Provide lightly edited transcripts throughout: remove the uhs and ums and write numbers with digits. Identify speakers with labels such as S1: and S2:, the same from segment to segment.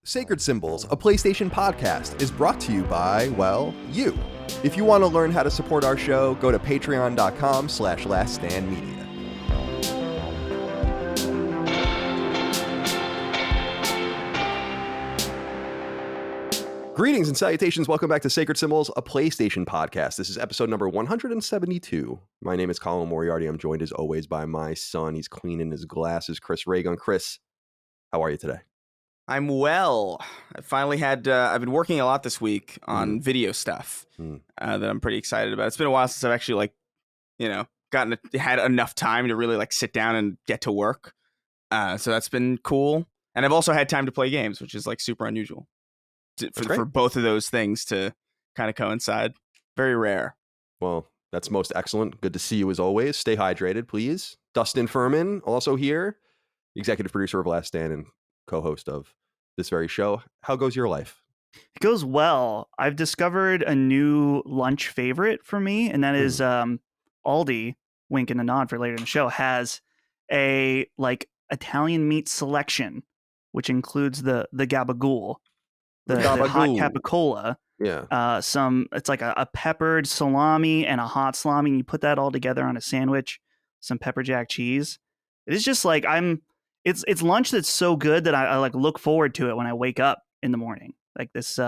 S1: Sacred Symbols, a PlayStation podcast, is brought to you by, well, you. If you want to learn how to support our show, go to patreon.com/laststandmedia. Greetings and salutations. Welcome back to Sacred Symbols, a PlayStation podcast. This is episode number 172. My name is Colin Moriarty. I'm joined as always by my son. He's cleaning his glasses, Chris Raygun. Chris, how are you today?
S2: I'm well. I finally had, I've been working a lot this week on video stuff that I'm pretty excited about. It's been a while since I've actually had enough time to really sit down and get to work. So that's been cool. And I've also had time to play games, which is super unusual for both of those things to kind of coincide. Very rare.
S1: Well, that's most excellent. Good to see you as always. Stay hydrated, please. Dustin Furman, also here, executive producer of Last Stand and co-host of this very show. How goes your life?
S3: It goes well. I've discovered a new lunch favorite for me, and that is Aldi, wink and a nod for later in the show, has a Italian meat selection, which includes the gabagool, the hot capicola.
S1: Yeah.
S3: It's like a peppered salami and a hot salami, and you put that all together on a sandwich, some pepper jack cheese. It is just it's lunch that's so good that I look forward to it when I wake up in the morning. This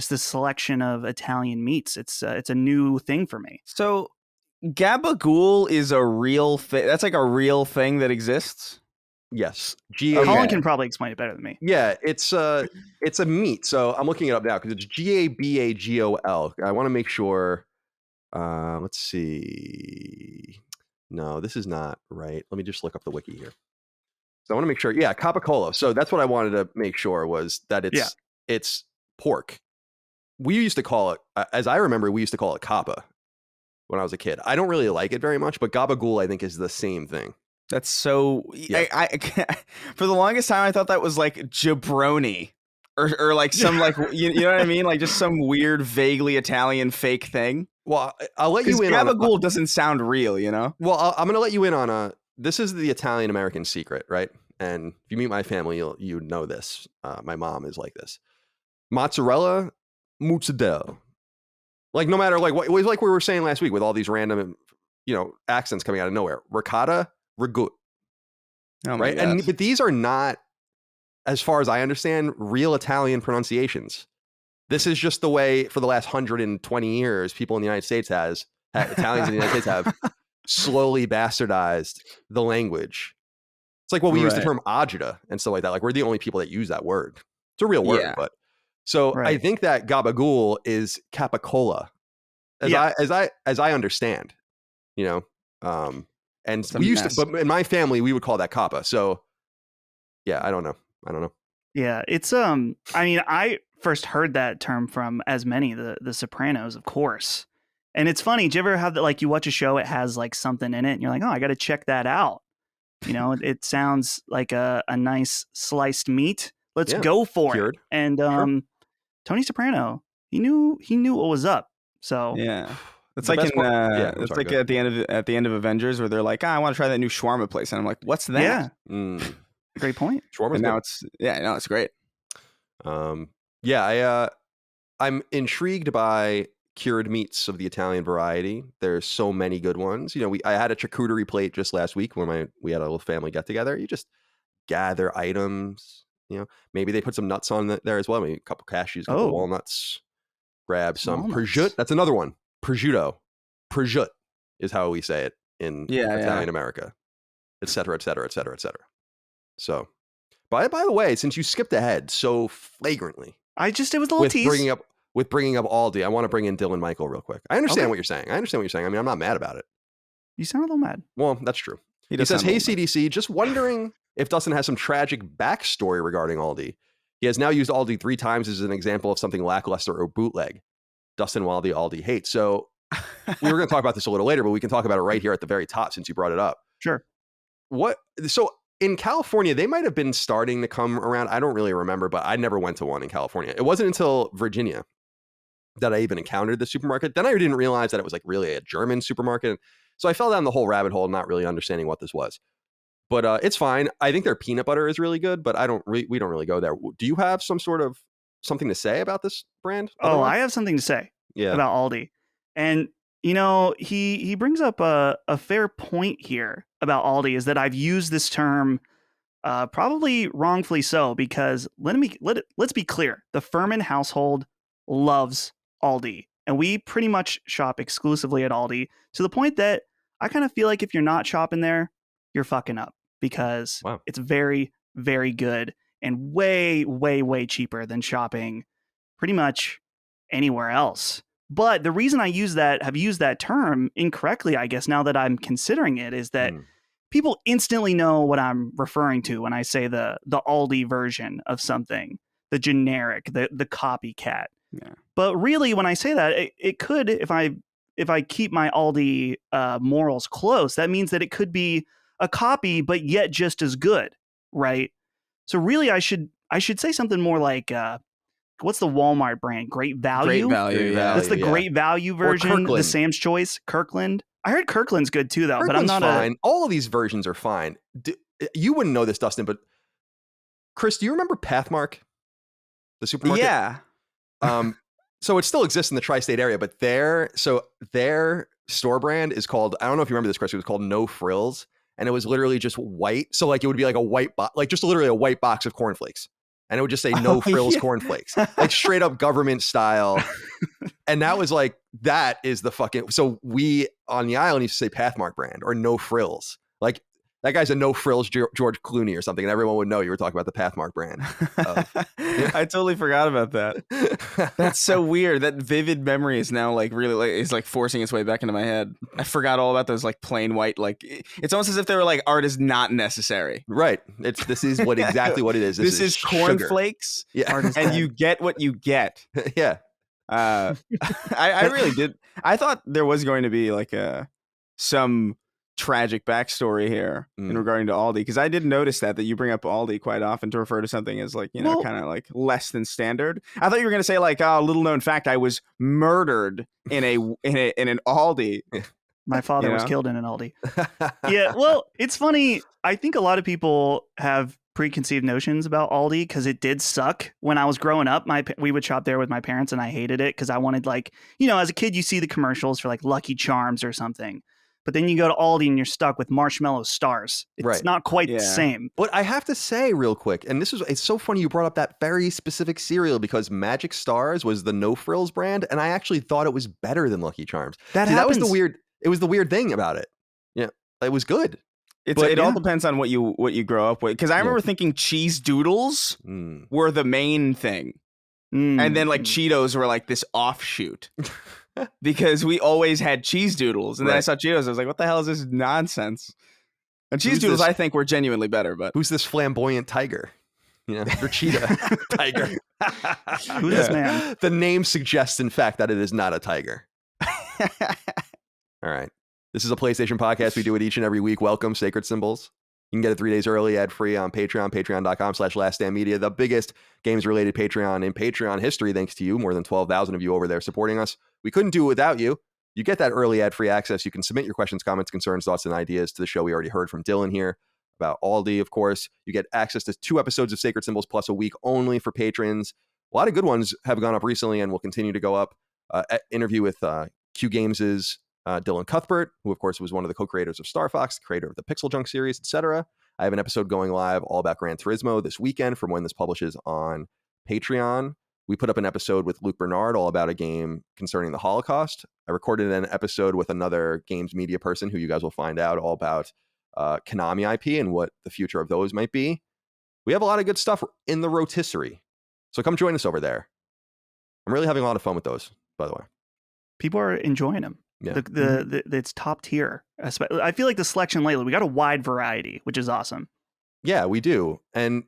S3: selection of Italian meats. It's a new thing for me.
S2: So gabagool is a real thing. That's a real thing that exists.
S1: Yes.
S3: Colin can probably explain it better than me.
S1: Yeah, it's a meat. So I'm looking it up now because it's Gabagol. I want to make sure. Let's see. No, this is not right. Let me just look up the wiki here. So I want to make sure. Yeah, capicola. So that's what I wanted to make sure was that it's pork. We used to call it, as I remember, we used to call it capa when I was a kid. I don't really like it very much, but gabagool I think is the same thing.
S2: That's so. Yeah. I for the longest time I thought that was jabroni or some you know what I mean, just some weird vaguely Italian fake thing.
S1: Well, I'll let you in.
S2: Gabagool doesn't sound real, you know.
S1: Well, I'm going to let you in on this is the Italian American secret, right? And if you meet my family, you know this. My mom is like this. Mozzarella, mozzarella. No matter what, it was like we were saying last week with all these random, accents coming out of nowhere. Ricotta, ragout.
S2: Oh
S1: right? But these are not, as far as I understand, real Italian pronunciations. This is just the way for the last 120 years, people in the United States Italians in the United States have slowly bastardized the language. It's we use the term agita and stuff like that. We're the only people that use that word. It's a real word, but so I think that gabagool is capicola, as I understand, and we used to, but in my family we would call that capa. So yeah, I don't know.
S3: Yeah, it's I first heard that term from As Many, the Sopranos, of course. And it's funny, do you ever have that, you watch a show, it has something in it and you're like, oh, I got to check that out. It sounds like a nice sliced meat. Let's go for
S1: cured.
S3: It. And Tony Soprano, he knew what was up. So
S2: yeah, it's at the end of Avengers where they're like, I want to try that new shawarma place, and I'm like, what's that?
S3: Yeah, great point.
S1: Shawarma's
S2: now
S1: good.
S2: It's great.
S1: I'm intrigued by cured meats of the Italian variety. There's so many good ones. I had a charcuterie plate just last week when we had a little family get together. You just gather items. Maybe they put some nuts on there as well. Maybe a couple cashews, a couple walnuts. Grab some prosciutto. That's another one. Prosciutto. Prosciutto is how we say it in Italian America, et cetera, et cetera, et cetera, et cetera. So, by the way, since you skipped ahead so flagrantly,
S3: it was a little tease.
S1: Bringing up Aldi, I want to bring in Dylan Michael real quick. I understand what you're saying. I mean, I'm not mad about it.
S3: You sound a little mad.
S1: Well, that's true. He says, hey, CDC, just wondering if Dustin has some tragic backstory regarding Aldi. He has now used Aldi 3 times as an example of something lackluster or bootleg. Dustin while the Aldi hates. So we were going to talk about this a little later, but we can talk about it right here at the very top since you brought it up.
S3: Sure.
S1: So in California, they might have been starting to come around. I don't really remember, but I never went to one in California. It wasn't until Virginia that I even encountered the supermarket. Then I didn't realize that it was really a German supermarket. So I fell down the whole rabbit hole, not really understanding what this was. But it's fine. I think their peanut butter is really good, but we don't really go there. Do you have some sort of something to say about this brand?
S3: Oh, I have something to say about Aldi. And, he brings up a fair point here about Aldi, is that I've used this term probably wrongfully so, because let's be clear. The Furman household loves Aldi, and we pretty much shop exclusively at Aldi, to the point that I kind of feel like if you're not shopping there, you're fucking up, because it's very, very good and way, way, way cheaper than shopping pretty much anywhere else. But the reason I have used that term incorrectly, I guess, now that I'm considering it, is that people instantly know what I'm referring to when I say the Aldi version of something, the generic, the copycat.
S2: Yeah.
S3: But really, when I say that, it could, if I keep my Aldi morals close, that means that it could be a copy, but yet just as good, right? So really, I should say something more like, what's the Walmart brand? Great Value?
S2: Great Value, yeah.
S3: That's the Great Value version, the Sam's Choice, Kirkland. I heard Kirkland's good too, though.
S1: Kirkland's
S3: but I'm not
S1: fine. All of these versions are fine. You wouldn't know this, Dustin, but Chris, do you remember Pathmark, the supermarket?
S2: Yeah.
S1: So it still exists in the tri-state area, but their store brand is called, I don't know if you remember this, Chris, it was called No Frills, and it was literally just white. So like it would be like a white box, like just literally a white box of cornflakes. And it would just say No Frills cornflakes, like straight up government style. And that was like, that is the fucking, so we on the island used to say Pathmark brand or No Frills. Like that guy's a No Frills George Clooney or something. And everyone would know you were talking about the Pathmark brand.
S2: I totally forgot about that. That's so weird. That vivid memory is now like really is like forcing its way back into my head. I forgot all about those like plain white, like it's almost as if they were like, art is not necessary.
S1: Right. This is exactly what it is.
S2: This is cornflakes.
S1: Yeah.
S2: And you get what you get.
S1: Yeah.
S2: I really did. I thought there was going to be like some tragic backstory here in regarding to Aldi, because I did notice that you bring up Aldi quite often to refer to something as like, kind of like less than standard. I thought you were going to say like, little known fact, I was murdered in an Aldi.
S3: My father was killed in an Aldi. Yeah, well, it's funny. I think a lot of people have preconceived notions about Aldi because it did suck when I was growing up. We would shop there with my parents, and I hated it because I wanted, like, as a kid, you see the commercials for like Lucky Charms or something. But then you go to Aldi and you're stuck with marshmallow stars. It's not quite the same.
S1: But I have to say real quick, and it's so funny you brought up that very specific cereal, because Magic Stars was the No Frills brand, and I actually thought it was better than Lucky Charms. That was the weird thing about it. Yeah, it was good.
S2: It all depends on what you grow up with. Because I remember thinking cheese doodles were the main thing. And then like Cheetos were like this offshoot. Because we always had cheese doodles. And then I saw Cheetos. I was like, what the hell is this nonsense? And cheese doodles, I think, were genuinely better. But
S1: who's this flamboyant tiger? Or cheetah tiger.
S3: Who's this man?
S1: The name suggests, in fact, that it is not a tiger. All right. This is a PlayStation podcast. We do it each and every week. Welcome, Sacred Symbols. You can get it 3 days early, ad-free on Patreon, patreon.com/laststandmedia, the biggest games-related Patreon in Patreon history, thanks to you. More than 12,000 of you over there supporting us. We couldn't do it without you. You get that early ad-free access. You can submit your questions, comments, concerns, thoughts, and ideas to the show. We already heard from Dylan here about Aldi, of course. You get access to 2 episodes of Sacred Symbols plus a week only for patrons. A lot of good ones have gone up recently and will continue to go up. Interview with Q Games' Dylan Cuthbert, who of course was one of the co-creators of Star Fox, the creator of the Pixel Junk series, etc. I have an episode going live all about Gran Turismo this weekend from when this publishes on Patreon. We put up an episode with Luke Bernard all about a game concerning the Holocaust. I recorded an episode with another games media person who you guys will find out all about Konami IP and what the future of those might be. We have a lot of good stuff in the rotisserie. So come join us over there. I'm really having a lot of fun with those, by the way.
S3: People are enjoying them.
S1: Yeah.
S3: It's top tier. I feel like the selection lately, we got a wide variety, which is awesome.
S1: Yeah, we do. And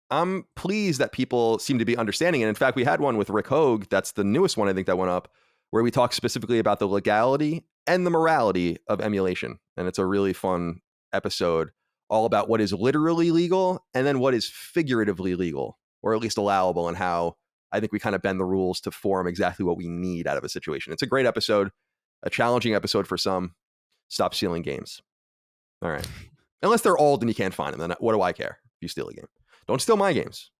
S1: I'm pleased that people seem to be understanding. And in fact, we had one with Rick Hogue. That's the newest one, I think, that went up, where we talk specifically about the legality and the morality of emulation. And it's a really fun episode all about what is literally legal and then what is figuratively legal, or at least allowable, and how I think we kind of bend the rules to form exactly what we need out of a situation. It's a great episode, a challenging episode for some. Stop stealing games. All right. Unless they're old and you can't find them, then what do I care if you steal a game? Don't steal my games.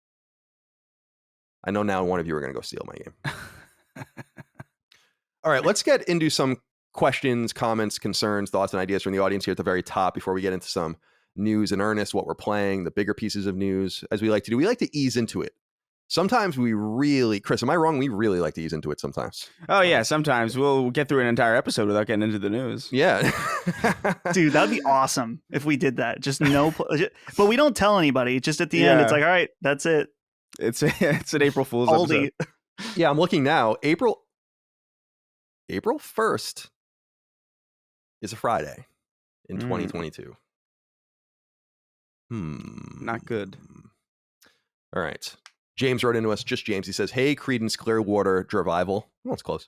S1: I know now one of you are going to go steal my game. All right, let's get into some questions, comments, concerns, thoughts, and ideas from the audience here at the very top before we get into some news in earnest, what we're playing, the bigger pieces of news, as we like to do. We like to ease into it. Sometimes we really, Chris, am I wrong? We really like to ease into it sometimes.
S2: Oh, yeah. Sometimes we'll get through an entire episode without getting into the news.
S1: Yeah.
S3: Dude, that'd be awesome if we did that. Just no, but we don't tell anybody. Just at the end, it's like, all right, that's it.
S2: It's an April Fool's
S3: Aldi.
S2: episode.
S1: Yeah, I'm looking now. April 1st is a Friday in 2022.
S2: Not good.
S1: All right. James wrote into us, just James. He says, hey, Creedence Clearwater Revival. Oh, it's close.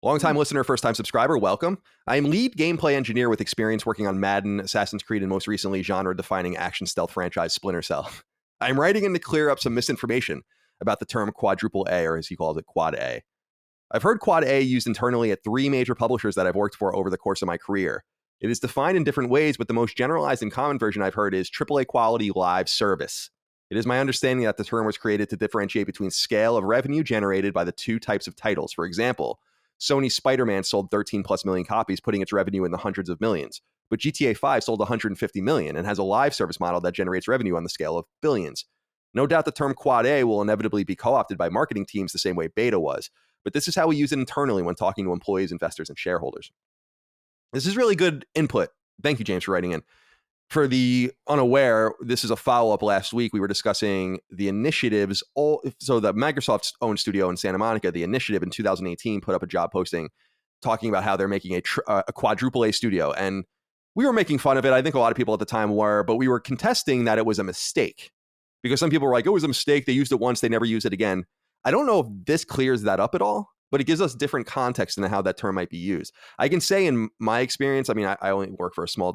S1: Long-time listener, first-time subscriber, welcome. I am lead gameplay engineer with experience working on Madden, Assassin's Creed, and most recently, genre-defining action stealth franchise Splinter Cell. I'm writing in to clear up some misinformation about the term quadruple A, or as he calls it, quad A. I've heard quad A used internally at 3 major publishers that I've worked for over the course of my career. It is defined in different ways, but the most generalized and common version I've heard is AAA quality live service. It is my understanding that the term was created to differentiate between scale of revenue generated by the two types of titles. For example, Sony's Spider-Man sold 13 plus million copies, putting its revenue in the hundreds of millions. But GTA 5 sold 150 million and has a live service model that generates revenue on the scale of billions. No doubt the term quad A will inevitably be co-opted by marketing teams the same way beta was, but this is how we use it internally when talking to employees, investors, and shareholders. This is really good input. Thank you, James, for writing in. For the unaware, this is a follow-up. Last week, we were discussing the initiatives. So the Microsoft's own studio in Santa Monica, the initiative in 2018, put up a job posting talking about how they're making a quadruple A studio. And we were making fun of it. I think a lot of people at the time were, but we were contesting that it was a mistake. Because some people were like, it was a mistake. They used it once. They never use it again. I don't know if this clears that up at all, but it gives us different context into how that term might be used. I can say in my experience, I mean, I only work for a small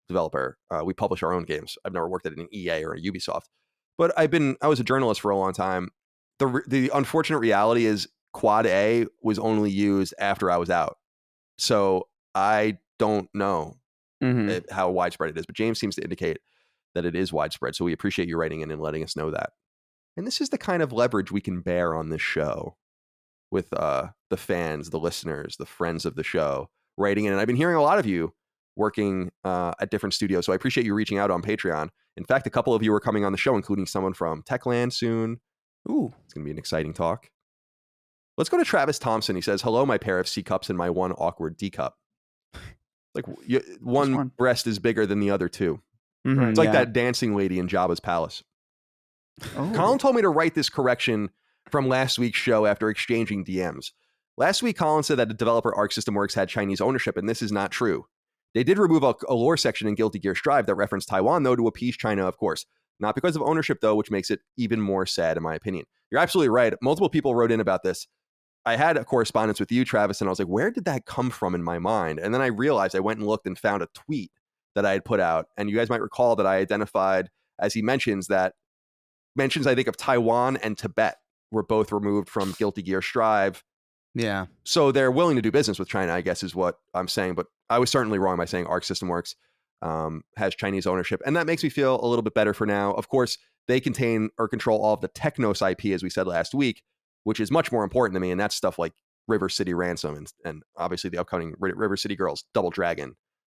S1: developer. We publish our own games. I've never worked at an EA or a Ubisoft, but I was a journalist for a long time. The unfortunate reality is quad A was only used after I was out. So I don't know how widespread it is, but James seems to indicate that it is widespread. So we appreciate you writing in and letting us know that. And this is the kind of leverage we can bear on this show with the fans, the listeners, the friends of the show writing in. And I've been hearing a lot of you working at different studios. So I appreciate you reaching out on Patreon. In fact, a couple of you are coming on the show, including someone from Techland soon. Ooh, it's going to be an exciting talk. Let's go to Travis Thompson. He says, hello, my pair of C cups and my one awkward D cup. Like one breast is bigger than the other two. It's like that dancing lady in Jabba's palace. Oh. Colin told me to write this correction from last week's show after exchanging DMs. Last week, Colin said that the developer Arc System Works had Chinese ownership, and this is not true. They did remove a lore section in Guilty Gear Strive that referenced Taiwan, though, to appease China, of course. Not because of ownership, though, which makes it even more sad, in my opinion. You're absolutely right. Multiple people wrote in about this. I had a correspondence with you, Travis, and I was like, where did that come from in my mind? And then I realized I went and looked and found a tweet that I had put out. And you guys might recall that I identified, as he mentions, I think, of Taiwan and Tibet were both removed from Guilty Gear Strive.
S2: Yeah.
S1: So they're willing to do business with China, I guess, is what I'm saying. But I was certainly wrong by saying Arc System Works has Chinese ownership. And that makes me feel a little bit better for now. Of course, they contain or control all of the Technos IP, as we said last week, which is much more important to me. And that's stuff like River City Ransom and obviously the upcoming River City Girls, Double Dragon,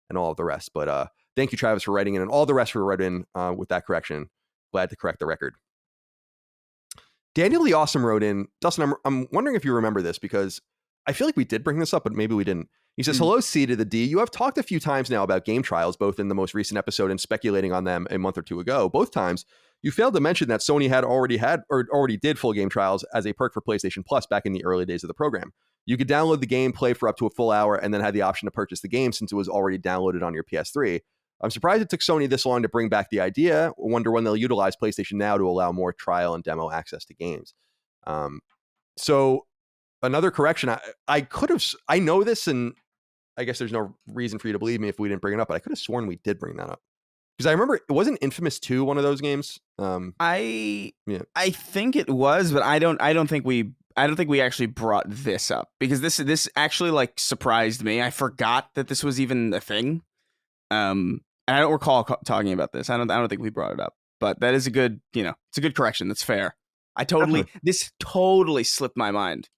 S1: and all of the rest. But thank you, Travis, for writing in, and all the rest who wrote in with that correction. Glad to correct the record. Daniel the Awesome wrote in, Dustin, I'm wondering if you remember this, because I feel like we did bring this up, but maybe we didn't. He says, hello, C to the D. You have talked a few times now about game trials, both in the most recent episode and speculating on them a month or two ago. Both times, you failed to mention that Sony already did full game trials as a perk for PlayStation Plus back in the early days of the program. You could download the game, play for up to a full hour, and then had the option to purchase the game since it was already downloaded on your PS3. I'm surprised it took Sony this long to bring back the idea. I wonder when they'll utilize PlayStation Now to allow more trial and demo access to games. So another correction, I know this, and I guess there's no reason for you to believe me if we didn't bring it up, but I could have sworn we did bring that up. Because I remember it wasn't Infamous 2 one of those games.
S2: I think it was, but I don't think we actually brought this up, because this actually like surprised me. I forgot that this was even a thing. and I don't recall talking about this. I don't think we brought it up, but that is a good, it's a good correction. That's fair. This totally slipped my mind.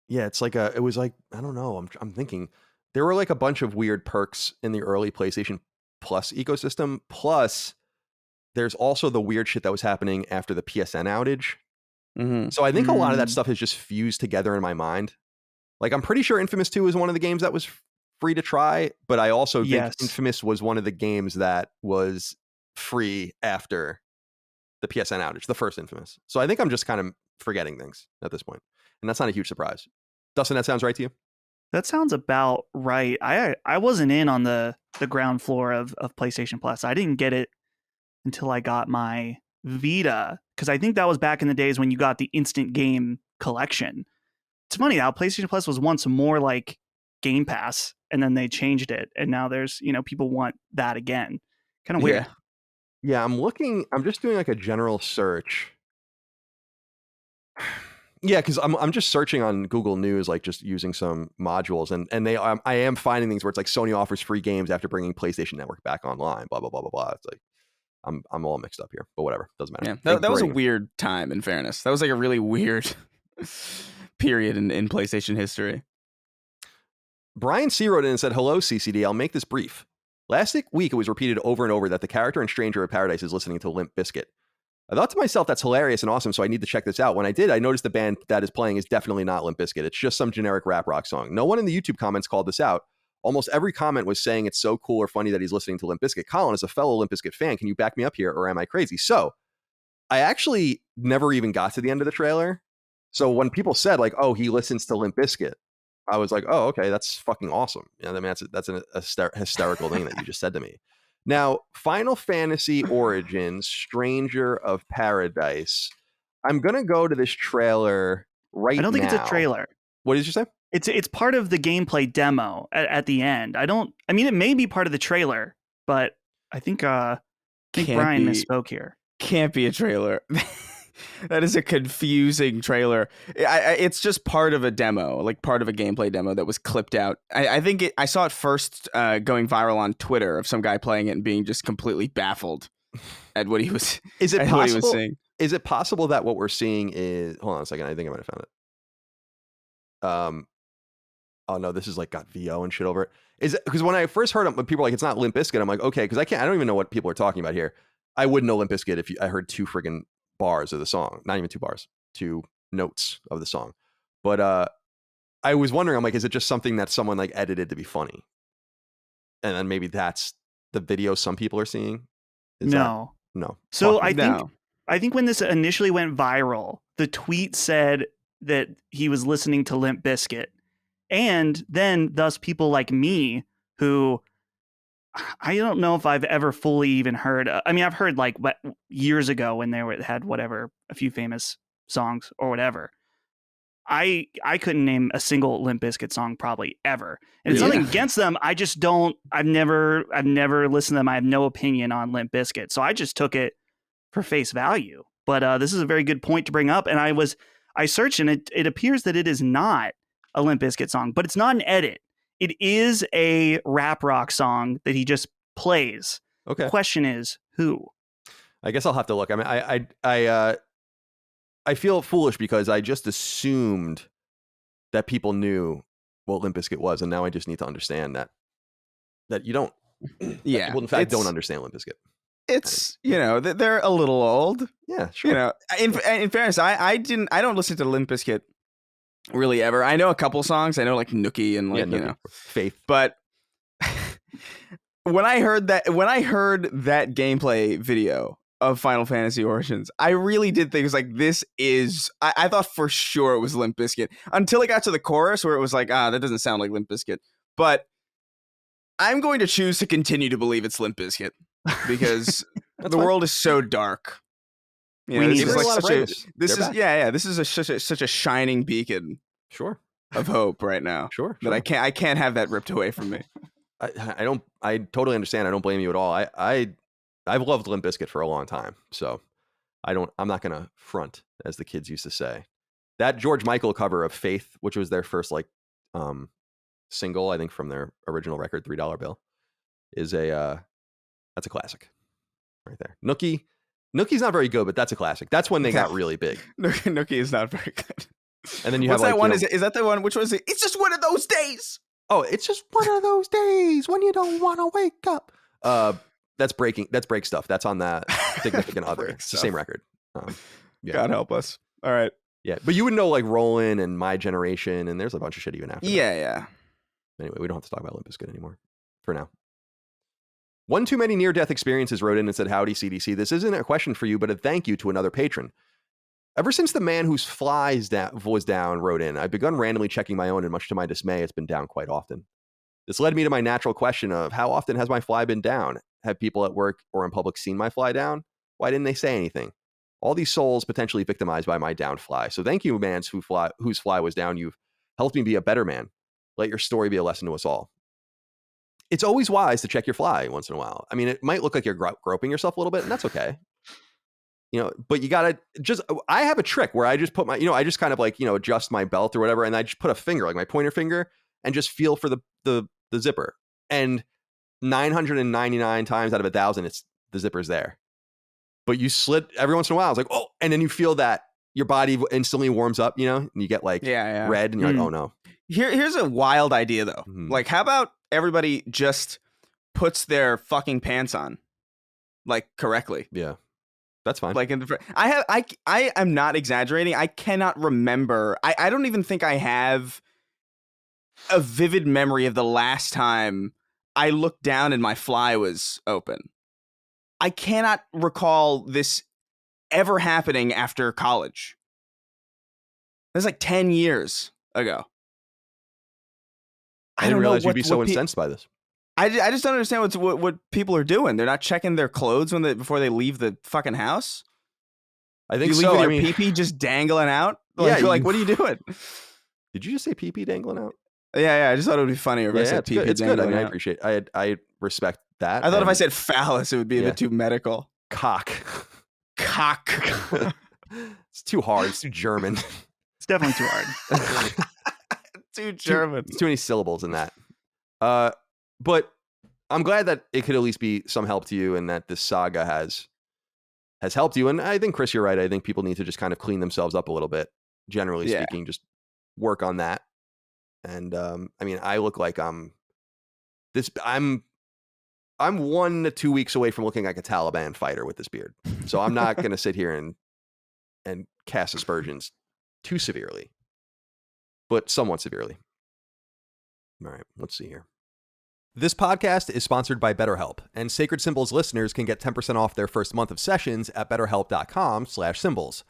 S1: Yeah, it's like it was like, I don't know. I'm thinking there were like a bunch of weird perks in the early PlayStation Plus ecosystem. Plus, there's also the weird shit that was happening after the PSN outage.
S2: Mm-hmm.
S1: So I think a lot of that stuff has just fused together in my mind. Like, I'm pretty sure Infamous 2 is one of the games that was free to try, but I also think Infamous was one of the games that was free after the PSN outage, the first Infamous. So I think I'm just kind of forgetting things at this point, and that's not a huge surprise. Dustin, that sounds right to you?
S3: That sounds about right. I wasn't in on the ground floor of PlayStation Plus. I didn't get it until I got my Vita, because I think that was back in the days when you got the instant game collection. It's funny how PlayStation Plus was once more like Game Pass, and then they changed it, and now there's, people want that again. Kind of weird.
S1: Yeah, I'm just doing like a general search. Yeah, because I'm just searching on Google News, like just using some modules, and I am finding things where it's like Sony offers free games after bringing PlayStation Network back online. Blah blah blah blah blah. It's like I'm all mixed up here, but whatever, doesn't matter.
S2: Yeah, that was a weird time. In fairness, that was like a really weird period in PlayStation history.
S1: Brian C wrote in and said, "Hello, CCD. I'll make this brief. Last week it was repeated over and over that the character in Stranger of Paradise is listening to Limp Bizkit. I thought to myself, that's hilarious and awesome, so I need to check this out. When I did, I noticed the band that is playing is definitely not Limp Bizkit. It's just some generic rap rock song. No one in the YouTube comments called this out. Almost every comment was saying it's so cool or funny that he's listening to Limp Bizkit. Colin, as a fellow Limp Bizkit fan, can you back me up here, or am I crazy?" So I actually never even got to the end of the trailer. So when people said like, "Oh, he listens to Limp Bizkit," I was like, "Oh, okay, that's fucking awesome." I mean, that's an hysterical thing that you just said to me. Now, Final Fantasy Origins, Stranger of Paradise. I'm going to go to this trailer right now.
S3: I don't think it's a trailer.
S1: What did you say?
S3: It's part of the gameplay demo at the end. It may be part of the trailer, but I think Brian misspoke here.
S2: Can't be a trailer. That is a confusing trailer. It's just part of a demo, like part of a gameplay demo that was clipped out. I think I saw it first going viral on Twitter of some guy playing it and being just completely baffled at what he was.
S1: Is it possible?
S2: What he was saying.
S1: Is it possible that what we're seeing is? Hold on a second. I think I might have found it. Oh no, this is like got VO and shit over it. Is it because when I first heard it, when people were like, "It's not Limp Bizkit," I'm like, okay, because I don't even know what people are talking about here. I wouldn't know Limp Bizkit if I heard two friggin' bars of the song, not even 2 bars, 2 notes of the song. But I was wondering, I'm like, is it just something that someone like edited to be funny? And then maybe that's the video some people are seeing?
S3: No. So I think when this initially went viral, the tweet said that he was listening to Limp Bizkit. And then thus people like me who I don't know if I've ever fully even heard. I've heard like years ago when they had whatever, a few famous songs or whatever. I couldn't name a single Limp Bizkit song probably ever. And it's nothing against them. I just don't. I've never listened to them. I have no opinion on Limp Bizkit, so I just took it for face value. But this is a very good point to bring up. And I searched and it appears that it is not a Limp Bizkit song, but it's not an edit. It is a rap rock song that he just plays.
S1: Okay.
S3: The question is, who?
S1: I guess I'll have to look. I mean, I feel foolish because I just assumed that people knew what Limp Bizkit was, and now I just need to understand that you don't.
S2: Yeah.
S1: People, in fact, don't understand Limp Bizkit.
S2: It's, they're a little old.
S1: Yeah, sure.
S2: In fairness, I don't listen to Limp Bizkit really ever. I know a couple songs. I know like Nookie and like
S1: Faith.
S2: But when I heard that gameplay video of Final Fantasy Origins, I really did think it was like, this is. I thought for sure it was Limp Bizkit until it got to the chorus where it was like, that doesn't sound like Limp Bizkit. But I'm going to choose to continue to believe it's Limp Bizkit because the world is so dark. This is such a shining beacon, of hope right now.
S1: Sure.
S2: That I can't have that ripped away from me.
S1: I totally understand. I don't blame you at all. I've loved Limp Bizkit for a long time, so I'm not gonna front, as the kids used to say. That George Michael cover of Faith, which was their first like single, I think, from their original record, $3 Bill, is that's a classic right there. Nookie's not very good, but that's a classic. That's when they got really big.
S2: Nookie is not very good.
S1: And then you
S2: What's
S1: have
S2: that one? Is that the one? Which one is it? It's just one of those days.
S1: Oh, it's just one of those days when you don't want to wake up. That's break stuff. That's on that Significant Other. It's the same record. Yeah.
S2: God help us. All right.
S1: Yeah, but you would know like Rollin' and My Generation, and there's a bunch of shit even after.
S2: Yeah.
S1: Anyway, we don't have to talk about Limp Bizkit anymore for now. One Too Many Near-Death Experiences wrote in and said, "Howdy, CDC. This isn't a question for you, but a thank you to another patron. Ever since the man whose fly was down wrote in, I've begun randomly checking my own, and much to my dismay, it's been down quite often. This led me to my natural question of how often has my fly been down? Have people at work or in public seen my fly down? Why didn't they say anything? All these souls potentially victimized by my down fly. So thank you, man, whose fly was down. You've helped me be a better man. Let your story be a lesson to us all." It's always wise to check your fly once in a while. I mean, it might look like you're groping yourself a little bit, and that's okay. But you gotta I have a trick where I just put my, I just kind of like, adjust my belt or whatever. And I just put a finger, like my pointer finger, and just feel for the zipper. And 999 times out of 1,000, the zipper's there. But you slit every once in a while. I was like, oh, and then you feel that your body instantly warms up, and you get like red and you're like, oh no.
S2: Here's a wild idea though.
S1: Mhm.
S2: Like, how about everybody just puts their fucking pants on, like, correctly?
S1: Yeah. That's fine.
S2: Like I am not exaggerating. I cannot remember. I don't even think I have a vivid memory of the last time I looked down and my fly was open. I cannot recall this ever happening after college. That's like 10 years ago.
S1: I didn't realize you'd be so incensed by this.
S2: I just don't understand what people are doing. They're not checking their clothes before they leave the fucking house.
S1: I think
S2: you
S1: so.
S2: leave your pee-pee just dangling out. Like,
S1: Yeah,
S2: like what are you doing?
S1: Did you just say pee-pee dangling out?
S2: Yeah. I just thought it would be funnier if I said pee-pee.
S1: It's good. I mean,
S2: out.
S1: I appreciate. I respect that.
S2: I thought if I said phallus, it would be a bit too medical.
S1: Cock. It's too hard. It's too German.
S3: It's definitely too hard.
S2: Too German.
S1: Too many syllables in that. But I'm glad that it could at least be some help to you, and that this saga has helped you. And I think, Chris, you're right. I think people need to just kind of clean themselves up a little bit. Generally speaking, just work on that. And I mean, I look like I'm 1 to 2 weeks away from looking like a Taliban fighter with this beard. So I'm not going to sit here and cast aspersions too severely, but somewhat severely. All right, let's see here. This podcast is sponsored by BetterHelp, and Sacred Symbols listeners can get 10% off their first month of sessions at betterhelp.com/symbols.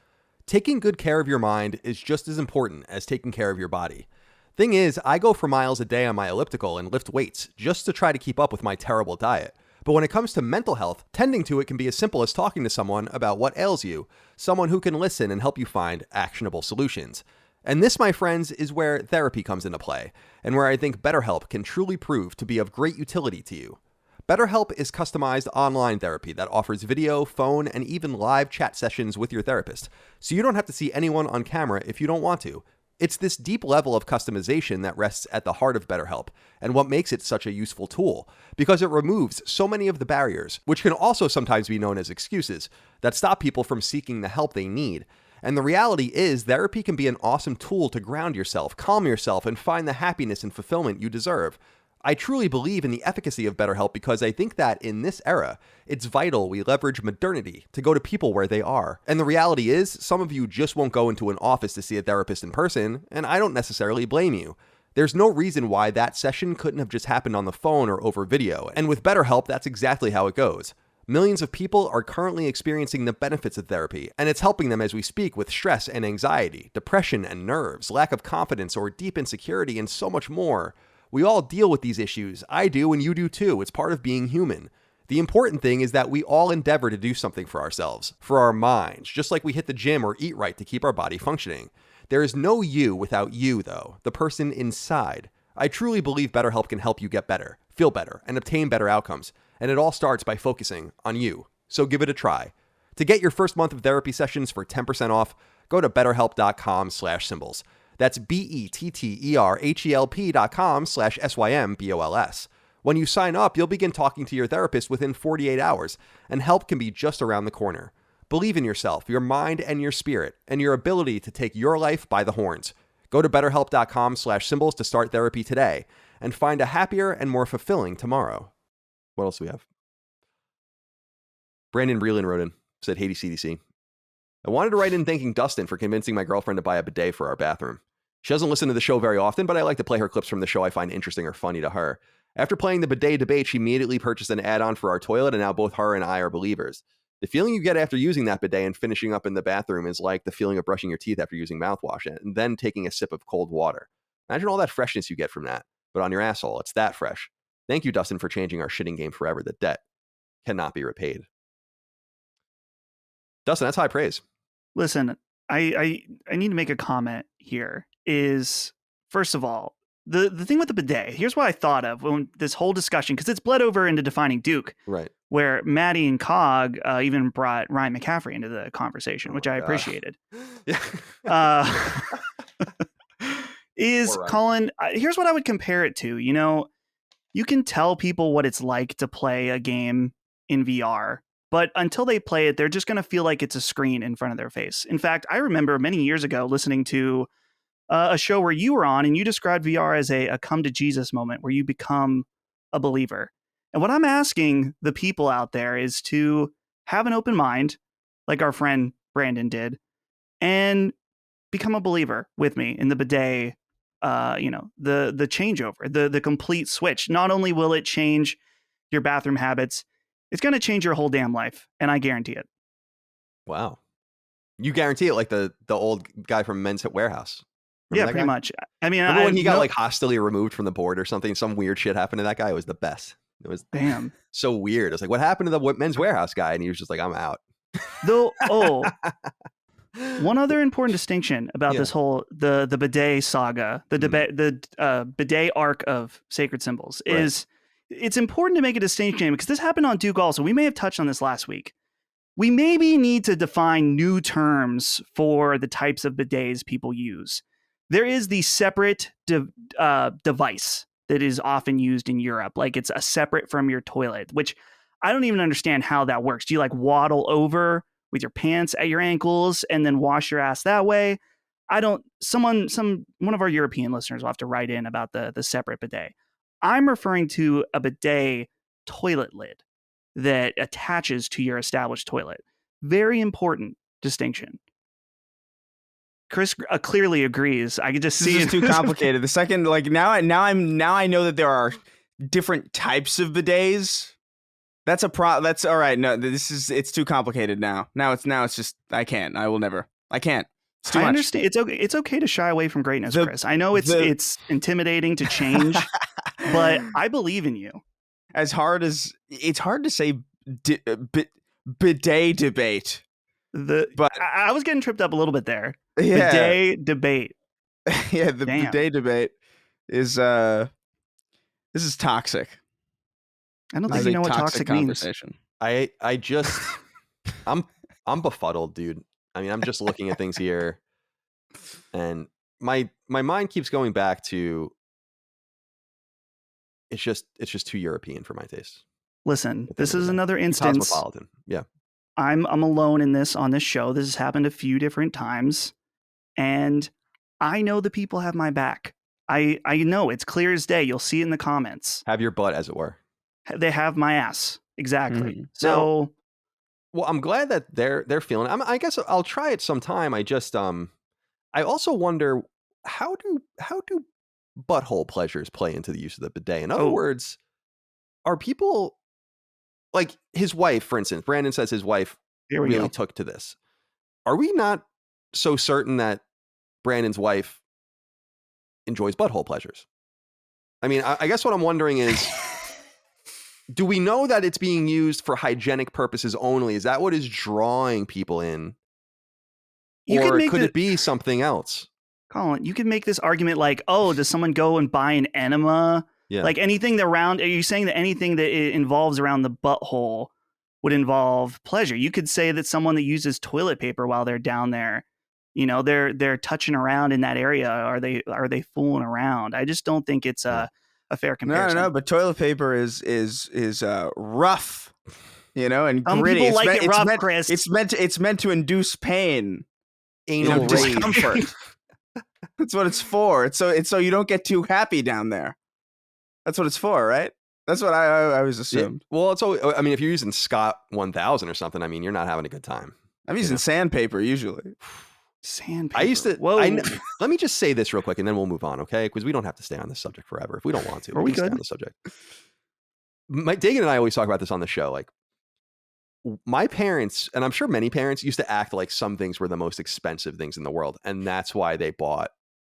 S1: Taking good care of your mind is just as important as taking care of your body. Thing is, I go for miles a day on my elliptical and lift weights just to try to keep up with my terrible diet. But when it comes to mental health, tending to it can be as simple as talking to someone about what ails you, someone who can listen and help you find actionable solutions. And this, my friends, is where therapy comes into play, and where I think BetterHelp can truly prove to be of great utility to you. BetterHelp is customized online therapy that offers video, phone, and even live chat sessions with your therapist, so you don't have to see anyone on camera if you don't want to. It's this deep level of customization that rests at the heart of BetterHelp, and what makes it such a useful tool, because it removes so many of the barriers, which can also sometimes be known as excuses, that stop people from seeking the help they need. And the reality is, therapy can be an awesome tool to ground yourself, calm yourself, and find the happiness and fulfillment you deserve. I truly believe in the efficacy of BetterHelp because I think that in this era, it's vital we leverage modernity to go to people where they are. And the reality is, some of you just won't go into an office to see a therapist in person, and I don't necessarily blame you. There's no reason why that session couldn't have just happened on the phone or over video, and with BetterHelp, that's exactly how it goes. Millions of people are currently experiencing the benefits of therapy, and it's helping them as we speak with stress and anxiety, depression and nerves, lack of confidence or deep insecurity, and so much more. We all deal with these issues. I do, and you do too. It's part of being human. The important thing is that we all endeavor to do something for ourselves, for our minds, just like we hit the gym or eat right to keep our body functioning. There is no you without you, though, the person inside. I truly believe BetterHelp can help you get better, feel better, and obtain better outcomes. And it all starts by focusing on you. So give it a try. To get your first month of therapy sessions for 10% off, go to betterhelp.com/symbols. That's BetterHelp.com/SYMBOLS. When you sign up, you'll begin talking to your therapist within 48 hours, and help can be just around the corner. Believe in yourself, your mind, and your spirit, and your ability to take your life by the horns. Go to betterhelp.com/symbols to start therapy today and find a happier and more fulfilling tomorrow. What else do we have? Brandon Breland wrote in, said, "Hey, CDC. I wanted to write in thanking Dustin for convincing my girlfriend to buy a bidet for our bathroom. She doesn't listen to the show very often, but I like to play her clips from the show I find interesting or funny to her. After playing the bidet debate, she immediately purchased an add-on for our toilet, and now both her and I are believers. The feeling you get after using that bidet and finishing up in the bathroom is like the feeling of brushing your teeth after using mouthwash and then taking a sip of cold water. Imagine all that freshness you get from that, but on your asshole. It's that fresh. Thank you, Dustin, for changing our shitting game forever. The debt cannot be repaid." Dustin, that's high praise.
S3: Listen, I need to make a comment here. Is, first of all, the thing with the bidet, here's what I thought of when this whole discussion, because it's bled over into Defining Duke,
S1: Right.
S3: where Maddie and Cog even brought Ryan McCaffrey into the conversation, which I appreciated.
S1: Yeah.
S3: Is Colin, here's what I would compare it to. You know, you can tell people what it's like to play a game in VR, but until they play it, they're just going to feel like it's a screen in front of their face. In fact, I remember many years ago listening to a show where you were on and you described VR as a come to Jesus moment where you become a believer. And what I'm asking the people out there is to have an open mind, like our friend Brandon did, and become a believer with me in the bidet, the changeover, the complete switch. Not only will it change your bathroom habits, it's going to change your whole damn life. And I guarantee it.
S1: Wow. You guarantee it, like the old guy from Men's Warehouse.
S3: Remember pretty much. I mean,
S1: remember when he got like hostilely removed from the board or something? Some weird shit happened to that guy. It was the best. It was so weird. It was like, what happened to the Men's Warehouse guy? And he was just like, I'm out.
S3: Though, one other important distinction about this whole the bidet saga, the bidet arc of Sacred Symbols is it's important to make a distinction because this happened on Duke also. We may have touched on this last week. We maybe need to define new terms for the types of bidets people use. There is the separate device that is often used in Europe. Like it's a separate from your toilet, which I don't even understand how that works. Do you like waddle over with your pants at your ankles and then wash your ass that way? One of our European listeners will have to write in about the separate bidet. I'm referring to a bidet toilet lid that attaches to your established toilet. Very important distinction. Chris clearly agrees. I could just see
S2: it's too complicated. The second, like now I know that there are different types of bidets. That's all right. No, it's too complicated now. Now it's just I can't. I will never. I can't. It's too much.
S3: I understand. It's okay to shy away from greatness, Chris. I know it's intimidating to change, but I believe in you.
S2: It's hard to say bidet debate.
S3: But I was getting tripped up a little bit there.
S2: Yeah.
S3: Bidet debate.
S2: Yeah, the bidet debate is this is toxic.
S3: I don't think you know what toxic means.
S1: I just I'm befuddled, dude. I mean, I'm just looking at things here, and my mind keeps going back to it's just too European for my taste.
S3: Listen, this is another instance.
S1: Cosmopolitan. Yeah.
S3: I'm alone in this on this show. This has happened a few different times, and I know the people have my back. I know it's clear as day. You'll see it in the comments.
S1: Have your butt, as it were.
S3: They have my ass. Exactly. So,
S1: well, I'm glad that they're feeling it. I guess I'll try it sometime. I just I also wonder how do butthole pleasures play into the use of the bidet? In other words, are people like his wife, for instance? Brandon says his wife really took to this. Are we not so certain that Brandon's wife enjoys butthole pleasures? I mean, I guess what I'm wondering is, do we know that it's being used for hygienic purposes only? Is that what is drawing people in? Or could it be something else?
S3: Colin, you could make this argument like, oh, does someone go and buy an enema? Yeah. Like anything around, are you saying that anything that it involves around the butthole would involve pleasure? You could say that someone that uses toilet paper while they're down there, you know, they're touching around in that area. Are they fooling around? I just don't think it's a a fair comparison.
S2: No, but toilet paper is rough, and
S3: Some
S2: gritty.
S3: people like it rough, Chris.
S2: It's meant to induce pain,
S1: Anal rage.
S2: discomfort. That's what it's for. It's so you don't get too happy down there. That's what it's for, right? That's what I always assumed.
S1: Yeah. Well, if you're using Scott 1000 or something, you're not having a good time.
S2: I'm using sandpaper usually.
S3: Sandpaper.
S1: I used to.
S3: Whoa.
S1: Let me just say this real quick, and then we'll move on, okay? Because we don't have to stay on this subject forever if we don't want to.
S3: We
S1: can stay
S3: could.
S1: on the subject. Dagan and I always talk about this on the show. Like, my parents, and I'm sure many parents, used to act like some things were the most expensive things in the world, and that's why they bought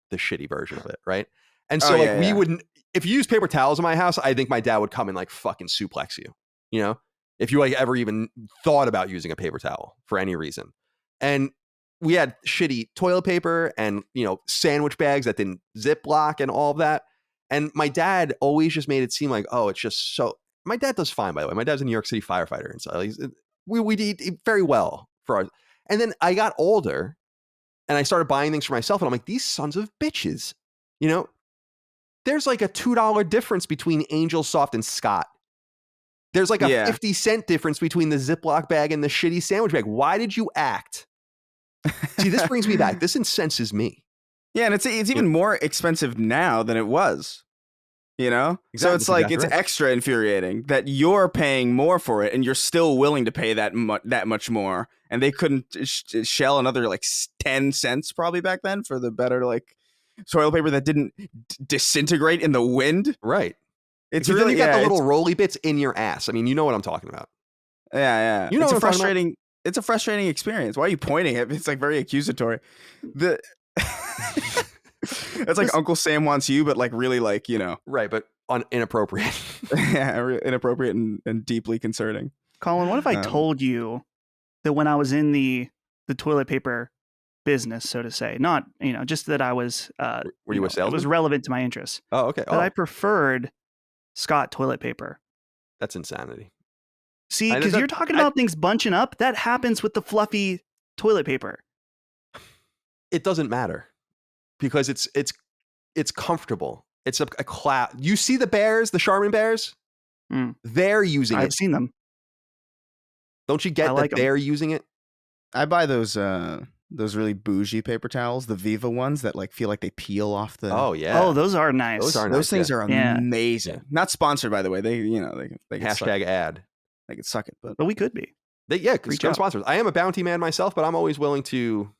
S1: the shitty version of it, right? And so, we wouldn't. If you use paper towels in my house, I think my dad would come and like fucking suplex you. If you like ever even thought about using a paper towel for any reason. And we had shitty toilet paper and, sandwich bags that didn't Ziploc and all of that. And my dad always just made it seem like, oh, it's just so. My dad does fine, by the way. My dad's a New York City firefighter, and so we did very well for ours. And then I got older, and I started buying things for myself, and I'm like, these sons of bitches, there's like a $2 difference between Angel Soft and Scott. There's like a 50-cent difference between the Ziploc bag and the shitty sandwich bag. Why did you act? See, this brings me back. This incenses me.
S2: Yeah, and it's even more expensive now than it was. Exactly. So it's like it's extra infuriating that you're paying more for it and you're still willing to pay that much more, and they couldn't shell another like 10 cents probably back then for the better like toilet paper that didn't disintegrate in the wind.
S1: Right.
S2: It's
S1: really,
S2: really
S1: you got the little rolly bits in your ass. You know what I'm talking about.
S2: Yeah.
S1: You know
S2: it's
S1: what
S2: a frustrating. It's a frustrating experience. Why are you pointing at me? It's like very accusatory. It's like Uncle Sam wants you, but like really like,
S1: Right, but inappropriate.
S2: Yeah, inappropriate and deeply concerning.
S3: Colin, what if I told you that when I was in the toilet paper business, so to say, not, just that I was,
S1: were you a salesman?
S3: It was relevant to my interests.
S1: Oh, okay.
S3: That I preferred Scott toilet paper.
S1: That's insanity.
S3: See, because you're talking about things bunching up. That happens with the fluffy toilet paper.
S1: It doesn't matter because it's comfortable. It's a class. You see the bears, the Charmin bears? They're using it.
S3: I've seen them.
S1: Don't you get that they're using it?
S2: I buy those really bougie paper towels, the Viva ones that like feel like they peel off the.
S1: Oh yeah.
S3: Oh, those are nice.
S2: Those things are amazing. Yeah. Not sponsored, by the way. They
S1: hashtag ad.
S2: They could suck it, but
S3: we could be.
S1: Because sponsors. I am a bounty man myself, but I'm always willing to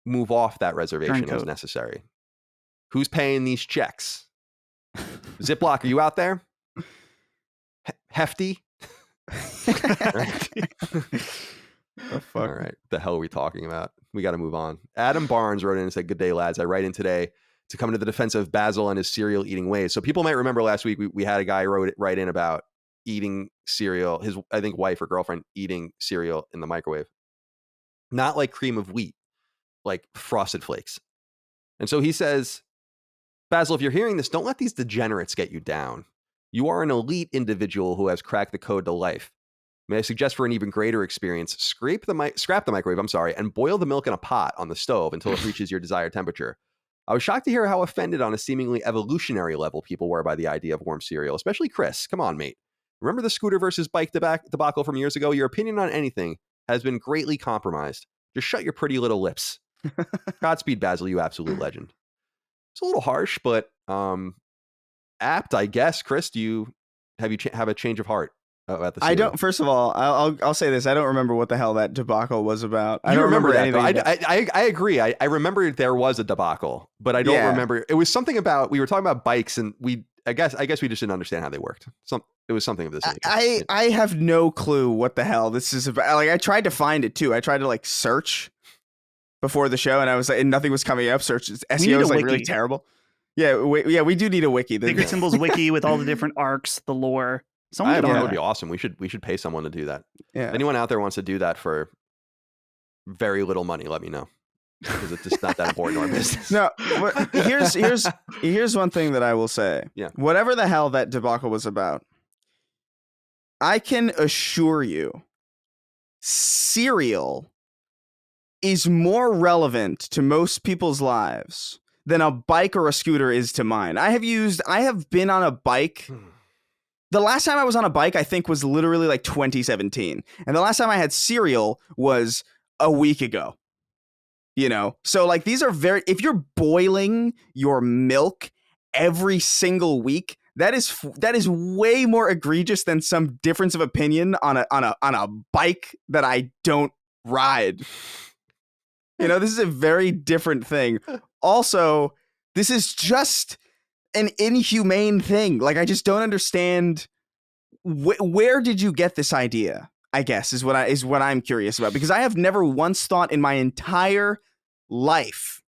S1: move off that reservation as necessary. Who's paying these checks? Ziploc, are you out there? Hefty.
S2: Oh, fuck.
S1: All right. The hell are we talking about? We got to move on. Adam Barnes wrote in and said, "Good day, lads. I write in today to come to the defense of Basil and his cereal eating ways." So people might remember last week we had a guy write in about eating cereal, his I think wife or girlfriend eating cereal in the microwave. Not like cream of wheat, like Frosted Flakes. And so he says, "Basil, if you're hearing this, don't let these degenerates get you down. You are an elite individual who has cracked the code to life. May I suggest for an even greater experience, scrap the microwave, and boil the milk in a pot on the stove until it reaches your desired temperature. I was shocked to hear how offended on a seemingly evolutionary level people were by the idea of warm cereal, especially Chris. Come on, mate. Remember the scooter versus bike debacle from years ago? Your opinion on anything has been greatly compromised. Just shut your pretty little lips." Godspeed, Basil, you absolute legend. It's a little harsh, but apt, I guess. Chris, do you have a change of heart about the cereal?
S2: I don't. First of all, I'll say this: I don't remember what the hell that debacle was about. I don't
S1: remember that,
S2: anything.
S1: I agree. I remember there was a debacle, but I don't remember. It was something about we were talking about bikes, and I guess we just didn't understand how they worked. It was something of this nature.
S2: I have no clue what the hell this is about. Like I tried to find it too. I tried to like search before the show, and I was like, and nothing was coming up. Search SEO is like really terrible. Yeah, we do need a wiki.
S3: Secret Symbols wiki with all the different arcs, the lore.
S1: That would be awesome. We should pay someone to do that. Yeah. If anyone out there wants to do that for very little money, let me know, because it's just not that important to our business.
S2: No, here's one thing that I will say.
S1: Yeah.
S2: Whatever the hell that debacle was about, I can assure you, cereal is more relevant to most people's lives than a bike or a scooter is to mine. I have been on a bike. The last time I was on a bike, I think, was literally like 2017. And the last time I had cereal was a week ago. You know? So like these are if you're boiling your milk every single week, that is way more egregious than some difference of opinion on a bike that I don't ride. You know, this is a very different thing. Also, this is just an inhumane thing. Like, I just don't understand where did you get this idea? I guess is what I'm curious about, because I have never once thought in my entire life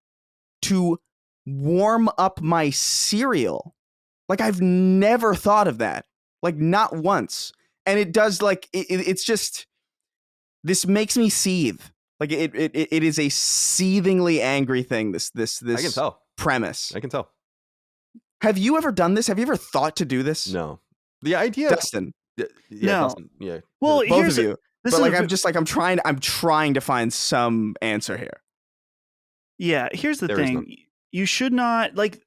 S2: to warm up my cereal. Like, I've never thought of that. Like, not once. And it does, like, it's just, this makes me seethe. Like, it is a seethingly angry thing, this
S1: I can tell.
S2: premise.
S1: I can tell.
S2: Have you ever done this? Have you ever thought to do this?
S1: No. The idea,
S2: Dustin.
S1: Yeah,
S3: No.
S1: Dustin, yeah.
S3: Well,
S2: Both of you.
S3: This
S2: But
S3: is
S2: like, I'm trying to find some answer here.
S3: Yeah, here's the
S1: There is
S3: thing.
S1: none.
S3: You should not, like,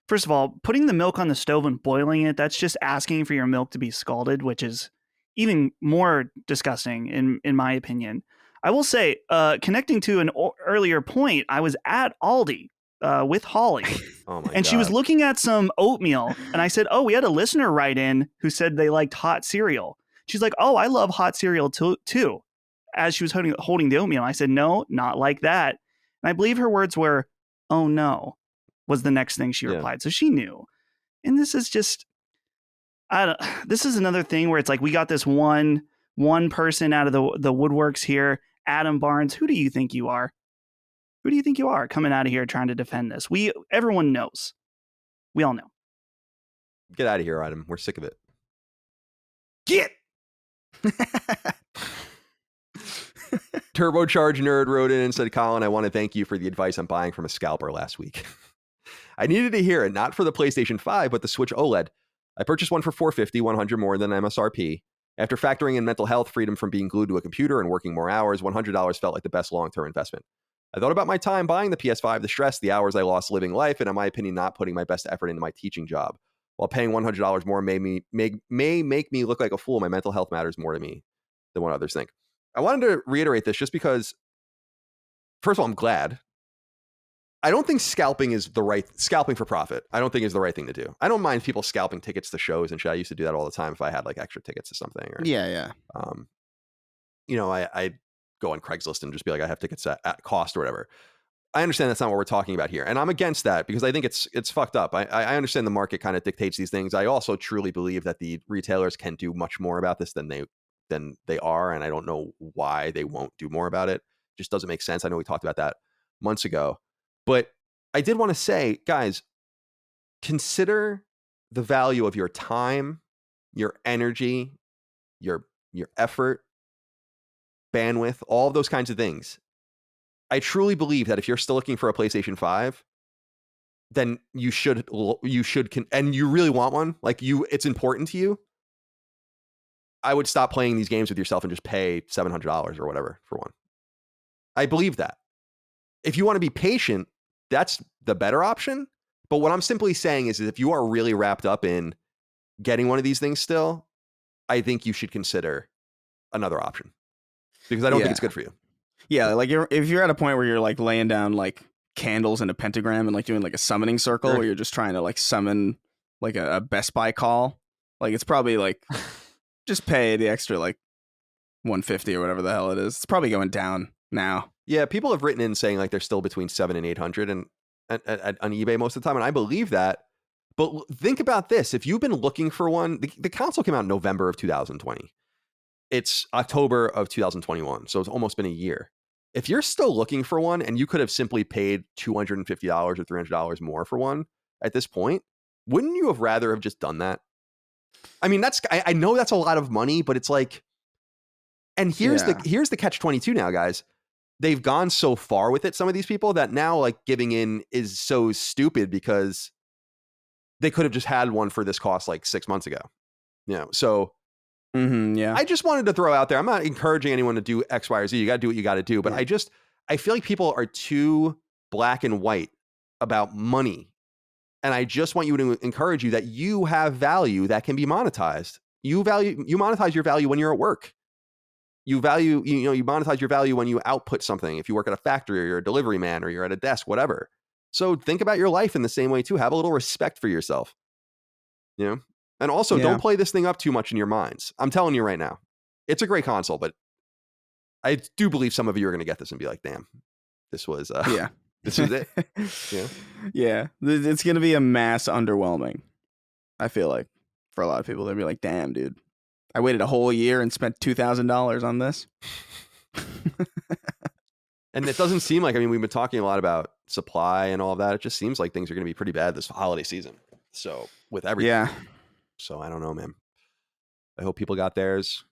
S3: first of all, putting the milk on the stove and boiling it, that's just asking for your milk to be scalded, which is even more disgusting in my opinion. I will say, connecting to an earlier point, I was at Aldi with Holly.
S1: Oh my
S3: And
S1: God.
S3: she was looking at some oatmeal, and I said, "Oh, we had a listener write in who said they liked hot cereal." She's like, "Oh, I love hot cereal too." As she was holding the oatmeal, I said, "No, not like that." And I believe her words were, "Oh no," was the next thing she replied. So she knew. And this is just, this is another thing where it's like, we got this one person out of the woodworks here, Adam Barnes. Who do you think you are? Who do you think you are coming out of here trying to defend this? Everyone knows. We all know.
S1: Get out of here, Adam. We're sick of it.
S2: Get!
S1: Turbocharged Nerd wrote in and said, "Colin, I want to thank you for the advice on buying from a scalper last week. I needed to hear it, not for the PlayStation 5, but the Switch OLED. I purchased one for $450, $100 more than MSRP. After factoring in mental health, freedom from being glued to a computer, and working more hours, $100 felt like the best long-term investment. I thought about my time buying the PS5, the stress, the hours I lost living life, and in my opinion, not putting my best effort into my teaching job. While paying $100 more may make me look like a fool, my mental health matters more to me than what others think." I wanted to reiterate this just because, first of all, I'm glad. I don't think scalping for profit, I don't think is the right thing to do. I don't mind people scalping tickets to shows and shit. I used to do that all the time if I had like extra tickets to something. Or,
S2: Yeah.
S1: You know, I go on Craigslist and just be like, I have tickets at cost or whatever. I understand that's not what we're talking about here. And I'm against that because I think it's fucked up. I understand the market kind of dictates these things. I also truly believe that the retailers can do much more about this than they are. And I don't know why they won't do more about it. Just doesn't make sense. I know we talked about that months ago. But I did want to say, guys, consider the value of your time, your energy, your effort, bandwidth, all of those kinds of things. I truly believe that if you're still looking for a PlayStation 5, then you should and you really want one, it's important to you, I would stop playing these games with yourself and just pay $700 or whatever for one. I believe that. If you want to be patient, that's the better option. But what I'm simply saying is if you are really wrapped up in getting one of these things still, I think you should consider another option because I don't think it's good for you.
S2: Yeah, like if you're at a point where you're like laying down like candles in a pentagram and like doing like a summoning circle,
S1: Sure.
S2: where you're just trying to like summon like a Best Buy call, like it's probably like just pay the extra like $150 or whatever the hell it is. It's probably going down now.
S1: Yeah, people have written in saying like they're still between $700 and $800 and on eBay most of the time, and I believe that. But think about this: if you've been looking for one, the console came out in November of 2020. It's October of 2021, so it's almost been a year. If you're still looking for one and you could have simply paid $250 or $300 more for one at this point, wouldn't you have rather have just done that? I mean, I know that's a lot of money, but it's like, and here's the catch-22 now, guys. They've gone so far with it, some of these people, that now like giving in is so stupid because they could have just had one for this cost like 6 months ago. You know, so
S2: Yeah.
S1: I just wanted to throw out there, I'm not encouraging anyone to do X, Y, or Z. You got to do what you got to do. But I feel like people are too black and white about money. And I just want you to encourage you that you have value that can be monetized. You monetize your value when you're at work. You monetize your value when you output something. If you work at a factory or you're a delivery man or you're at a desk, whatever. So think about your life in the same way too. Have a little respect for yourself. And also don't play this thing up too much in your minds. I'm telling you right now, it's a great console, but I do believe some of you are going to get this and be like, damn, this was this is it.
S2: Yeah. It's going to be a mass underwhelming. I feel like for a lot of people, they'll be like, damn, dude, I waited a whole year and spent $2,000 on this.
S1: And it doesn't seem like, we've been talking a lot about supply and all of that. It just seems like things are going to be pretty bad this holiday season. So with everything.
S2: Yeah.
S1: So I don't know, man. I hope people got theirs.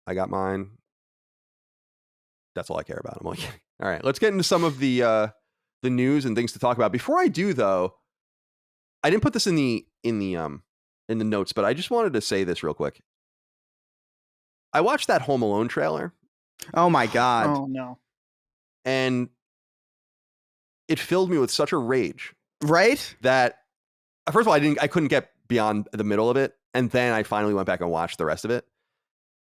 S1: I got mine. That's all I care about. I'm like, all right, let's get into some of the news and things to talk about. Before I do, though, I didn't put this in the notes, but I just wanted to say this real quick. I watched that Home Alone trailer.
S2: Oh my God.
S3: Oh no.
S1: And it filled me with such a rage.
S2: Right?
S1: That first of all, I couldn't get beyond the middle of it. And then I finally went back and watched the rest of it.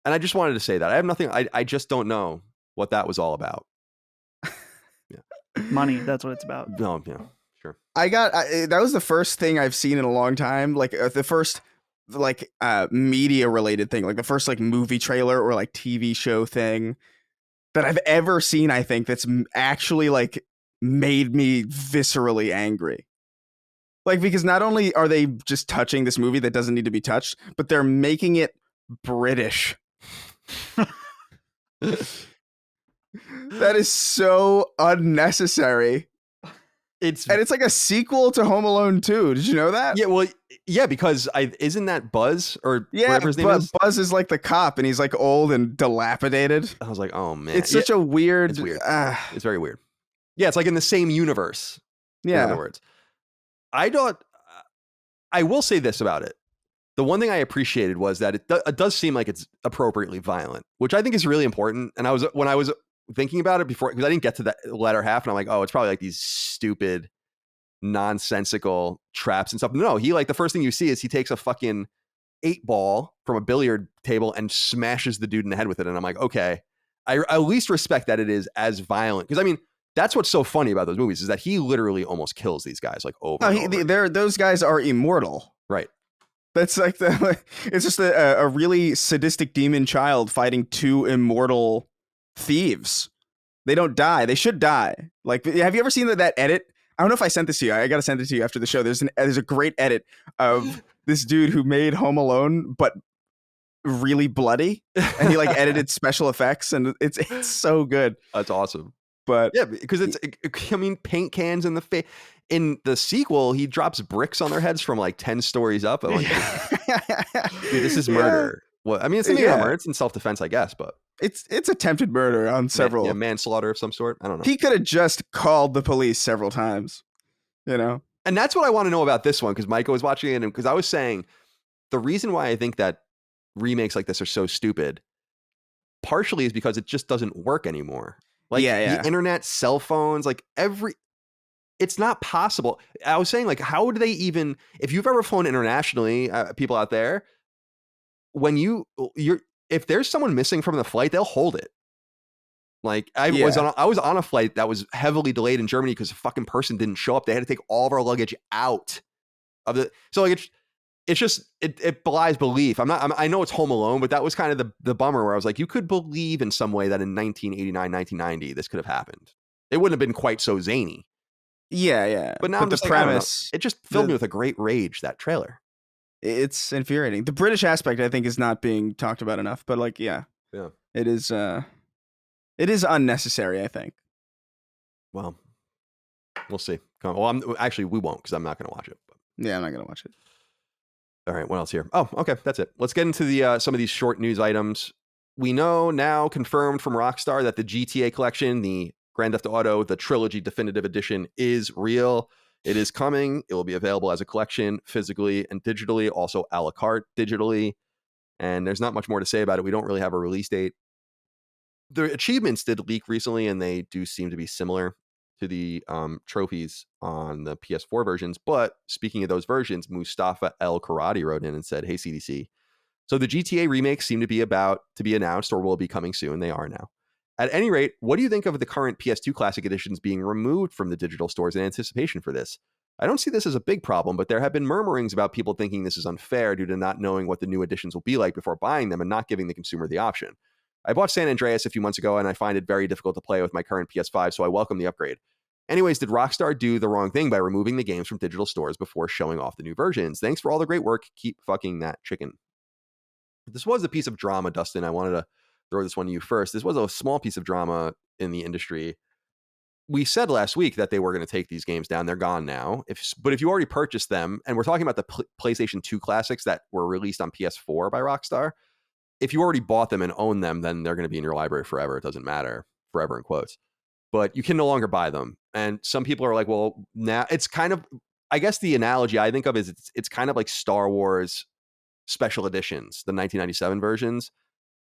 S1: And I just wanted to say that. I have nothing. I just don't know what that was all about.
S3: Money. That's what it's about.
S1: No, yeah, sure.
S2: That was the first thing I've seen in a long time. Like the first media related thing, like the first movie trailer or TV show thing that I've ever seen. I think that's actually made me viscerally angry. Because not only are they just touching this movie that doesn't need to be touched, but they're making it British. That is so unnecessary. It's like a sequel to Home Alone 2. Did you know that?
S1: Yeah, well, yeah, because isn't that Buzz or whatever his name is?
S2: Buzz is the cop, and he's old and dilapidated.
S1: I was like, oh man,
S2: it's such a weird.
S1: It's weird. It's very weird. Yeah, it's in the same universe.
S2: Yeah.
S1: In other words, I will say this about it. The one thing I appreciated was that it does seem like it's appropriately violent, which I think is really important. And when I was thinking about it before, because I didn't get to the latter half, and I'm like, oh, it's probably these stupid, nonsensical traps and stuff. No, he the first thing you see is he takes a fucking 8-ball from a billiard table and smashes the dude in the head with it. And I'm like, okay, I at least respect that it is as violent. Because that's what's so funny about those movies is that he literally almost kills these guys over. And over.
S2: Those guys are immortal,
S1: right?
S2: That's it's just a really sadistic demon child fighting two immortal thieves. They don't die. They should die. Have you ever seen that edit? I don't know if I sent this to you. I got to send it to you after the show. There's a great edit of this dude who made Home Alone, but really bloody. And he edited special effects, and it's so good.
S1: That's awesome.
S2: But
S1: yeah, because it's paint cans in the face. In the sequel, he drops bricks on their heads from 10 stories up. I'm like, dude, this is murder. Well, it's something murder. It's in self-defense, I guess, but
S2: it's attempted murder on several.
S1: Manslaughter of some sort. I don't know.
S2: He could have just called the police several times, And
S1: that's what I want to know about this one, because Micah was watching it, and because I was saying the reason why I think that remakes like this are so stupid, partially is because it just doesn't work anymore. The internet, cell phones, it's not possible. I was saying, how would they even, if you've ever flown internationally, people out there, if there's someone missing from the flight, they'll hold it. I was on a flight that was heavily delayed in Germany because a fucking person didn't show up. They had to take all of our luggage out of the, so it's just, it belies belief. I know it's Home Alone, but that was kind of the bummer where I was like, you could believe in some way that in 1989, 1990, this could have happened. It wouldn't have been quite so zany.
S2: Yeah.
S1: But now the premise, it just filled me with a great rage, that trailer.
S2: It's infuriating. The British aspect, I think, is not being talked about enough, but it is unnecessary, I think.
S1: Well, we'll see. Well, we won't, because I'm not going to watch it. But.
S2: Yeah, I'm not going to watch it.
S1: All right, what else here? Oh, okay, that's it. Let's get into the some of these short news items. We know now, confirmed from Rockstar, that the GTA collection, the Grand Theft Auto, the Trilogy Definitive Edition, is real. It is coming. It will be available as a collection, physically and digitally, also a la carte digitally. And there's not much more to say about it. We don't really have a release date. The achievements did leak recently, and they do seem to be similar to the trophies on the PS4 versions. But speaking of those versions, Mustafa El Karati wrote in and said, "Hey CDC, so the GTA remakes seem to be about to be announced, or will be coming soon. They are now. At any rate, what do you think of the current PS2 Classic editions being removed from the digital stores in anticipation for this? I don't see this as a big problem, but there have been murmurings about people thinking this is unfair due to not knowing what the new editions will be like before buying them and not giving the consumer the option. I bought San Andreas a few months ago, and I find it very difficult to play with my current PS5, so I welcome the upgrade. Anyways, did Rockstar do the wrong thing by removing the games from digital stores before showing off the new versions? Thanks for all the great work. Keep fucking that chicken." This was a piece of drama, Dustin. I wanted to throw this one to you first. This was a small piece of drama in the industry. We said last week that they were going to take these games down. They're gone now. But if you already purchased them, and we're talking about the PlayStation 2 classics that were released on PS4 by Rockstar, if you already bought them and own them, then they're going to be in your library forever. It doesn't matter, forever in quotes. But you can no longer buy them. And some people are like, well, now it's kind of, I guess the analogy I think of is it's kind of like Star Wars special editions, the 1997 versions,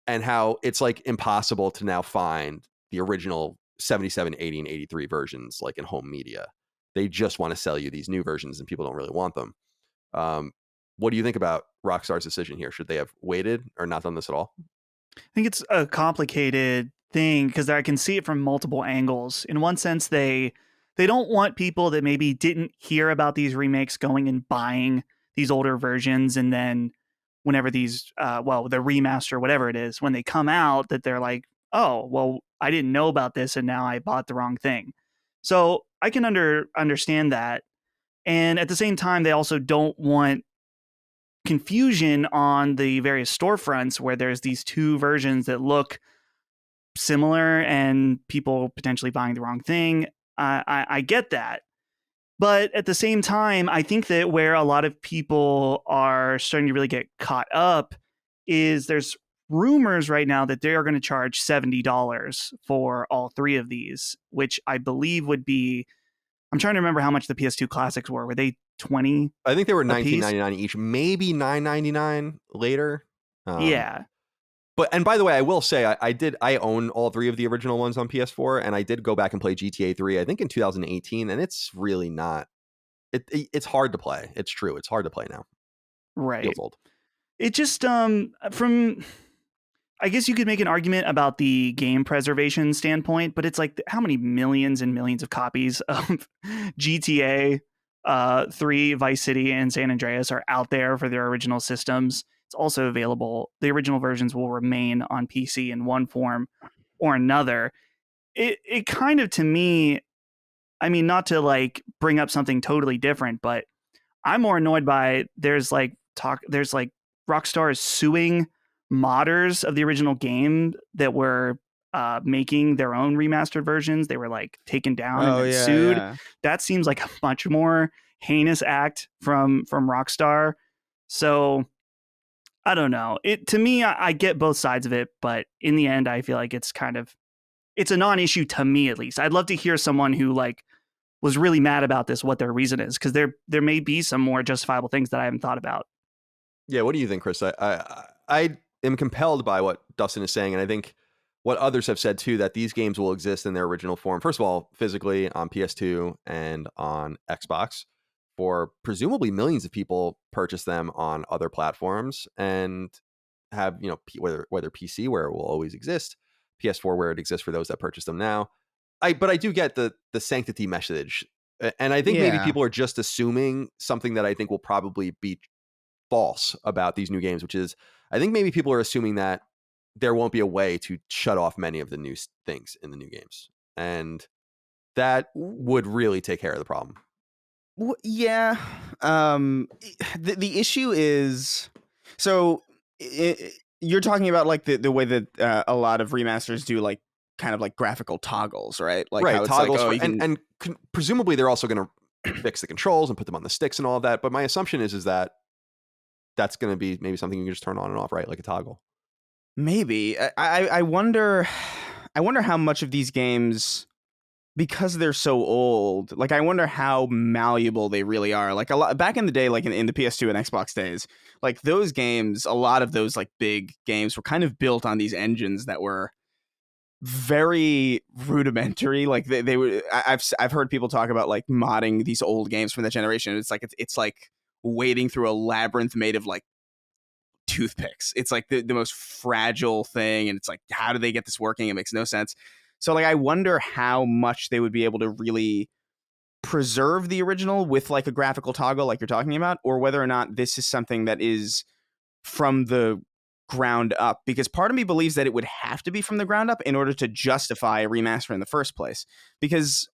S1: and how it's like impossible to now find the original 77, 80, and 83 versions like in home media. They just want to sell you these new versions and people don't really want them. What do you think about Rockstar's decision here? Should they have waited or not done this at all?
S3: I think it's a complicated thing because I can see it from multiple angles. In one sense, they don't want people that maybe didn't hear about these remakes going and buying these older versions, and then whenever these the remaster, whatever it is, when they come out, that they're like, oh, well, I didn't know about this and now I bought the wrong thing. So I can understand that. And at the same time, they also don't want confusion on the various storefronts where there's these two versions that look similar and people potentially buying the wrong thing. I get that. But at the same time, I think that where a lot of people are starting to really get caught up is there's rumors right now that they are going to charge $70 for all three of these, which I believe would be, I'm trying to remember how much the PS2 classics were. Were they 20?
S1: I think they were $19.99 each, maybe $9.99 later.
S3: Yeah.
S1: And by the way, I will say I own all three of the original ones on PS4, and I did go back and play GTA 3, I think in 2018, and it's really not, it's hard to play. It's true. It's hard to play now.
S3: Right.
S1: Feels old.
S3: It just, from, I guess you could make an argument about the game preservation standpoint, but it's like how many millions and millions of copies of GTA 3, Vice City, and San Andreas are out there for their original systems. It's also available. The original versions will remain on PC in one form or another. It kind of, to me, I mean, not to like bring up something totally different, but I'm more annoyed by there's like Rockstar is suing modders of the original game that were making their own remastered versions. They were like taken down and sued. Yeah. That seems like a much more heinous act from Rockstar. So I don't know. To me, I get both sides of it, but in the end, I feel like it's a non-issue to me, at least. I'd love to hear someone who like was really mad about this, what their reason is, because there may be some more justifiable things that I haven't thought about.
S1: Yeah, what do you think, Chris? I am compelled by what Dustin is saying, and I think what others have said too, that these games will exist in their original form. First of all, physically on PS2 and on Xbox, for presumably millions of people purchase them on other platforms and have, whether PC where it will always exist, PS4 where it exists for those that purchase them now. But I do get the sanctity message, and I think maybe people are just assuming something that I think will probably be false about these new games, which is I think maybe people are assuming that there won't be a way to shut off many of the new things in the new games, and that would really take care of the problem.
S2: Yeah. The issue is, so you're talking about like the way that a lot of remasters do like kind of like graphical toggles, right? Like
S1: right,
S2: how it's
S1: toggles,
S2: like,
S1: and presumably they're also going to fix the controls and put them on the sticks and all of that. But my assumption is that that's going to be maybe something you can just turn on and off, right? Like a toggle.
S2: Maybe. I wonder how much of these games, because they're so old, like I wonder how malleable they really are. Like a lot back in the day, like in the PS2 and Xbox days, like those games, a lot of those like big games were kind of built on these engines that were very rudimentary. Like they would. I've heard people talk about like modding these old games from that generation. It's like wading through a labyrinth made of like toothpicks. It's like the most fragile thing, and it's like, how do they get this working? It makes no sense. So like I wonder how much they would be able to really preserve the original with like a graphical toggle like you're talking about, or whether or not this is something that is from the ground up, because part of me believes that it would have to be from the ground up in order to justify a remaster in the first place. Because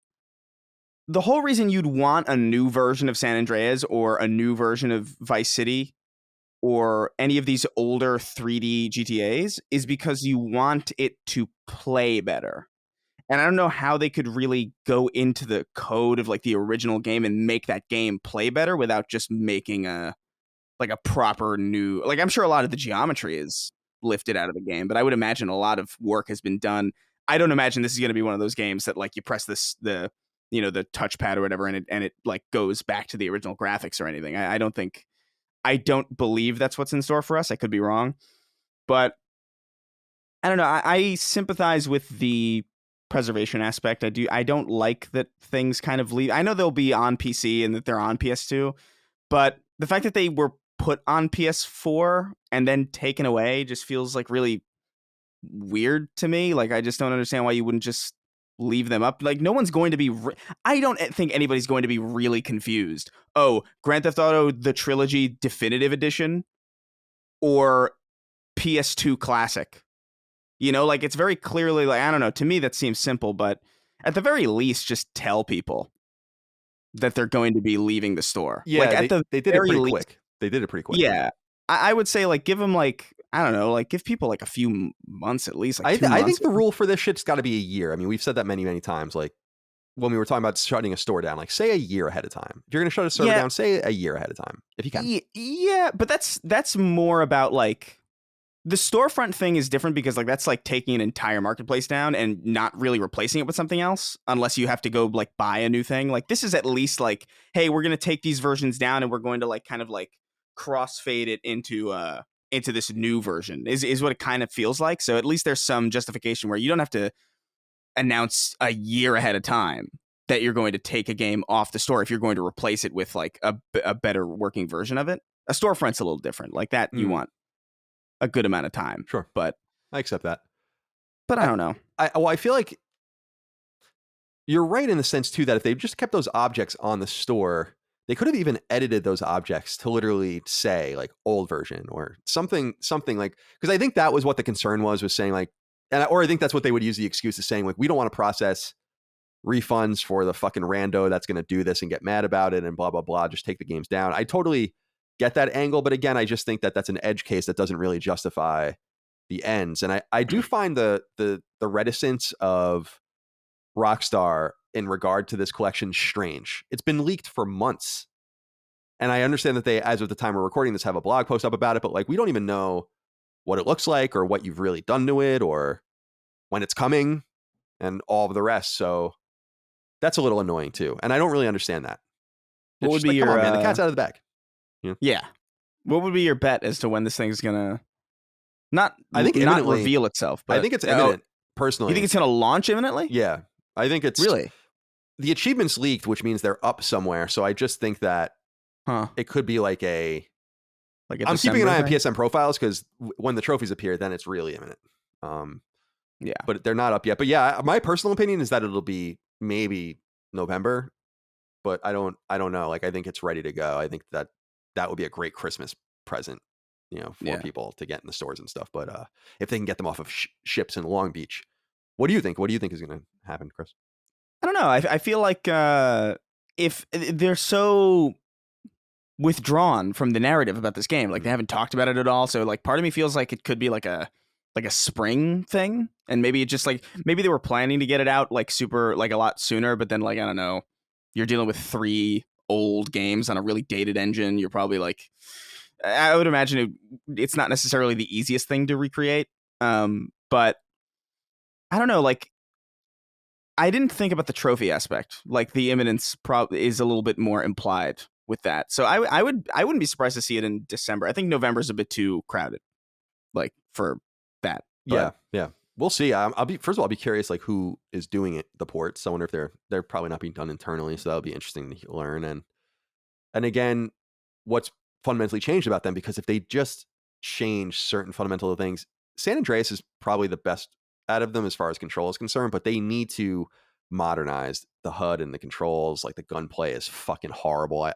S2: the whole reason you'd want a new version of San Andreas or a new version of Vice City or any of these older 3D GTAs is because you want it to play better. And I don't know how they could really go into the code of like the original game and make that game play better without just making a proper new, like, I'm sure a lot of the geometry is lifted out of the game, but I would imagine a lot of work has been done. I don't imagine this is going to be one of those games that like you press the touchpad or whatever and it like goes back to the original graphics or anything. I don't believe that's what's in store for us. I could be wrong, but I don't know. I sympathize with the preservation aspect. I don't like that things kind of leave. I know they'll be on PC and that they're on PS2, but the fact that they were put on PS4 and then taken away just feels like really weird to me. Like, I just don't understand why you wouldn't just leave them up. Like, no one's going to be I don't think anybody's going to be really confused. Oh, Grand Theft Auto the Trilogy Definitive Edition or PS2 Classic. You know, like, it's very clearly, like, I don't know, to me that seems simple, but at the very least just tell people that they're going to be leaving the store.
S1: Yeah,
S2: like,
S1: they did it pretty quick. They did it pretty quick.
S2: Yeah. I would say, like, give them, like, I don't know, like, give people, like, a few months at least. Like,
S1: I think the rule for this shit's got to be a year. I mean, we've said that many, many times. Like, when we were talking about shutting a store down, like, say a year ahead of time. If you're going to shut a server down, say a year ahead of time, if you can.
S2: Yeah, but that's more about, like, the storefront thing is different because, like, that's like taking an entire marketplace down and not really replacing it with something else unless you have to go like buy a new thing. Like, this is at least like, hey, we're going to take these versions down and we're going to like kind of like crossfade it into this new version is what it kind of feels like. So at least there's some justification where you don't have to announce a year ahead of time that you're going to take a game off the store if you're going to replace it with like a better working version of it. A storefront's a little different. Like that, you want a good amount of time.
S1: Sure.
S2: But
S1: I accept that.
S2: But I don't know.
S1: I feel like you're right in the sense too that if they just kept those objects on the store, they could have even edited those objects to literally say like old version or something like, because I think that was what the concern was saying like, or I think that's what they would use the excuse of saying like, we don't want to process refunds for the fucking rando that's going to do this and get mad about it and blah, blah, blah. Just take the games down. I totally get that angle. But again, I just think that that's an edge case that doesn't really justify the ends. And I do find the reticence of Rockstar in regard to this collection strange. It's been leaked for months. And I understand that they, as of the time we're recording this, have a blog post up about it, but like, we don't even know what it looks like or what you've really done to it or when it's coming and all of the rest. So that's a little annoying too. And I don't really understand that.
S2: What would be
S1: like,
S2: your,
S1: come on, man, the cat's out of the bag.
S2: Yeah. What would be your bet as to when this thing's gonna not reveal itself? But
S1: I think it's imminent. Personally,
S2: you think it's gonna launch imminently?
S1: Yeah, I think it's
S2: really
S1: the achievements leaked, which means they're up somewhere. So I just think that it could be like I'm keeping an eye on PSN profiles because when the trophies appear, then it's really imminent.
S2: Yeah,
S1: but they're not up yet. But yeah, my personal opinion is that it'll be maybe November, but I don't know. Like I think it's ready to go. I think that would be a great Christmas present, for people to get in the stores and stuff. But if they can get them off of ships in Long Beach, what do you think? What do you think is going to happen, Chris?
S2: I don't know. I feel like if they're so withdrawn from the narrative about this game, like they haven't talked about it at all. So like part of me feels like it could be like a spring thing, and maybe it just like maybe they were planning to get it out like super like a lot sooner, but then like I don't know, you're dealing with 3 old games on a really dated engine. You're probably like, I would imagine it's not necessarily the easiest thing to recreate. But I don't know, like I didn't think about the trophy aspect. Like the imminence is a little bit more implied with that. So I wouldn't be surprised to see it in December. I think November's a bit too crowded, like for that.
S1: But yeah. We'll see. First of all, I'll be curious like who is doing it, the ports. I wonder if they're probably not being done internally, so that'll be interesting to learn. And again, what's fundamentally changed about them, because if they just change certain fundamental things, San Andreas is probably the best out of them as far as control is concerned, but they need to modernize the HUD and the controls. Like the gunplay is fucking horrible.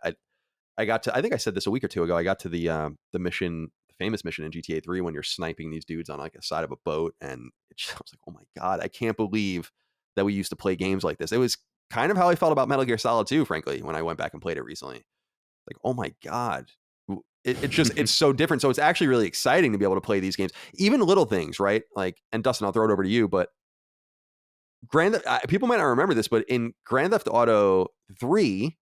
S1: I got to, I think I said this a week or two ago, I got to the mission, the famous mission in GTA 3 when you're sniping these dudes on like a side of a boat, and I was like, oh my God, I can't believe that we used to play games like this. It was kind of how I felt about Metal Gear Solid 2, frankly, when I went back and played it recently. Like, oh my God. It's so different. So it's actually really exciting to be able to play these games, even little things, right? Like, and Dustin, I'll throw it over to you, but people might not remember this, but in Grand Theft Auto 3,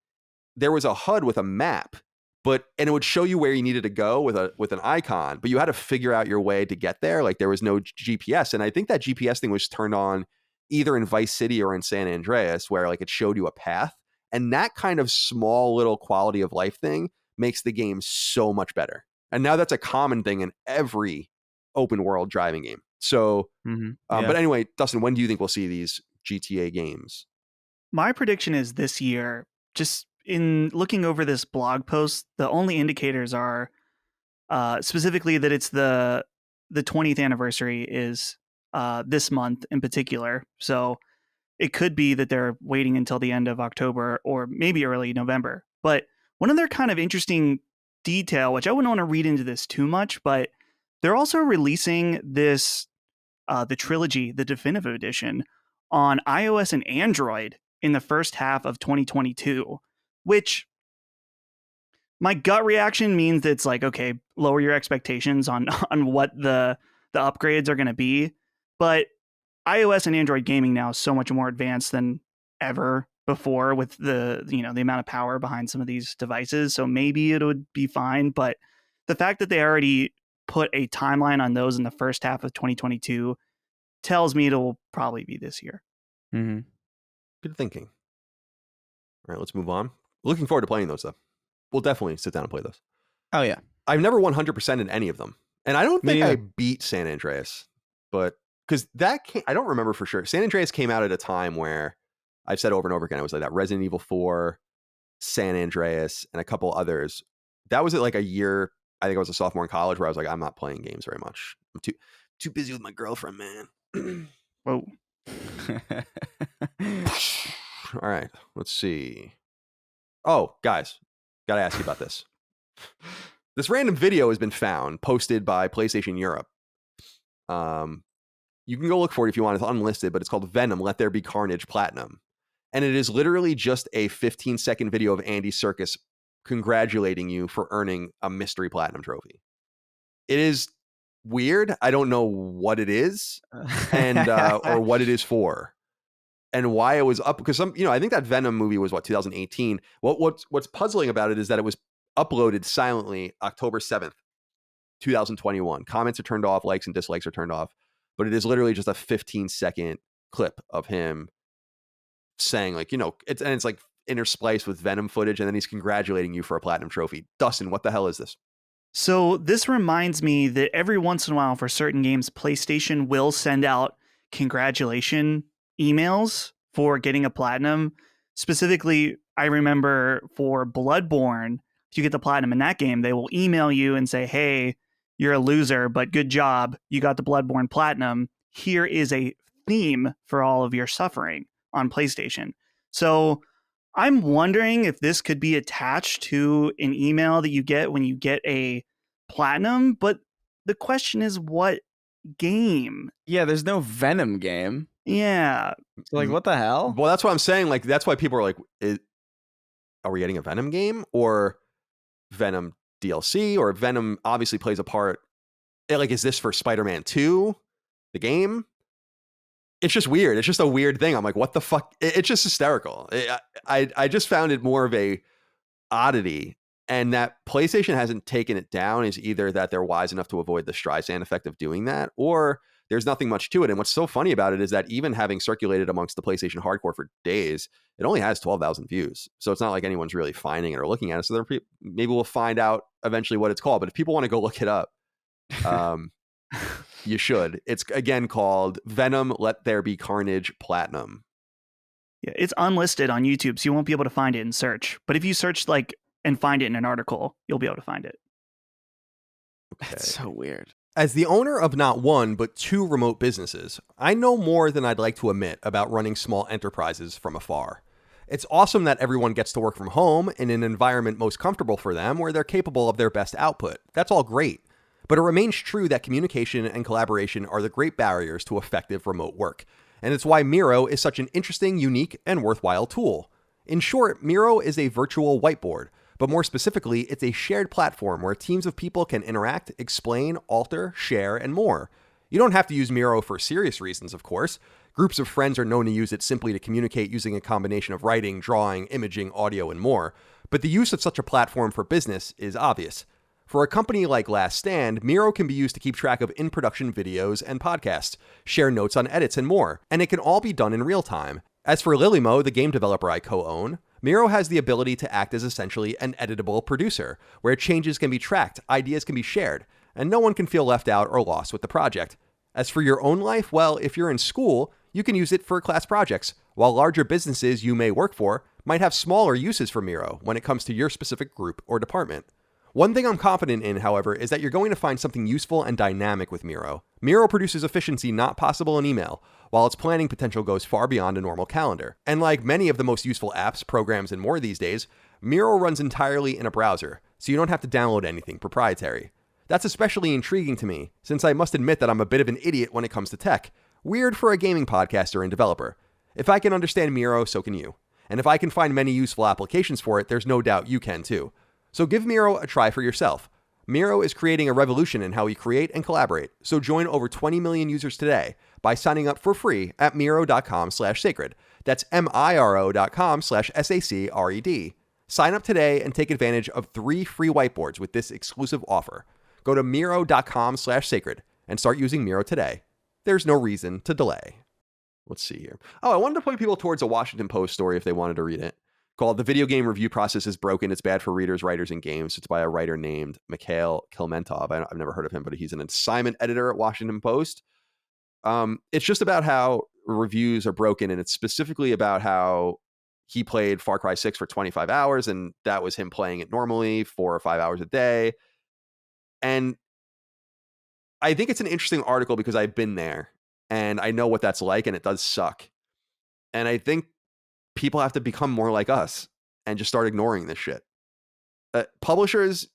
S1: there was a HUD with a map, and it would show you where you needed to go with an icon, but you had to figure out your way to get there. Like there was no GPS. And I think that GPS thing was turned on either in Vice City or in San Andreas, where like it showed you a path. And that kind of small little quality of life thing makes the game so much better. And now that's a common thing in every open world driving game. So, but anyway, Dustin, when do you think we'll see these GTA games?
S3: My prediction is this year. Just in looking over this blog post, the only indicators are specifically that it's the 20th anniversary is this month in particular. So it could be that they're waiting until the end of October or maybe early November. But one other kind of interesting detail, which I wouldn't want to read into this too much, but they're also releasing this, the trilogy, the definitive edition, on iOS and Android in the first half of 2022, which my gut reaction means that it's like, okay, lower your expectations on what the upgrades are going to be. But iOS and Android gaming now is so much more advanced than ever before with the amount of power behind some of these devices. So maybe it would be fine. But the fact that they already put a timeline on those in the first half of 2022 tells me it'll probably be this year.
S2: Mm-hmm.
S1: Good thinking. All right, let's move on. Looking forward to playing those, though. We'll definitely sit down and play those.
S2: Oh, yeah.
S1: I've never 100% in any of them. And I don't think I beat San Andreas, but because I don't remember for sure. San Andreas came out at a time where I've said over and over again, it was like that Resident Evil 4, San Andreas, and a couple others. That was at like a year, I think I was a sophomore in college, where I was like, I'm not playing games very much. I'm too busy with my girlfriend, man.
S3: Whoa.
S1: All right, let's see. Oh, guys, gotta ask you about this. This random video has been found, posted by PlayStation Europe. You can go look for it if you want. It's unlisted, but it's called Venom, Let There Be Carnage Platinum. And it is literally just a 15-second video of Andy Serkis congratulating you for earning a mystery platinum trophy. It is weird. I don't know what it is and or what it is for and why it was up, because I think that Venom movie was 2018. What's puzzling about it is that it was uploaded silently October 7th, 2021. Comments are turned off, likes and dislikes are turned off. But it is literally just a 15-second clip of him saying, like, it's like interspliced with Venom footage, and then he's congratulating you for a platinum trophy. Dustin, what the hell is this?
S3: So this reminds me that every once in a while for certain games, PlayStation will send out congratulation emails for getting a platinum. Specifically, I remember for Bloodborne, if you get the platinum in that game, they will email you and say, hey, you're a loser, but good job. You got the Bloodborne Platinum. Here is a theme for all of your suffering on PlayStation. So I'm wondering if this could be attached to an email that you get when you get a platinum. But the question is, what game?
S2: Yeah, there's no Venom game.
S3: Yeah.
S2: So, like, what the hell?
S1: Well, that's what I'm saying. Like, that's why people are like, are we getting a Venom game or Venom DLC, or Venom obviously plays a part? Like, is this for Spider-Man 2, the game? It's just weird. It's just a weird thing. I'm like, what the fuck? It's just hysterical. I just found it more of a oddity, and that PlayStation hasn't taken it down is either that they're wise enough to avoid the Streisand effect of doing that, or there's nothing much to it. And what's so funny about it is that even having circulated amongst the PlayStation hardcore for days, it only has 12,000 views. So it's not like anyone's really finding it or looking at it. So maybe we'll find out eventually what it's called. But if people want to go look it up, You should. It's again called Venom Let There Be Carnage Platinum.
S3: Yeah, it's unlisted on YouTube, so you won't be able to find it in search. But if you search like and find it in an article, you'll be able to find it.
S1: Okay.
S2: That's so weird.
S1: As the owner of not one, but 2 remote businesses, I know more than I'd like to admit about running small enterprises from afar. It's awesome that everyone gets to work from home in an environment most comfortable for them where they're capable of their best output. That's all great. But it remains true that communication and collaboration are the great barriers to effective remote work. And it's why Miro is such an interesting, unique, and worthwhile tool. In short, Miro is a virtual whiteboard. But more specifically, it's a shared platform where teams of people can interact, explain, alter, share, and more. You don't have to use Miro for serious reasons, of course. Groups of friends are known to use it simply to communicate using a combination of writing, drawing, imaging, audio, and more. But the use of such a platform for business is obvious. For a company like Last Stand, Miro can be used to keep track of in-production videos and podcasts, share notes on edits, and more. And it can all be done in real time. As for Lilymo, the game developer I co-own, Miro has the ability to act as essentially an editable producer, where changes can be tracked, ideas can be shared, and no one can feel left out or lost with the project. As for your own life, well, if you're in school, you can use it for class projects, while larger businesses you may work for might have smaller uses for Miro when it comes to your specific group or department. One thing I'm confident in, however, is that you're going to find something useful and dynamic with Miro. Miro produces efficiency not possible in email, while its planning potential goes far beyond a normal calendar. And like many of the most useful apps, programs, and more these days, Miro runs entirely in a browser, so you don't have to download anything proprietary. That's especially intriguing to me, since I must admit that I'm a bit of an idiot when it comes to tech. Weird for a gaming podcaster and developer. If I can understand Miro, so can you. And if I can find many useful applications for it, there's no doubt you can too. So give Miro a try for yourself. Miro is creating a revolution in how we create and collaborate, so join over 20 million users today by signing up for free at Miro.com/sacred. That's Miro.com/SACRED. Sign up today and take advantage of 3 free whiteboards with this exclusive offer. Go to Miro.com/sacred and start using Miro today. There's no reason to delay. Let's see here. Oh, I wanted to point people towards a Washington Post story if they wanted to read it, called "The Video Game Review Process is Broken. It's Bad for Readers, Writers, and Games." It's by a writer named Mikhail Kilmentov. I've never heard of him, but he's an assignment editor at Washington Post. It's just about how reviews are broken, and it's specifically about how he played Far Cry 6 for 25 hours, and that was him playing it normally 4 or 5 hours a day. And I think it's an interesting article because I've been there, and I know what that's like, and it does suck. And I think people have to become more like us and just start ignoring this shit. Publishers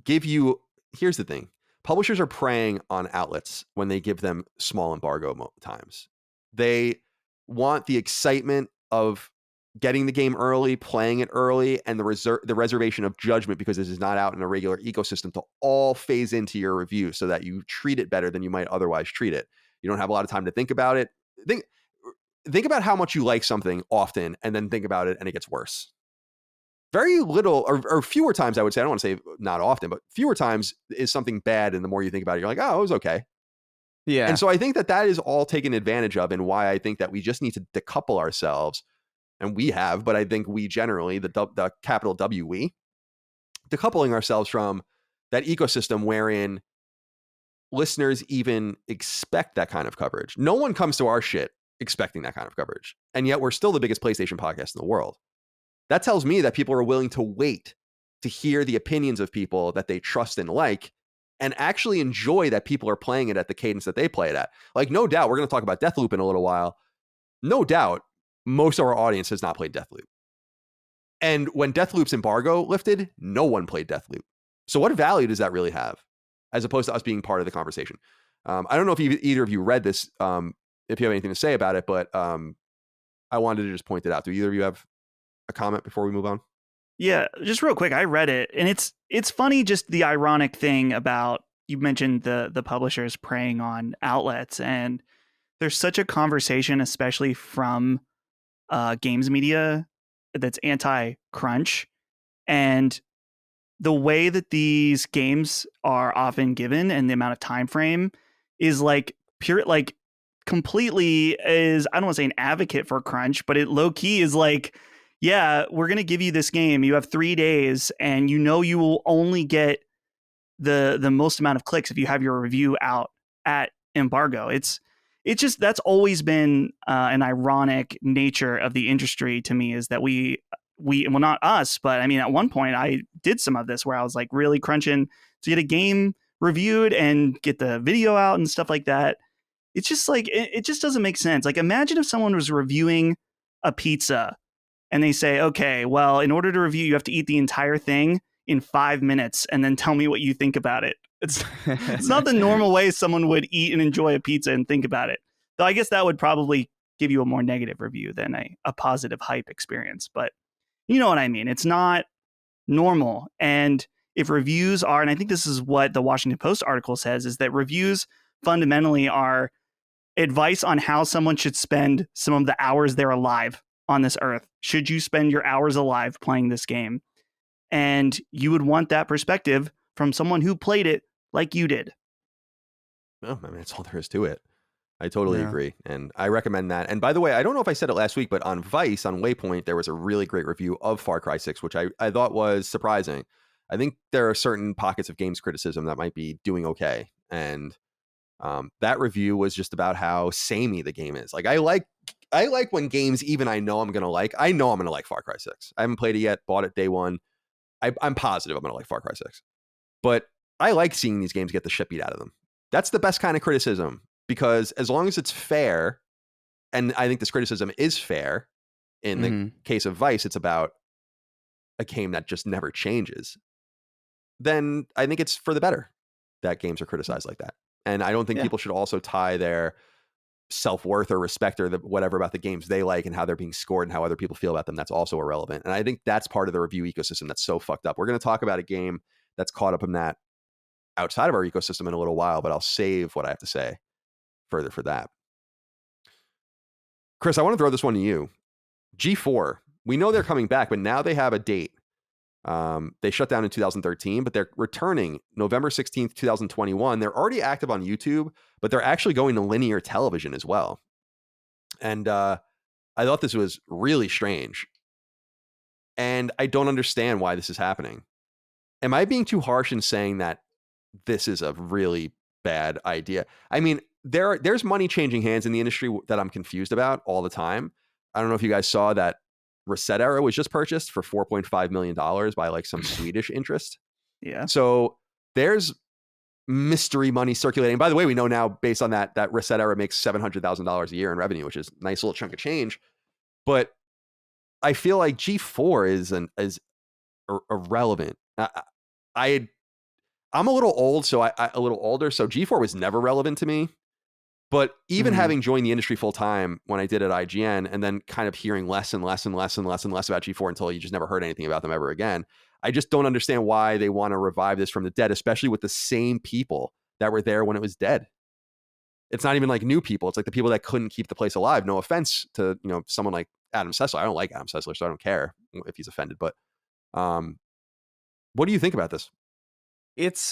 S1: give you, here's the thing. Publishers are preying on outlets when they give them small embargo times. They want the excitement of getting the game early, playing it early, and the reservation of judgment because this is not out in a regular ecosystem to all phase into your review so that you treat it better than you might otherwise treat it. You don't have a lot of time to think about it. Think about how much you like something often and then think about it and it gets worse. Very little or fewer times, I would say, I don't want to say not often, but fewer times is something bad. And the more you think about it, you're like, oh, it was okay.
S2: Yeah.
S1: And so I think that is all taken advantage of, and why I think that we just need to decouple ourselves. And we have, but I think we generally, the capital W, we, decoupling ourselves from that ecosystem wherein listeners even expect that kind of coverage. No one comes to our shit expecting that kind of coverage. And yet we're still the biggest PlayStation podcast in the world. That tells me that people are willing to wait to hear the opinions of people that they trust and like, and actually enjoy that people are playing it at the cadence that they play it at. Like, no doubt, we're going to talk about Deathloop in a little while. No doubt, most of our audience has not played Deathloop. And when Deathloop's embargo lifted, no one played Deathloop. So what value does that really have, as opposed to us being part of the conversation? I don't know if either of you read this, if you have anything to say about it, but I wanted to just point it out. Do either of you have a comment before we move on?
S3: Yeah, just real quick, I read it, and it's funny, just the ironic thing about, you mentioned the publishers preying on outlets, and there's such a conversation, especially from games media, that's anti-crunch, and the way that these games are often given and the amount of time frame is like pure, like completely is, I don't want to say an advocate for crunch, but it low key is like, yeah, we're going to give you this game. You have 3 days and you know you will only get the most amount of clicks if you have your review out at embargo. It's just, that's always been an ironic nature of the industry to me, is that we well, not us, but I mean, at one point I did some of this where I was like really crunching to get a game reviewed and get the video out and stuff like that. It's just like, it just doesn't make sense. Like, imagine if someone was reviewing a pizza and they say, okay, well, in order to review, you have to eat the entire thing in 5 minutes and then tell me what you think about it. It's not the normal way someone would eat and enjoy a pizza and think about it. Though I guess that would probably give you a more negative review than a positive hype experience. But you know what I mean? It's not normal. And if reviews are, and I think this is what the Washington Post article says, is that reviews fundamentally are advice on how someone should spend some of the hours they're alive on this earth. Should you spend your hours alive playing this game? And you would want that perspective from someone who played it like you did.
S1: Well, I mean, that's all there is to it. I totally agree. And I recommend that. And by the way, I don't know if I said it last week, but on Vice, on Waypoint, there was a really great review of Far Cry 6, which I thought was surprising. I think there are certain pockets of games criticism that might be doing okay. And that review was just about how samey the game is. Like, I like when games, even I know I'm going to like Far Cry 6. I haven't played it yet, bought it day one. I'm positive I'm going to like Far Cry 6. But I like seeing these games get the shit beat out of them. That's the best kind of criticism, because as long as it's fair, and I think this criticism is fair, in the case of Vice, it's about a game that just never changes, then I think it's for the better that games are criticized like that. And I don't think people should also tie their self-worth or respect or whatever about the games they like and how they're being scored and how other people feel about them. That's also irrelevant. And I think that's part of the review ecosystem that's so fucked up. We're going to talk about a game that's caught up in that outside of our ecosystem in a little while, but I'll save what I have to say further for that. Chris, I want to throw this one to you. G4, we know they're coming back, but now they have a date. They shut down in 2013, but they're returning November 16th, 2021. They're already active on YouTube, but they're actually going to linear television as well. And I thought this was really strange. And I don't understand why this is happening. Am I being too harsh in saying that this is a really bad idea? I mean, there's money changing hands in the industry that I'm confused about all the time. I don't know if you guys saw that Reset Era was just purchased for $4.5 million by like some Swedish interest.
S3: Yeah.
S1: So there's mystery money circulating. By the way, we know now based on that Reset Era makes $700,000 a year in revenue, which is a nice little chunk of change. But I feel like G4 is irrelevant. I'm a little old, so a little older. So G4 was never relevant to me. But even having joined the industry full time when I did at IGN, and then kind of hearing less and less and less and less and less about G4 until you just never heard anything about them ever again, I just don't understand why they want to revive this from the dead, especially with the same people that were there when it was dead. It's not even like new people. It's like the people that couldn't keep the place alive. No offense to someone like Adam Sessler. I don't like Adam Sessler, so I don't care if he's offended. But what do you think about this?
S2: It's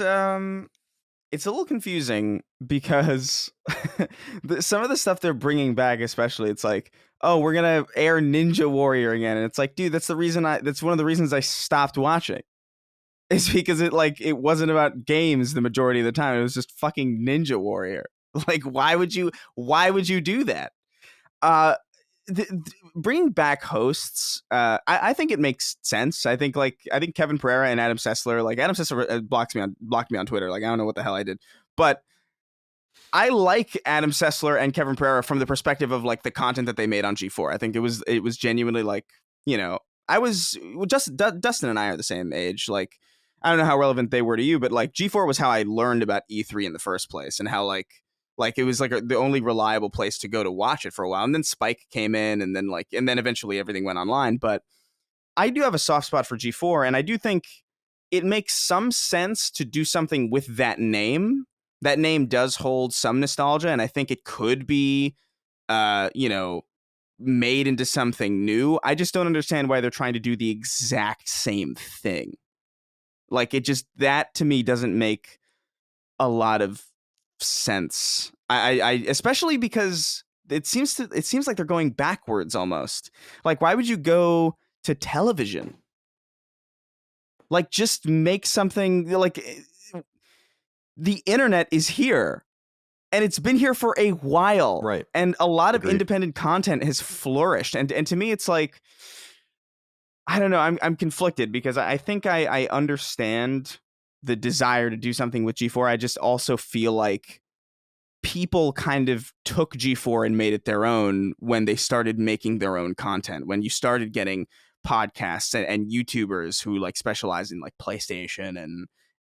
S2: a little confusing because some of the stuff they're bringing back, especially, it's like, oh, we're gonna air Ninja Warrior again, and it's like, dude, that's one of the reasons I stopped watching. It's because it wasn't about games the majority of the time. It was just fucking Ninja Warrior. Like, why would you do that? Bringing back hosts, I think it makes sense. I think Kevin Pereira and Adam Sessler, Adam Sessler blocked me on Twitter. Like, I don't know what the hell I did, but I like Adam Sessler and Kevin Pereira from the perspective of like the content that they made on G4. I think it was genuinely Dustin and I are the same age. Like, I don't know how relevant they were to you, but like G4 was how I learned about E3 in the first place, and how like it was the only reliable place to go to watch it for a while. And then Spike came in, and then eventually everything went online. But I do have a soft spot for G4, and I do think it makes some sense to do something with that name. That name does hold some nostalgia, and I think it could be, made into something new. I just don't understand why they're trying to do the exact same thing. Like, that to me doesn't make a lot of sense. I especially because it seems like they're going backwards almost. Like, why would you go to television? Like, just make something like the internet is here, And it's been here for a while.
S1: Right.
S2: And a lot
S1: Agreed.
S2: of independent content has flourished. And to me, it's like, I don't know. I'm conflicted because I think I understand the desire to do something with G4. I just also feel like people kind of took G4 and made it their own when they started making their own content. When you started getting podcasts and YouTubers who like specialize in like PlayStation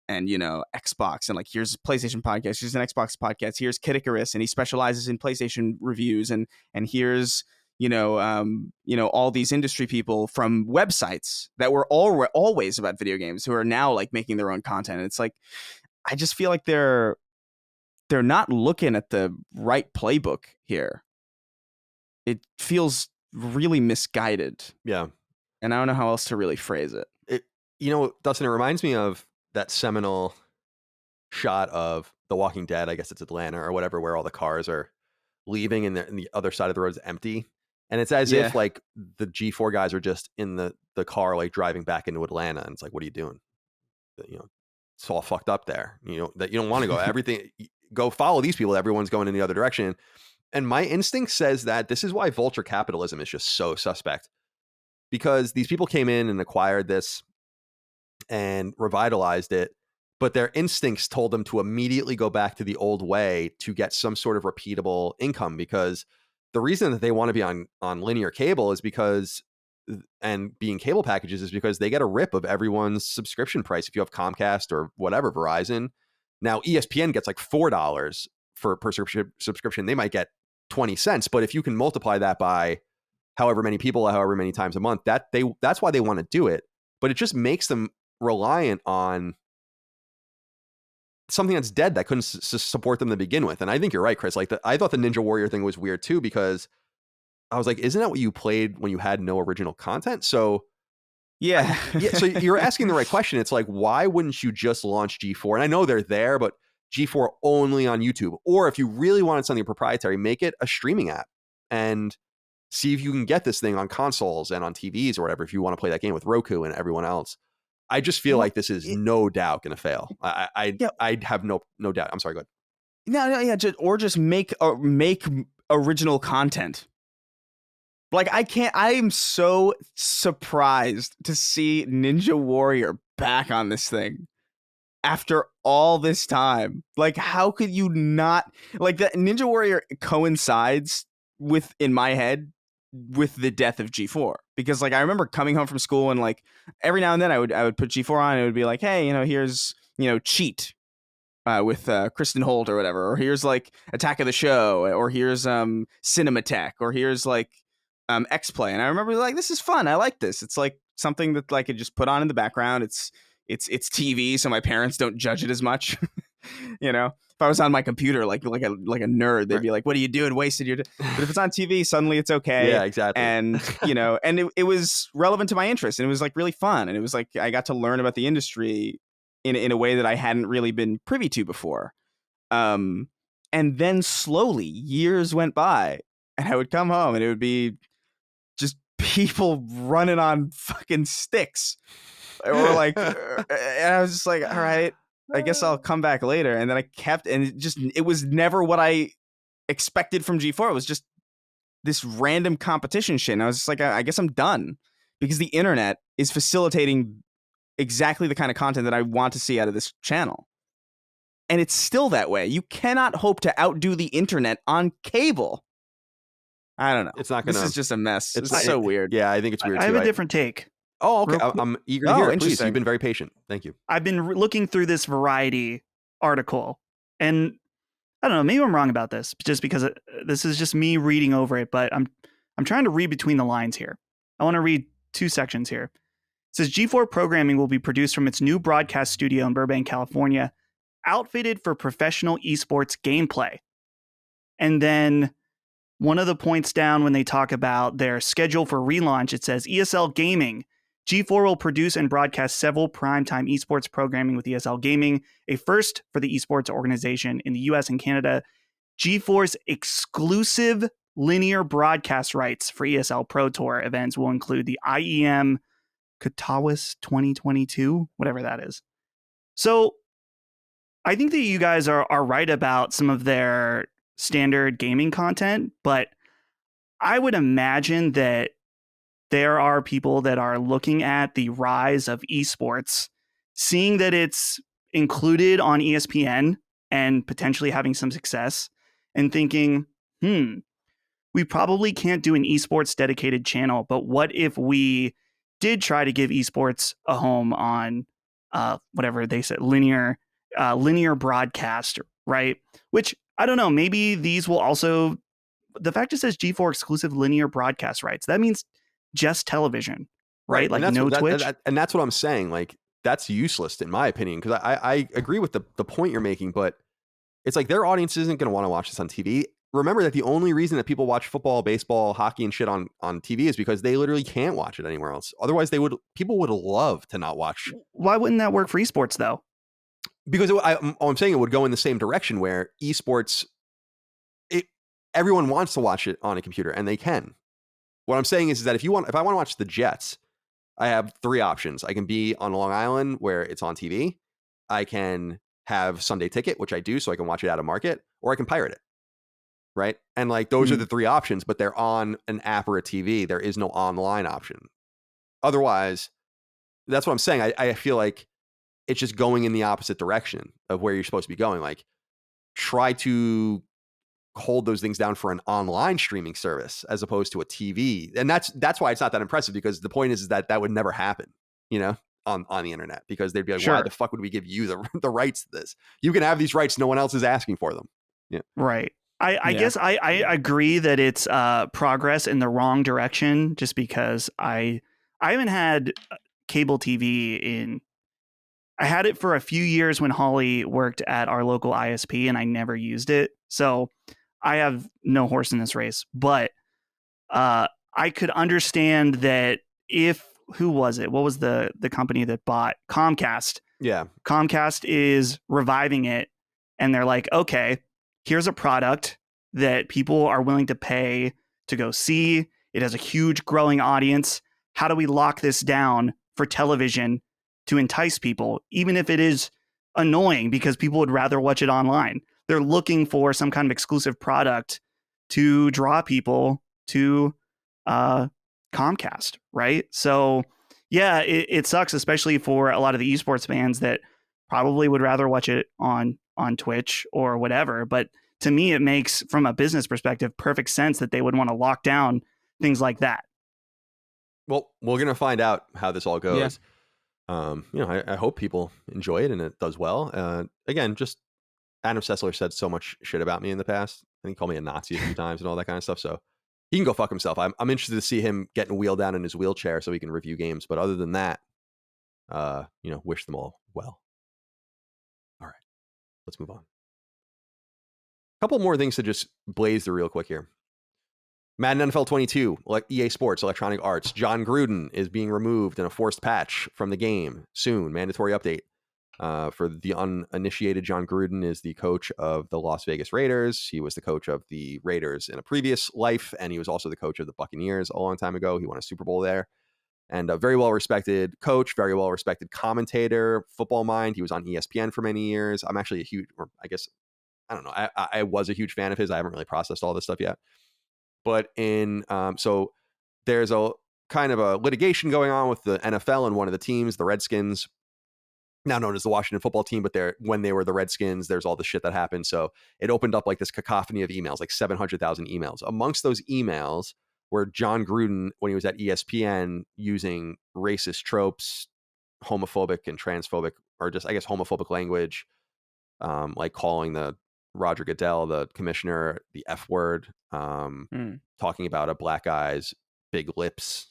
S2: and you know, Xbox, and like here's a PlayStation podcast, here's an Xbox podcast, here's Kid Icarus and he specializes in PlayStation reviews, and here's you know, all these industry people from websites that were always about video games who are now like making their own content. It's like, I just feel like they're not looking at the right playbook here. It feels really misguided.
S1: Yeah.
S2: And I don't know how else to really phrase it.
S1: You know, Dustin, it reminds me of that seminal shot of The Walking Dead. I guess it's Atlanta or whatever, where all the cars are leaving and the other side of the road is empty. And it's as if like the G4 guys are just in the car, like driving back into Atlanta. And it's like, what are you doing? You know, it's all fucked up there. You know, that you don't want to go. Everything, go follow these people. Everyone's going in the other direction. And my instinct says that this is why vulture capitalism is just so suspect. Because these people came in and acquired this and revitalized it, but their instincts told them to immediately go back to the old way to get some sort of repeatable income. Because the reason that they want to be on linear cable is because, and being cable packages is because they get a rip of everyone's subscription price. If you have Comcast or whatever, Verizon, now ESPN gets like $4 per subscription. They might get 20 cents, but if you can multiply that by however many people, however many times a month, that's why they want to do it. But it just makes them reliant on something that's dead that couldn't support them to begin with. And I think you're right, Chris. Like I thought the Ninja Warrior thing was weird too, because I was like, isn't that what you played when you had no original content? So
S2: yeah.
S1: So you're asking the right question. It's like, why wouldn't you just launch G4? And I know they're there, but G4 only on YouTube. Or if you really wanted something proprietary, make it a streaming app and see if you can get this thing on consoles and on TVs or whatever, if you want to play that game with Roku and everyone else. I just feel like this is no doubt going to fail. I have no doubt. I'm sorry, go ahead.
S2: No, just make original content. Like I am so surprised to see Ninja Warrior back on this thing after all this time. Like, how could you not, like, that Ninja Warrior coincides with, in my head, with the death of G4, because like I remember coming home from school and like every now and then I would put G4 on and it would be like, hey, you know, here's, you know, Cheat with Kristen Holt or whatever, or here's like Attack of the Show, or here's Cinematech, or here's like X-Play. And I remember like, this is fun, I like this. It's like something that like I could just put on in the background. It's TV, so my parents don't judge it as much. You know, if I was on my computer like a nerd, they'd be like, what are you doing, wasted your but if it's on TV, suddenly it's okay.
S1: Yeah, exactly.
S2: And you know, and it was relevant to my interest, and it was like really fun, and it was like I got to learn about the industry in a way that I hadn't really been privy to before. And then slowly years went by and I would come home and it would be just people running on fucking sticks, or like and I was just like, all right, I guess I'll come back later. And then I kept, and it was never what I expected from G4. It was just this random competition shit. And I was just like, I guess I'm done, because the internet is facilitating exactly the kind of content that I want to see out of this channel. And it's still that way. You cannot hope to outdo the internet on cable. I don't know.
S1: It's not gonna.
S2: This is just a mess. It's so weird.
S1: Yeah, I think it's weird too.
S3: I have a different take.
S1: Oh, okay. I'm eager to hear it. Please,
S2: interesting.
S1: you've been very patient. Thank you.
S3: I've been looking through this Variety article, and I don't know, maybe I'm wrong about this, just because this is just me reading over it, but I'm trying to read between the lines here. I want to read two sections here. It says G4 programming will be produced from its new broadcast studio in Burbank, California, outfitted for professional esports gameplay. And then one of the points down, when they talk about their schedule for relaunch, it says ESL Gaming. G4 will produce and broadcast several primetime esports programming with ESL Gaming, a first for the esports organization in the US and Canada. G4's exclusive linear broadcast rights for ESL Pro Tour events will include the IEM Katowice 2022, whatever that is. So I think that you guys are right about some of their standard gaming content, but I would imagine that there are people that are looking at the rise of esports, seeing that it's included on ESPN and potentially having some success, and thinking, we probably can't do an esports dedicated channel, but what if we did try to give esports a home on whatever they said, linear broadcast, right? Which I don't know, maybe these will also, the fact it says G4 exclusive linear broadcast rights, that means just television, right? Like
S1: and
S3: no Twitch.
S1: and that's what I'm saying. Like that's useless in my opinion, because I agree with the point you're making, but it's like their audience isn't going to want to watch this on TV. Remember that the only reason that people watch football, baseball, hockey, and shit on TV is because they literally can't watch it anywhere else. Otherwise, people would love to not watch.
S3: Why wouldn't that work for esports though?
S1: Because I'm saying it would go in the same direction where esports, everyone wants to watch it on a computer and they can. What I'm saying is that if I want to watch the Jets, I have 3 options. I can be on Long Island where it's on TV. I can have Sunday Ticket, which I do, so I can watch it out of market, or I can pirate it. Right. And like those are the 3 options, but they're on an app or a TV. There is no online option. Otherwise, that's what I'm saying. I feel like it's just going in the opposite direction of where you're supposed to be going. Like try to hold those things down for an online streaming service as opposed to a TV. And that's why it's not that impressive, because the point is that would never happen, on the internet, because they'd be like, why the fuck would we give you the rights to this? You can have these rights. No one else is asking for them. Yeah.
S3: Right. I guess I agree that it's progress in the wrong direction, just because I haven't had cable TV I had it for a few years when Holly worked at our local ISP and I never used it. So I have no horse in this race, but I could understand that who was it? What was the company that bought Comcast?
S1: Yeah.
S3: Comcast is reviving it and they're like, okay, here's a product that people are willing to pay to go see. It has a huge growing audience. How do we lock this down for television to entice people, even if it is annoying because people would rather watch it online? They're looking for some kind of exclusive product to draw people to Comcast, right? So yeah, it sucks, especially for a lot of the esports fans that probably would rather watch it on Twitch or whatever. But to me, it makes, from a business perspective, perfect sense that they would want to lock down things like that.
S1: Well, we're going to find out how this all goes. Yeah. I hope people enjoy it and it does well. Again, just Adam Sessler said so much shit about me in the past. I think he called me a Nazi a few times and all that kind of stuff. So he can go fuck himself. I'm interested to see him getting wheeled down in his wheelchair so he can review games. But other than that, wish them all well. All right, let's move on. A couple more things to just blaze through real quick here. Madden NFL 22, EA Sports, Electronic Arts. John Gruden is being removed in a forced patch from the game soon. Mandatory update. For the uninitiated, John Gruden is the coach of the Las Vegas Raiders. He was the coach of the Raiders in a previous life, and he was also the coach of the Buccaneers a long time ago. He won a Super Bowl there. And a very well-respected coach, very well-respected commentator, football mind. He was on ESPN for many years. I'm actually I was a huge fan of his. I haven't really processed all this stuff yet. But so there's a kind of a litigation going on with the NFL and one of the teams, the Redskins, now known as the Washington football team, but when they were the Redskins, there's all the shit that happened. So it opened up like this cacophony of emails, like 700,000 emails. Amongst those emails were John Gruden, when he was at ESPN, using racist tropes, homophobic and transphobic, or just, I guess, homophobic language, like calling the Roger Goodell, the commissioner, the F word, talking about a black guy's big lips,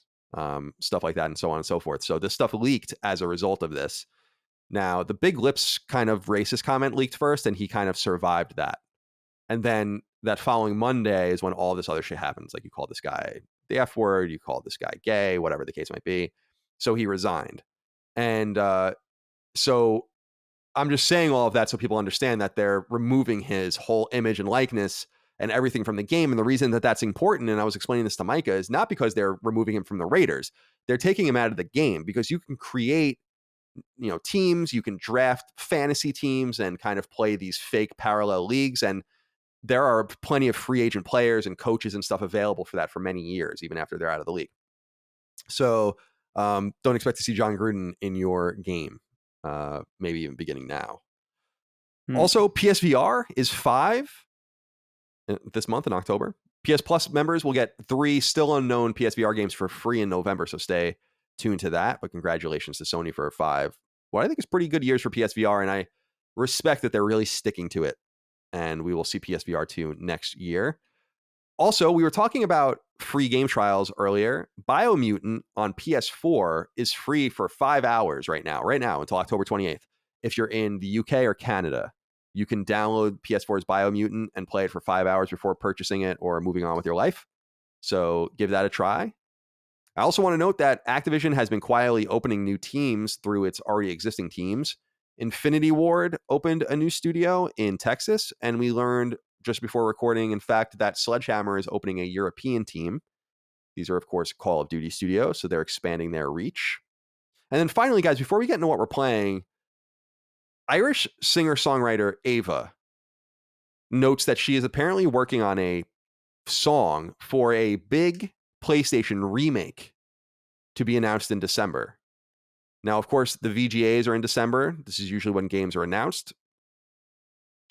S1: stuff like that, and so on and so forth. So this stuff leaked as a result of this. Now, the big lips kind of racist comment leaked first, and he kind of survived that. And then that following Monday is when all this other shit happens. Like, you call this guy the F word, you call this guy gay, whatever the case might be. So he resigned. And so I'm just saying all of that so people understand that they're removing his whole image and likeness and everything from the game. And the reason that that's important, and I was explaining this to Micah, is not because they're removing him from the Raiders. They're taking him out of the game because you can create teams. You can draft fantasy teams and kind of play these fake parallel leagues. And there are plenty of free agent players and coaches and stuff available for that for many years, even after they're out of the league. So don't expect to see John Gruden in your game, maybe even beginning now. Also, PSVR is 5 this month in October. PS Plus members will get 3 still unknown PSVR games for free in November, so stay tuned to that. But congratulations to Sony for 5. What I think is pretty good years for PSVR, and I respect that they're really sticking to it. And we will see PSVR 2 next year. Also, we were talking about free game trials earlier. Biomutant on PS4 is free for 5 hours right now until October 28th. If you're in the UK or Canada, you can download PS4's Biomutant and play it for 5 hours before purchasing it or moving on with your life. So give that a try. I also want to note that Activision has been quietly opening new teams through its already existing teams. Infinity Ward opened a new studio in Texas, and we learned just before recording, in fact, that Sledgehammer is opening a European team. These are, of course, Call of Duty studios, so they're expanding their reach. And then finally, guys, before we get into what we're playing, Irish singer-songwriter Ava notes that she is apparently working on a song for a big PlayStation remake to be announced in December. Now, of course, the VGAs are in December. This is usually when games are announced.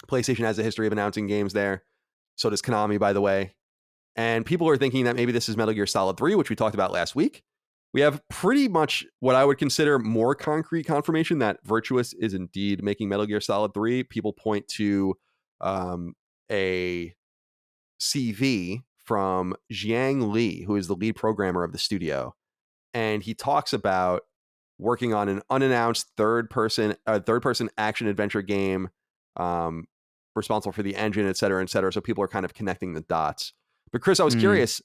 S1: PlayStation has a history of announcing games there. So does Konami, by the way. And people are thinking that maybe this is Metal Gear Solid 3, which we talked about last week. We have pretty much what I would consider more concrete confirmation that Virtuous is indeed making Metal Gear Solid 3. People point to a CV from Jiang Li, who is the lead programmer of the studio. And he talks about working on an unannounced third-person action-adventure game, responsible for the engine, et cetera, et cetera. So people are kind of connecting the dots. But Chris, I was curious,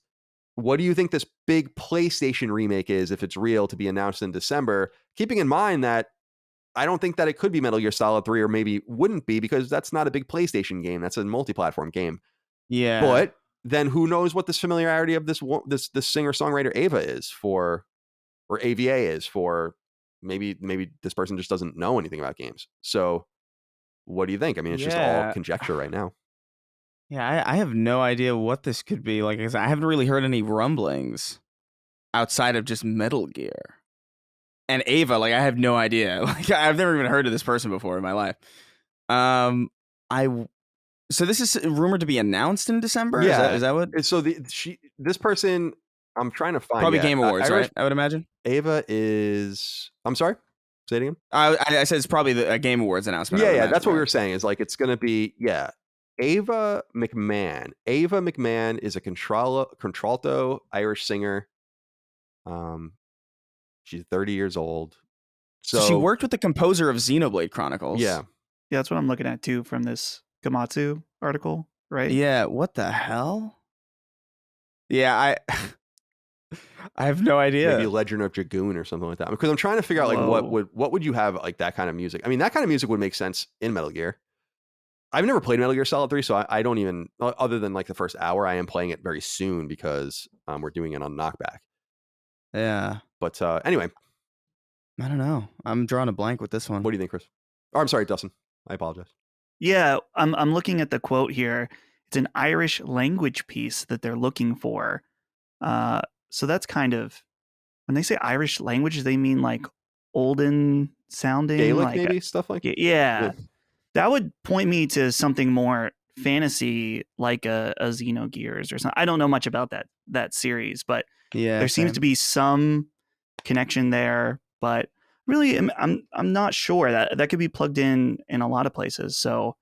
S1: what do you think this big PlayStation remake is, if it's real, to be announced in December? Keeping in mind that I don't think that it could be Metal Gear Solid 3, or maybe wouldn't be, because that's not a big PlayStation game. That's a multi-platform game.
S2: Yeah.
S1: But then who knows what this familiarity of this singer-songwriter Ava is for, or AVA is for. Maybe this person just doesn't know anything about games. So what do you think? I mean, it's just all conjecture right now.
S2: Yeah, I have no idea what this could be. Like I said, I haven't really heard any rumblings outside of just Metal Gear. And Ava, like, I have no idea. Like, I've never even heard of this person before in my life. So this is rumored to be announced in December?
S1: Yeah.
S2: Is that what?
S1: So this person, I'm trying to find.
S2: Probably Game Awards, right? I would imagine.
S1: Ava is, I'm sorry? Say it again?
S2: I said it's probably a Game Awards announcement.
S1: Yeah, that's what we were saying. Is like, it's going to be, Ava McMahon. Ava McMahon is a contralto Irish singer. She's 30 years old.
S2: So she worked with the composer of Xenoblade Chronicles.
S1: Yeah,
S3: that's what I'm looking at too from this Gamatsu article, right?
S2: Yeah, what the hell? Yeah, I have no idea.
S1: Maybe Legend of Dragoon or something like that. Because I'm trying to figure out, like, what would you have, like, that kind of music? I mean, that kind of music would make sense in Metal Gear. I've never played Metal Gear Solid 3, so I don't even, other than like the first hour, I am playing it very soon because we're doing it on Knockback.
S2: Yeah.
S1: But anyway.
S2: I don't know. I'm drawing a blank with this one.
S1: What do you think, Chris? Oh, I'm sorry, Dustin. I apologize.
S3: Yeah, I'm looking at the quote here. It's an Irish language piece that they're looking for. So that's kind of, when they say Irish language, they mean like olden sounding,
S1: Gaelic,
S3: like
S1: maybe stuff like
S3: yeah. That would point me to something more fantasy, like a Xenogears or something. I don't know much about that series, but there seems to be some connection there. But really, I'm not sure that could be plugged in a lot of places. So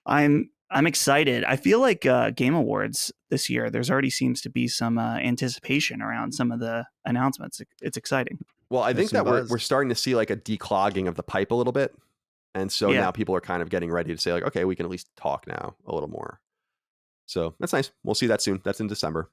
S3: I'm excited. I feel like Game Awards this year, there's already seems to be some anticipation around some of the announcements. It's exciting.
S1: Well, I think that we're starting to see like a declogging of the pipe a little bit. And so now people are kind of getting ready to say, like, okay, we can at least talk now a little more. So that's nice. We'll see that soon. That's in December.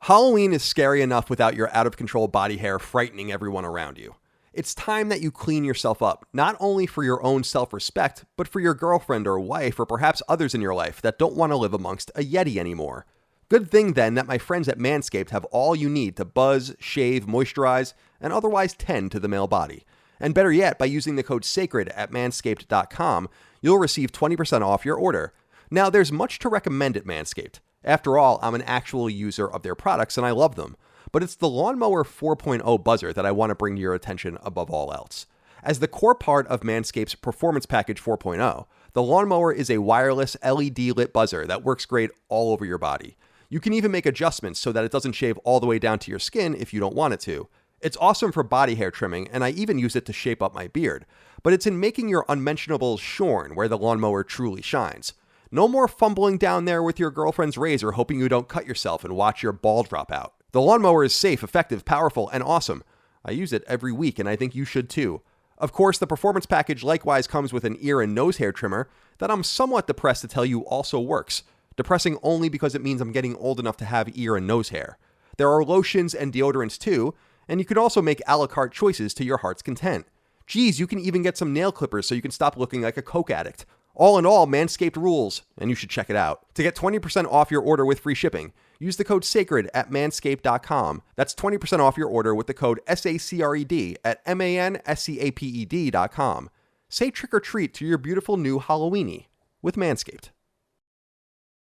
S1: Halloween is scary enough without your out-of-control body hair frightening everyone around you. It's time that you clean yourself up, not only for your own self-respect, but for your girlfriend or wife or perhaps others in your life that don't want to live amongst a Yeti anymore. Good thing then that my friends at Manscaped have all you need to buzz, shave, moisturize, and otherwise tend to the male body. And better yet, by using the code SACRED at manscaped.com, you'll receive 20% off your order. Now, there's much to recommend at Manscaped. After all, I'm an actual user of their products and I love them. But it's the Lawnmower 4.0 buzzer that I want to bring to your attention above all else. As the core part of Manscaped's Performance Package 4.0, the Lawnmower is a wireless LED lit buzzer that works great all over your body. You can even make adjustments so that it doesn't shave all the way down to your skin if you don't want it to. It's awesome for body hair trimming, and I even use it to shape up my beard. But it's in making your unmentionables shorn where the Lawnmower truly shines. No more fumbling down there with your girlfriend's razor hoping you don't cut yourself and watch your ball drop out. The Lawnmower is safe, effective, powerful, and awesome. I use it every week, and I think you should too. Of course, the Performance Package likewise comes with an ear and nose hair trimmer that I'm somewhat depressed to tell you also works. Depressing only because it means I'm getting old enough to have ear and nose hair. There are lotions and deodorants too, and you can also make a la carte choices to your heart's content. Geez, you can even get some nail clippers so you can stop looking like a coke addict. All in all, Manscaped rules, and you should check it out. To get 20% off your order with free shipping, use the code SACRED at manscaped.com. That's 20% off your order with the code SACRED at manscaped.com. Say trick or treat to your beautiful new Halloweeny with Manscaped.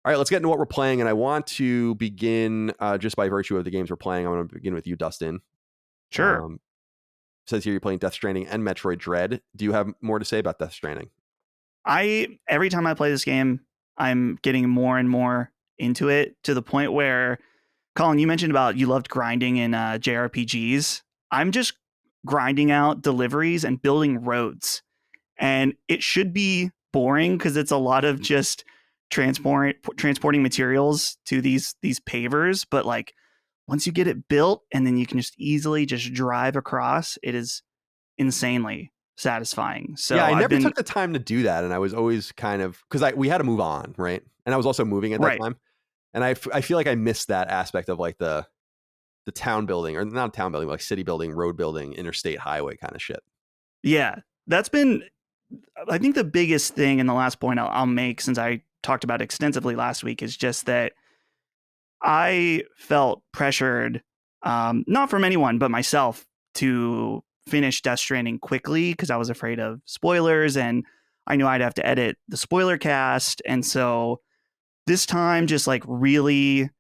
S1: All right, let's get into what we're playing, and I want to begin just by virtue of the games we're playing. I'm going to begin with you, Dustin.
S3: Sure.
S1: Says here you're playing Death Stranding and Metroid Dread. Do you have more to say about Death Stranding?
S3: Every time I play this game, I'm getting more and more into it to the point where, Colin, you mentioned about you loved grinding in JRPGs. I'm just grinding out deliveries and building roads. And it should be boring because it's a lot of just transporting materials to these pavers. But like once you get it built and then you can just easily just drive across, it is insanely satisfying. So
S1: yeah, I never took the time to do that, and I was always kind of because we had to move on, right? And I was also moving at that time, and I feel like I missed that aspect of like the town building, or not town building, but like city building, road building, interstate highway kind of shit.
S3: Yeah, that's been, I think, the biggest thing, and the last point I'll make, since I talked about it extensively last week, is just that I felt pressured, not from anyone but myself, to finish Death Stranding quickly because I was afraid of spoilers and I knew I'd have to edit the spoiler cast. And so this time, just like really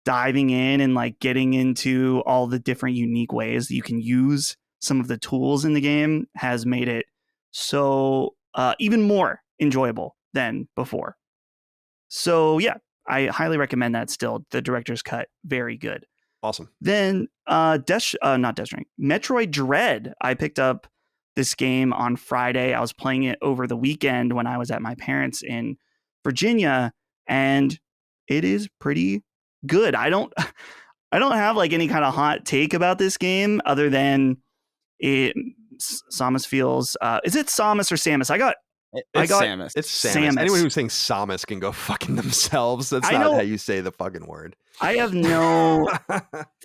S3: diving in and like getting into all the different unique ways that you can use some of the tools in the game has made it so even more enjoyable than before. So yeah, I highly recommend that still. The director's cut, very good.
S1: Awesome.
S3: Then not Death Stranding, Metroid Dread. I picked up this game on Friday. I was playing it over the weekend when I was at my parents' in Virginia, and it is pretty good. I don't have like any kind of hot take about this game other than Samus feels. Is it Samus or Samus?
S2: It's Samus.
S1: It's Samus. Anyone who's saying Samus can go fucking themselves. That's not how you say the fucking word.
S3: I have no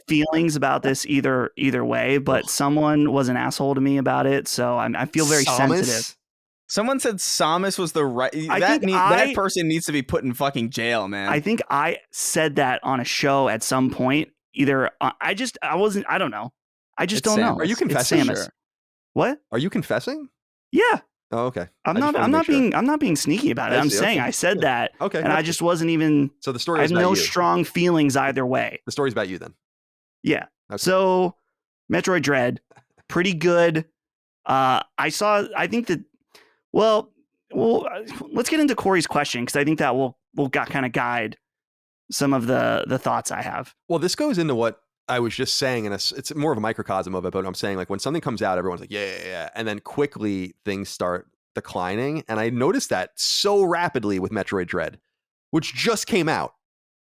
S3: feelings about this either way, but someone was an asshole to me about it, so I feel very sensitive.
S2: Someone said Samus was the right. That person needs to be put in fucking jail, man.
S3: I think I said that on a show at some point. Either I don't know. I just don't know.
S1: Are you confessing?
S3: Sure. What?
S1: Are you confessing?
S3: Yeah.
S1: Oh, okay.
S3: I'm not being sneaky about it. I'm saying I said that.
S1: Okay.
S3: And I just wasn't even.
S1: So the story
S3: I
S1: is
S3: have
S1: about
S3: no
S1: you.
S3: strong feelings either way.
S1: The story's about you then.
S3: Yeah.
S1: Okay.
S3: So Metroid Dread, pretty good. Well, let's get into Corey's question because I think that will kind of guide some of the thoughts I have.
S1: Well, this goes into what I was just saying, and it's more of a microcosm of it, but I'm saying like when something comes out, everyone's like, yeah. And then quickly things start declining. And I noticed that so rapidly with Metroid Dread, which just came out,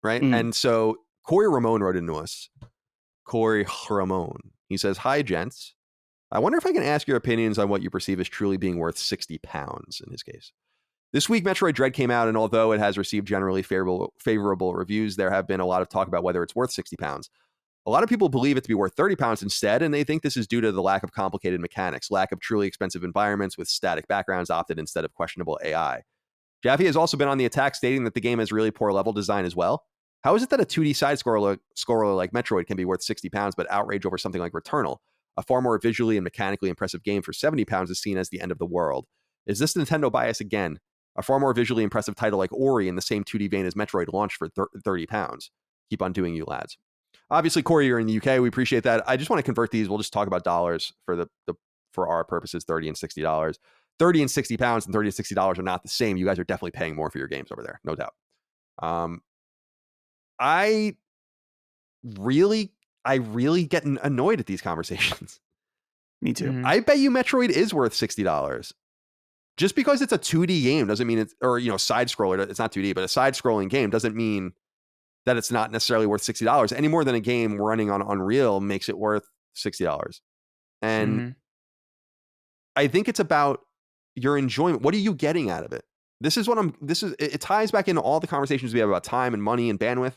S1: right?
S3: Mm.
S1: And so Corey Ramon wrote into us. Corey Ramon. He says, "Hi, gents. I wonder if I can ask your opinions on what you perceive as truly being worth £60 in his case. This week, Metroid Dread came out, and although it has received generally favorable reviews, there have been a lot of talk about whether it's worth £60. A lot of people believe it to be worth £30 instead, and they think this is due to the lack of complicated mechanics, lack of truly expensive environments with static backgrounds opted instead of questionable AI. Jaffe has also been on the attack, stating that the game has really poor level design as well. How is it that a 2D side-scroller like Metroid can be worth £60 but outrage over something like Returnal? A far more visually and mechanically impressive game for £70 is seen as the end of the world. Is this Nintendo bias again? A far more visually impressive title like Ori in the same 2D vein as Metroid launched for £30. Keep on doing, you lads. Obviously, Corey, you're in the UK. We appreciate that. I just want to convert these. We'll just talk about dollars for our purposes, $30 and $60. £30 and £60 and $30 and $60 are not the same. You guys are definitely paying more for your games over there, no doubt. I really get annoyed at these conversations.
S3: Me too.
S2: Mhm.
S1: I bet you Metroid is worth $60. Just because it's a 2D game doesn't mean it's, or, side scroller, it's not 2D, but a side scrolling game doesn't mean that it's not necessarily worth $60 any more than a game running on Unreal makes it worth $60. And I think it's about your enjoyment. What are you getting out of it? It ties back into all the conversations we have about time and money and bandwidth.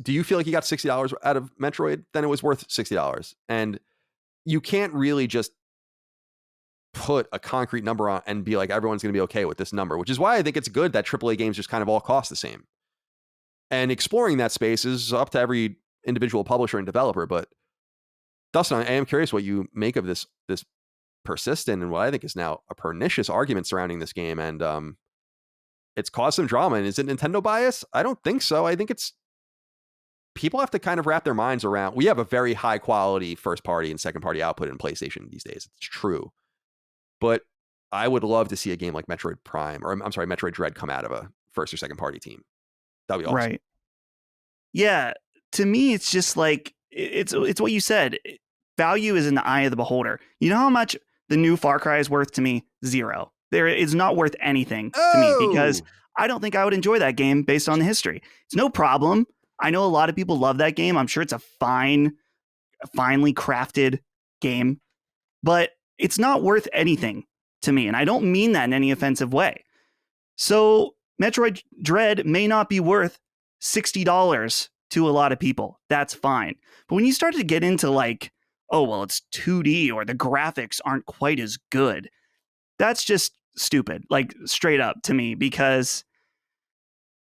S1: Do you feel like you got $60 out of Metroid? Then it was worth $60. And you can't really just put a concrete number on and be like, everyone's going to be okay with this number, which is why I think it's good that AAA games just kind of all cost the same. And exploring that space is up to every individual publisher and developer. But Dustin, I am curious what you make of this persistent and what I think is now a pernicious argument surrounding this game. And it's caused some drama. And is it Nintendo bias? I don't think so. I think it's people have to kind of wrap their minds around. We have a very high quality first party and second party output in PlayStation these days. It's true. But I would love to see a game like Metroid Prime, or I'm sorry, Metroid Dread come out of a first or second party team. That'd be awesome.
S3: Right. Yeah. To me, it's just like, it's what you said. Value is in the eye of the beholder. You know how much the new Far Cry is worth to me? $0. It's not worth anything to me because I don't think I would enjoy that game based on the history. It's no problem. I know a lot of people love that game. I'm sure it's a finely crafted game, but it's not worth anything to me. And I don't mean that in any offensive way. So Metroid Dread may not be worth $60 to a lot of people. That's fine. But when you start to get into like, oh, well, it's 2D or the graphics aren't quite as good, that's just stupid, like straight up to me, because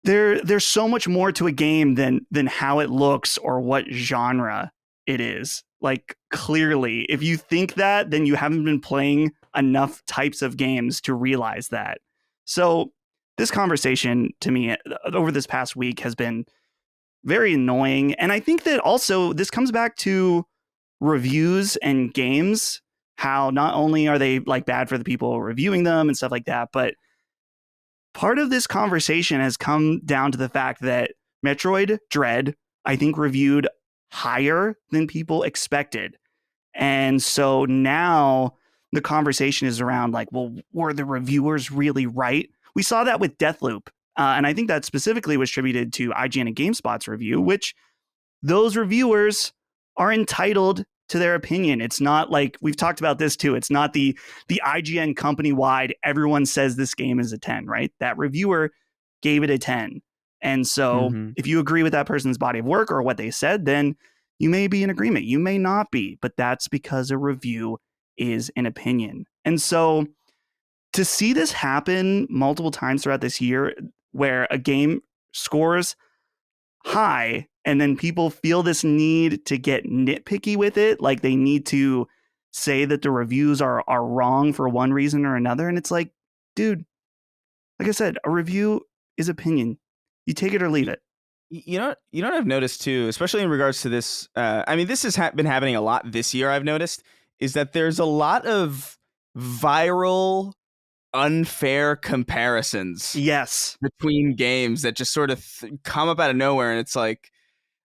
S3: there's so much more to a game than how it looks or what genre it is. Like, clearly, if you think that, then you haven't been playing enough types of games to realize that. So this conversation to me over this past week has been very annoying. And I think that also this comes back to reviews and games, how not only are they like bad for the people reviewing them and stuff like that, but part of this conversation has come down to the fact that Metroid Dread, I think, reviewed higher than people expected. And so now the conversation is around like, well, were the reviewers really right? We saw that with Deathloop. And I think that specifically was attributed to IGN and GameSpot's review, which those reviewers are entitled to their opinion. It's not like, we've talked about this too, it's not the IGN company-wide, everyone says this game is a 10, right? That reviewer gave it a 10. And so if you agree with that person's body of work or what they said, then you may be in agreement. You may not be, but that's because a review is an opinion. And so to see this happen multiple times throughout this year, where a game scores high and then people feel this need to get nitpicky with it, like they need to say that the reviews are wrong for one reason or another. And it's like, dude, like I said, a review is opinion. You take it or leave it.
S2: You know what I've noticed too, especially in regards to this. I mean, this has been happening a lot this year. I've noticed is that there's a lot of viral, unfair comparisons.
S3: Yes,
S2: between games that just sort of come up out of nowhere, and it's like,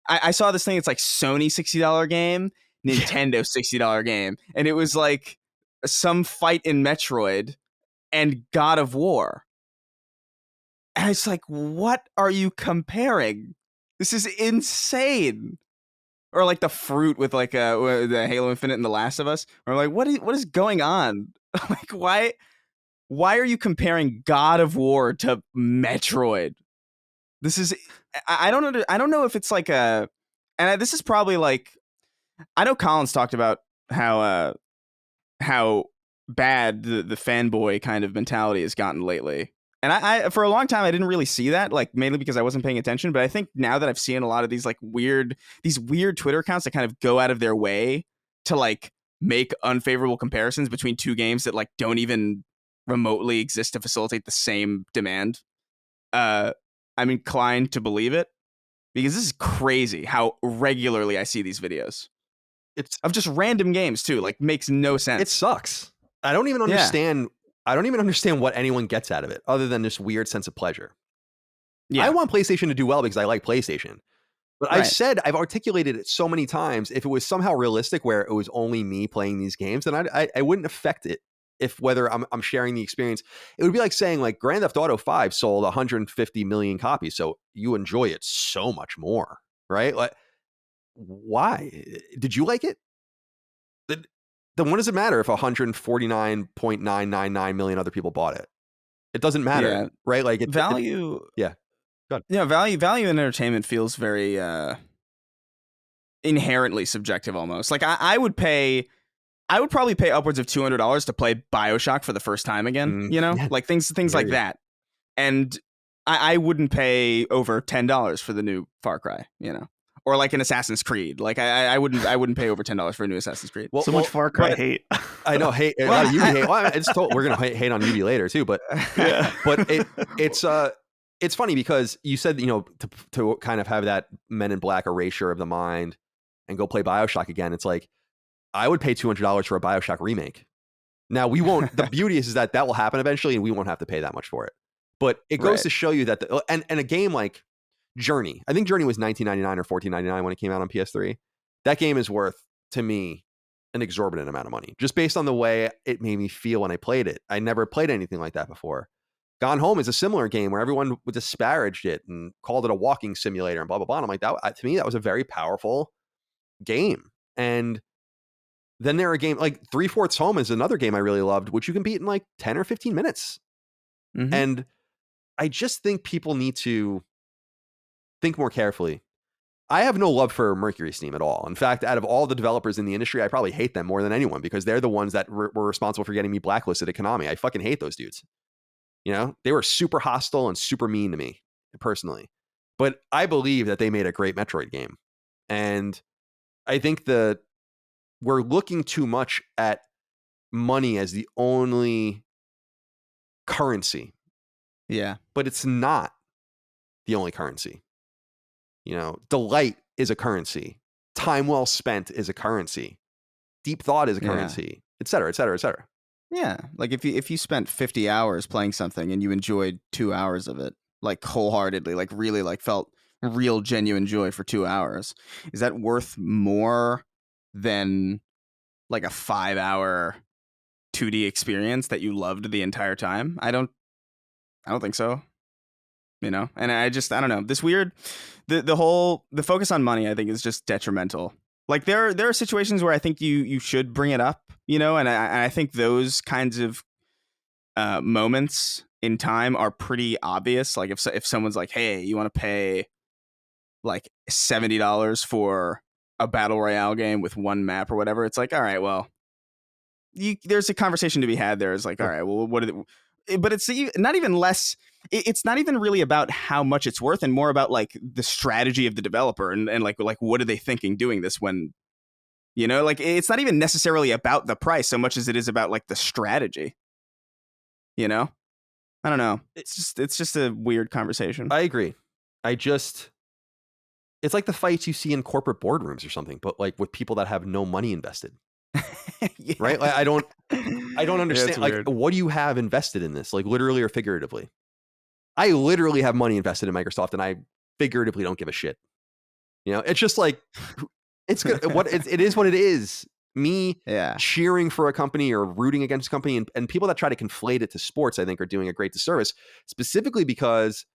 S2: I saw this thing. It's like Sony $60 game, Nintendo $60 game, and it was like some fight in Metroid and God of War. And it's like, what are you comparing? This is insane. Or like the fruit with like the Halo Infinite and The Last of Us. Or like, what is going on? Like, why are you comparing God of War to Metroid? This is, I don't know if it's like this is probably like, I know Colin's talked about how bad the fanboy kind of mentality has gotten lately. And I for a long time I didn't really see that, like mainly because I wasn't paying attention. But I think now that I've seen a lot of these like weird Twitter accounts that kind of go out of their way to like make unfavorable comparisons between two games that like don't even remotely exist to facilitate the same demand, I'm inclined to believe it, because this is crazy how regularly I see these videos.
S1: It's
S2: of just random games too, like makes no sense.
S1: It sucks. I don't even understand. I don't even understand what anyone gets out of it other than this weird sense of pleasure.
S2: Yeah.
S1: I want PlayStation to do well because I like PlayStation. But
S2: Right.
S1: I've articulated it so many times. If it was somehow realistic where it was only me playing these games, then I wouldn't affect it. If whether I'm sharing the experience, it would be like saying like Grand Theft Auto 5 sold 150 million copies, so you enjoy it so much more, right? Like, why did you like it? Then what does it matter if 149.999 million other people bought it? It doesn't matter, right? Like
S2: value.
S1: Yeah.
S2: Value in entertainment feels very inherently subjective almost. Like I would probably pay upwards of $200 to play BioShock for the first time again,
S1: Yeah.
S2: like things like that. And I wouldn't pay over $10 for the new Far Cry, or like an Assassin's Creed. Like I wouldn't pay over $10 for a new Assassin's Creed.
S3: Well, much Far Cry hate.
S1: I know, hate a lot of Ubi hate. Well, we're gonna hate on Ubi later too, but
S3: Yeah.
S1: but it's funny because you said to kind of have that Men in Black erasure of the mind and go play BioShock again. It's like I would pay $200 for a BioShock remake. Now we won't. The beauty is that will happen eventually, and we won't have to pay that much for it. But it goes to show you that and a game like Journey, I think Journey was $19.99 or $14.99 when it came out on PS3. That game is worth, to me, an exorbitant amount of money, just based on the way it made me feel when I played it. I never played anything like that before. Gone Home is a similar game where everyone disparaged it and called it a walking simulator and blah, blah, blah. And I'm like, to me, that was a very powerful game. And then there are games like 3/4 Home is another game I really loved, which you can beat in like 10 or 15 minutes.
S2: Mm-hmm.
S1: And I just think people need to think more carefully. I have no love for Mercury Steam at all. In fact, out of all the developers in the industry, I probably hate them more than anyone because they're the ones that were responsible for getting me blacklisted at Konami. I fucking hate those dudes. They were super hostile and super mean to me personally. But I believe that they made a great Metroid game. And I think we're looking too much at money as the only currency.
S2: Yeah.
S1: But it's not the only currency. Delight is a currency. Time well spent is a currency. Deep thought is a currency, et cetera, et cetera, et cetera.
S2: Yeah. Like if you spent 50 hours playing something and you enjoyed 2 hours of it, like wholeheartedly, like really like felt real genuine joy for 2 hours, is that worth more than like a 5-hour 2D experience that you loved the entire time? I don't think so. And I don't know. This weird, the focus on money, I think, is just detrimental. Like there are situations where I think you should bring it up, and I think those kinds of moments in time are pretty obvious. Like if someone's like, hey, you want to pay like $70 for a battle royale game with one map or whatever, it's like, all right, well, there's a conversation to be had there. It's like, all right, well, but it's not even less. It's not even really about how much it's worth, and more about like the strategy of the developer and like what are they thinking doing this when, like it's not even necessarily about the price so much as it is about like the strategy. I don't know. It's just a weird conversation.
S1: I agree. It's like the fights you see in corporate boardrooms or something, but like with people that have no money invested.
S2: Yeah.
S1: Right? Like I don't understand.
S2: Yeah,
S1: like, what do you have invested in this? Like literally or figuratively? I literally have money invested in Microsoft, and I figuratively don't give a shit. It's just like it's good. It is what it is. Me cheering for a company or rooting against a company, and people that try to conflate it to sports, I think, are doing a great disservice. Specifically because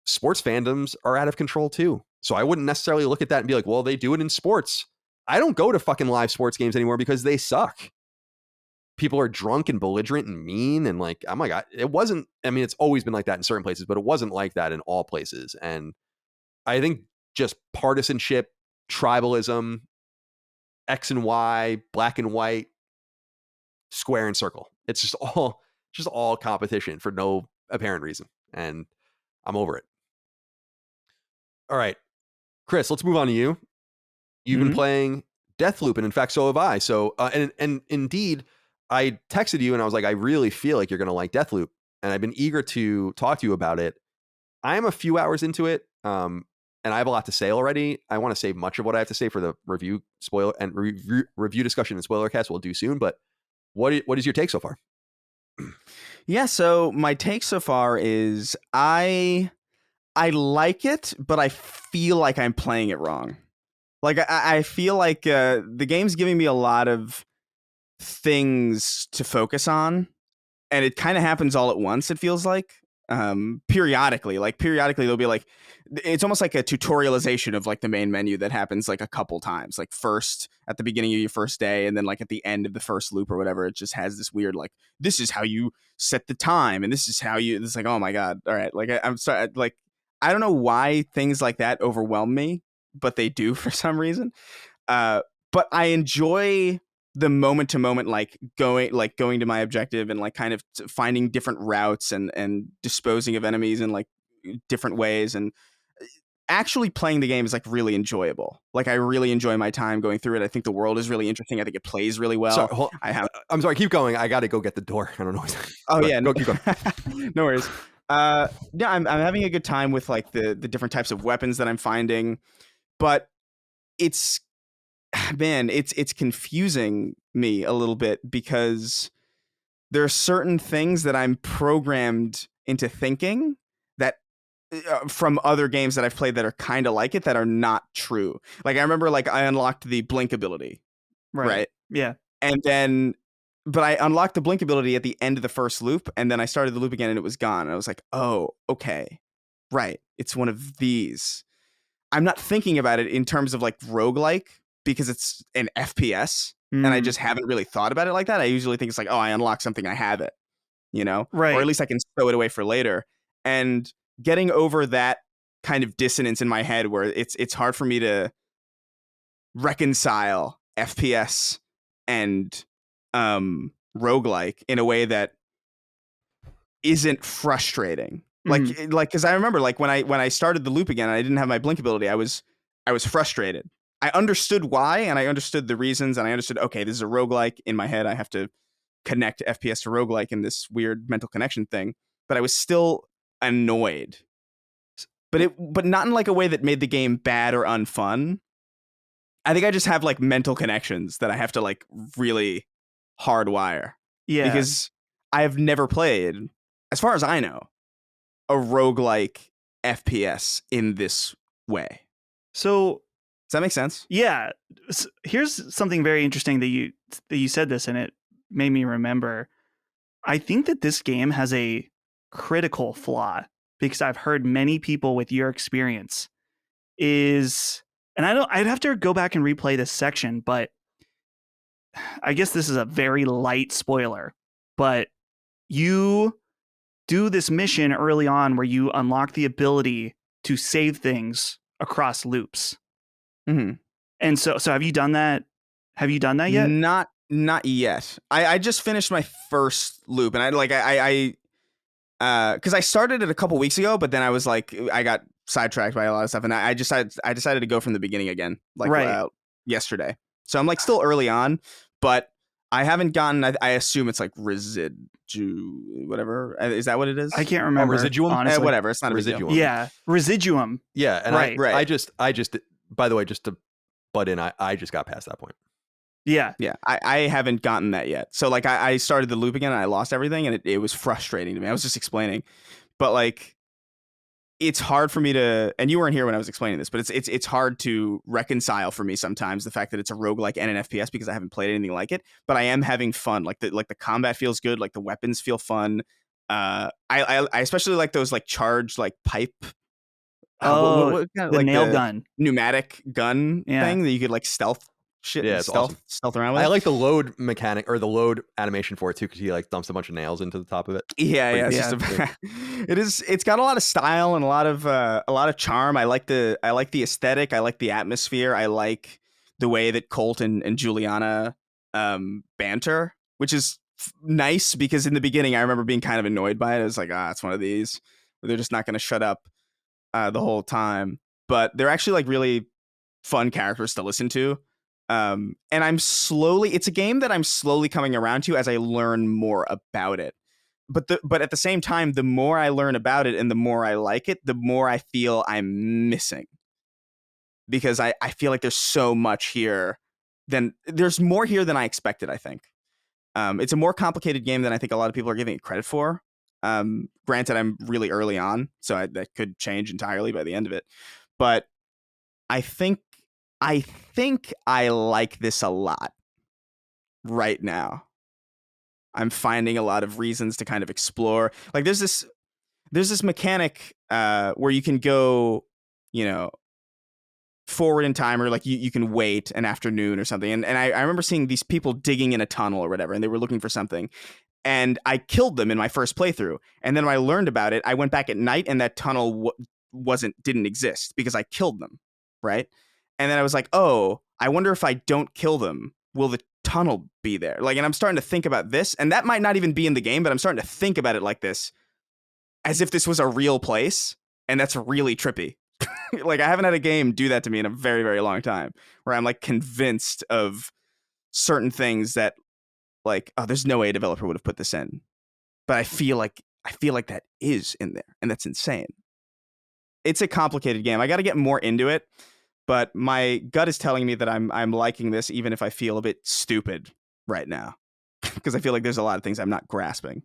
S1: sports fandoms are out of control too. So I wouldn't necessarily look at that and be like, well, they do it in sports. I don't go to fucking live sports games anymore because they suck. People are drunk and belligerent and mean and like, oh my God, it wasn't, I mean, it's always been like that in certain places, but it wasn't like that in all places. And I think just partisanship, tribalism, X and Y, black and white, square and circle. It's just all competition for no apparent reason, and I'm over it. All right, Chris, let's move on to you. You've been playing Deathloop, and in fact, so have I. So, and indeed, I texted you and I was like, I really feel like you're going to like Deathloop, and I've been eager to talk to you about it. I am a few hours into it, and I have a lot to say already. I want to save much of what I have to say for the review discussion and spoiler cast we'll do soon. But what is your take so far?
S2: Yeah, so my take so far is I like it, but I feel like I'm playing it wrong. Like I feel like the game's giving me a lot of things to focus on, and it kind of happens all at once. It feels like periodically there'll be like, it's almost like a tutorialization of like the main menu that happens like a couple times, like first at the beginning of your first day, and then like at the end of the first loop or whatever. It just has this weird like, this is how you set the time, and this is how you. It's like, oh my god, all right. Like I'm sorry, like I don't know why things like that overwhelm me, but they do for some reason. But I enjoy the moment to moment, like going to my objective and like kind of finding different routes and disposing of enemies in like different ways, and actually playing the game is like really enjoyable. Like I really enjoy my time going through it. I think the world is really interesting. I think it plays really well.
S1: Sorry, I'm sorry, keep going. I got to go get the door. I don't know.
S2: Oh yeah,
S1: keep going.
S2: No worries. Yeah, I'm having a good time with like the different types of weapons that I'm finding, but it's confusing me a little bit because there are certain things that I'm programmed into thinking that from other games that I've played that are kind of like it that are not true. Like I remember like I unlocked the blink ability, right?
S3: Yeah.
S2: And then but I unlocked the blink ability at the end of the first loop, and then I started the loop again and it was gone. And I was like, oh, okay. Right. It's one of these. I'm not thinking about it in terms of like roguelike because it's an FPS and I just haven't really thought about it like that. I usually think it's like, oh, I unlock something, I have it, you know?
S3: Right.
S2: Or at least I can stow it away for later. And getting over that kind of dissonance in my head where it's hard for me to reconcile FPS and roguelike in a way that isn't frustrating. Like because I remember like when I started the loop again and I didn't have my blink ability, I was frustrated. I understood why, and I understood the reasons, and I understood, okay, this is a roguelike. In my head, I have to connect FPS to roguelike in this weird mental connection thing. But I was still annoyed. But not in like a way that made the game bad or unfun. I think I just have like mental connections that I have to like really hardwire.
S3: Yeah.
S2: Because I have never played, as far as I know, a roguelike FPS in this way.
S3: So
S2: does that make sense?
S3: Yeah. Here's something very interesting that you said this, and it made me remember. I think that this game has a critical flaw because I've heard many people with your experience and I'd have to go back and replay this section, but I guess this is a very light spoiler, but you do this mission early on where you unlock the ability to save things across loops.
S2: Mm-hmm.
S3: And so have you done that? Have you done that yet?
S2: Not yet. I just finished my first loop, and I because I started it a couple weeks ago, but then I was like, I got sidetracked by a lot of stuff, and I decided to go from the beginning again, like yesterday. So I'm like still early on, but I haven't gotten. I assume it's like whatever. Is that what it is?
S3: I can't remember.
S1: Residuum,
S3: honestly.
S2: Whatever. It's not a residuum.
S3: Yeah, residuum.
S1: Yeah, and
S3: right.
S1: I just. By the way, just to butt in, I just got past that point.
S3: Yeah.
S2: I haven't gotten that yet. So like I started the loop again and I lost everything, and it was frustrating to me. I was just explaining, but like it's hard for me to. And you weren't here when I was explaining this, but it's hard to reconcile for me sometimes the fact that it's a roguelike and an FPS because I haven't played anything like it. But I am having fun. Like the combat feels good. Like the weapons feel fun. I especially like those like charged like pipe.
S3: What kind of, the nail gun,
S2: pneumatic gun thing that you could like stealth around with.
S1: I like the load mechanic or the load animation for it too, because he like dumps a bunch of nails into the top of it.
S2: Yeah. It's got a lot of style and a lot of charm. I like the aesthetic. I like the atmosphere. I like the way that Colt and Juliana banter, which is nice, because in the beginning I remember being kind of annoyed by it. I was like, it's one of these where they're just not going to shut up the whole time. But they're actually like really fun characters to listen to. And it's a game that I'm slowly coming around to as I learn more about it. But at the same time, the more I learn about it and the more I like it, the more I feel I'm missing. Because I feel like there's so much here. There's more here than I expected, I think. It's a more complicated game than I think a lot of people are giving it credit for. Granted, I'm really early on, so that could change entirely by the end of it. But I think I like this a lot right now. I'm finding a lot of reasons to kind of explore. Like there's this mechanic where you can go, forward in time, or like you can wait an afternoon or something. And I remember seeing these people digging in a tunnel or whatever, and they were looking for something. And I killed them in my first playthrough. And then when I learned about it, I went back at night and that tunnel didn't exist because I killed them. Right. And then I was like, oh, I wonder if I don't kill them, will the tunnel be there? Like, and I'm starting to think about this, and that might not even be in the game, but I'm starting to think about it like this, as if this was a real place. And that's really trippy. Like, I haven't had a game do that to me in a very, very long time, where I'm like convinced of certain things that, like, oh, there's no way a developer would have put this in. But I feel like that is in there, and that's insane. It's a complicated game. I got to get more into it, but my gut is telling me that I'm liking this, even if I feel a bit stupid right now, because I feel like there's a lot of things I'm not grasping.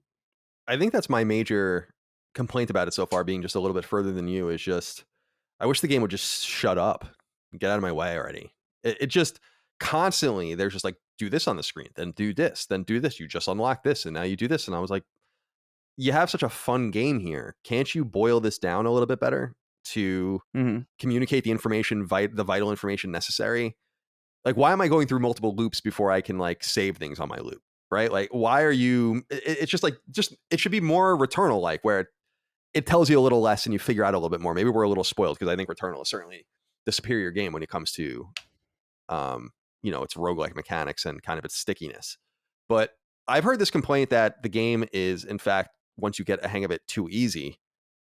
S1: I think that's my major complaint about it so far, being just a little bit further than you, is just I wish the game would just shut up and get out of my way already. It just constantly, there's just like, do this on the screen, then do this, then do this. You just unlock this, and now you do this. And I was like, you have such a fun game here. Can't you boil this down a little bit better to communicate the information, the vital information necessary? Like, why am I going through multiple loops before I can like save things on my loop? Right? Like, why are you? It's just like, it should be more Returnal like, where it tells you a little less and you figure out a little bit more. Maybe we're a little spoiled, because I think Returnal is certainly the superior game when it comes to, its roguelike mechanics and kind of its stickiness. But I've heard this complaint that the game is, in fact, once you get a hang of it, too easy.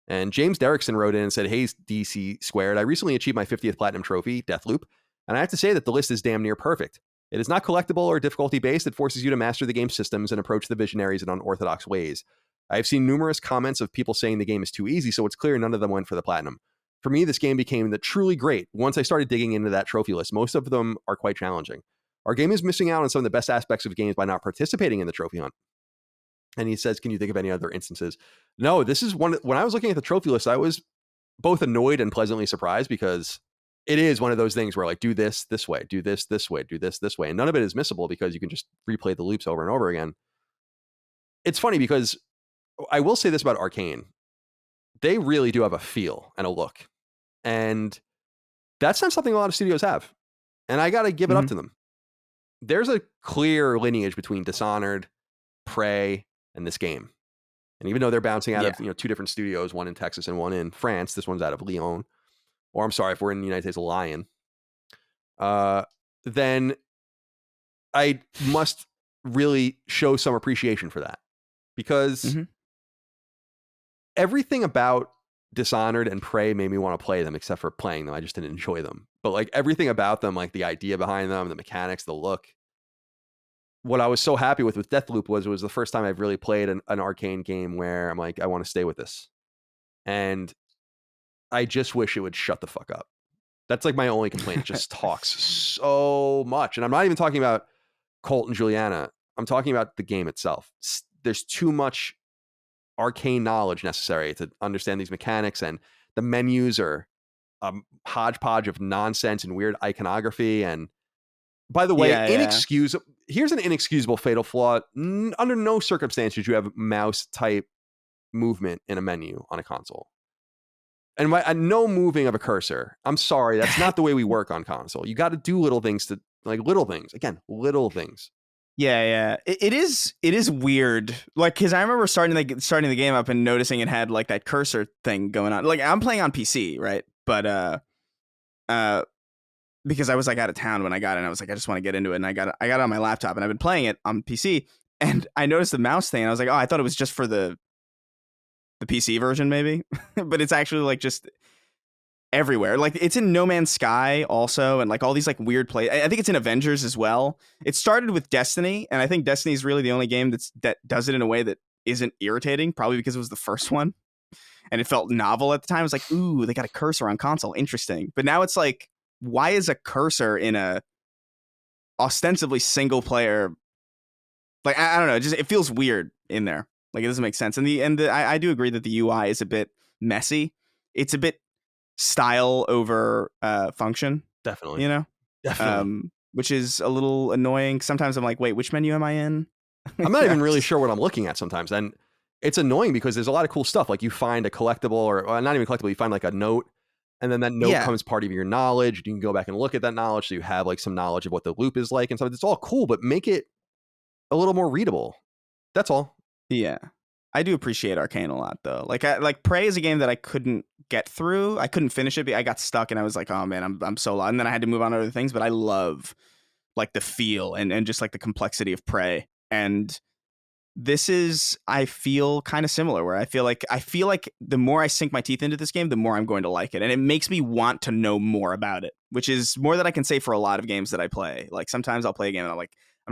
S1: And James Derrickson wrote in and said, "Hey, DC Squared, I recently achieved my 50th Platinum Trophy, Deathloop, and I have to say that the list is damn near perfect. It is not collectible or difficulty-based. It forces you to master the game's systems and approach the visionaries in unorthodox ways. I have seen numerous comments of people saying the game is too easy, so it's clear none of them went for the Platinum. For me, this game became truly great once I started digging into that trophy list. Most of them are quite challenging. Our game is missing out on some of the best aspects of games by not participating in the trophy hunt." And he says, "Can you think of any other instances?" No, this is one. When I was looking at the trophy list, I was both annoyed and pleasantly surprised, because it is one of those things where, like, do this way, do this way, do this way. And none of it is missable because you can just replay the loops over and over again. It's funny because I will say this about Arcane. They really do have a feel and a look. And that's not something a lot of studios have. And I got to give it up to them. There's a clear lineage between Dishonored, Prey, and this game. And even though they're bouncing out of two different studios, one in Texas and one in France, this one's out of Lyon. Or I'm sorry, if we're in the United States, Lyon. Then I must really show some appreciation for that. Because everything about Dishonored and Prey made me want to play them, except for playing them. I just didn't enjoy them. But like everything about them, like the idea behind them, the mechanics, the look. What I was so happy with Deathloop was it was the first time I've really played an Arcane game where I'm like, I want to stay with this. And I just wish it would shut the fuck up. That's like my only complaint. It just talks so much. And I'm not even talking about Colt and Juliana. I'm talking about the game itself. There's too much arcane knowledge necessary to understand these mechanics, and the menus are a hodgepodge of nonsense and weird iconography. And by the way, inexcusable. Here's an inexcusable fatal flaw. Under no circumstances you have mouse type movement in a menu on a console. And no moving of a cursor. I'm sorry, that's not the way we work on console. You got to do little things little things. Again, little things.
S2: Yeah. It is weird. Like, because I remember starting the game up and noticing it had like that cursor thing going on. Like, I'm playing on PC, right? But because I was like out of town when I got it, and I was like, I just want to get into it, and I got it on my laptop, and I've been playing it on PC, And I noticed the mouse thing, and I was like, oh, I thought it was just for the PC version, maybe. But it's actually like just everywhere. Like it's in No Man's Sky also, and like all these like weird play. I think it's in Avengers as well. It started with Destiny, and I think Destiny is really the only game that does it in a way that isn't irritating, probably because it was the first one. And it felt novel at the time. It was like, ooh, they got a cursor on console. Interesting. But now it's like, why is a cursor in a ostensibly single player? Like, I don't know. It feels weird in there. Like, it doesn't make sense. And I do agree that the UI is a bit messy. It's a bit style over function.
S1: Definitely.
S2: You know?
S1: Definitely.
S2: Which is a little annoying. Sometimes I'm like, wait, which menu am I in?
S1: I'm not even really sure what I'm looking at sometimes. And it's annoying because there's a lot of cool stuff. Like you find a collectible or not even collectible, you find like a note, and then that note becomes part of your knowledge. You can go back and look at that knowledge. So you have like some knowledge of what the loop is like and stuff. It's all cool, but make it a little more readable. That's all.
S2: Yeah. I do appreciate Arcane a lot though. Like Prey is a game that I couldn't get through. I couldn't finish it. I got stuck and I was like, oh man, I'm so lost. And then I had to move on to other things, but I love like the feel and just like the complexity of Prey. And this is, I feel kind of similar, where I feel like the more I sink my teeth into this game, the more I'm going to like it. And it makes me want to know more about it, which is more than I can say for a lot of games that I play. Like sometimes I'll play a game and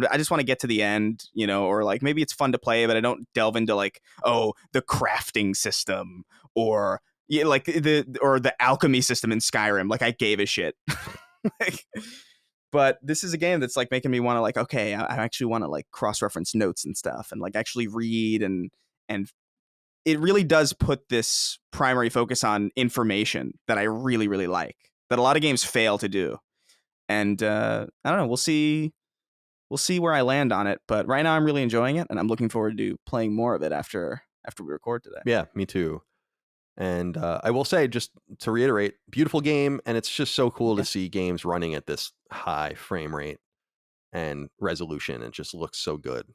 S2: I just want to get to the end, you know, or like maybe it's fun to play, but I don't delve into like, oh, the crafting system or like the alchemy system in Skyrim. Like I gave a shit. But this is a game that's like making me want to like, okay, I actually want to like cross-reference notes and stuff and like actually read and it really does put this primary focus on information that I really, really like, that a lot of games fail to do. And I don't know, we'll see where I land on it, but right now I'm really enjoying it and I'm looking forward to playing more of it after we record today.
S1: Yeah, me too. And I will say, just to reiterate, beautiful game, and it's just so cool to see games running at this high frame rate and resolution. It just looks so good.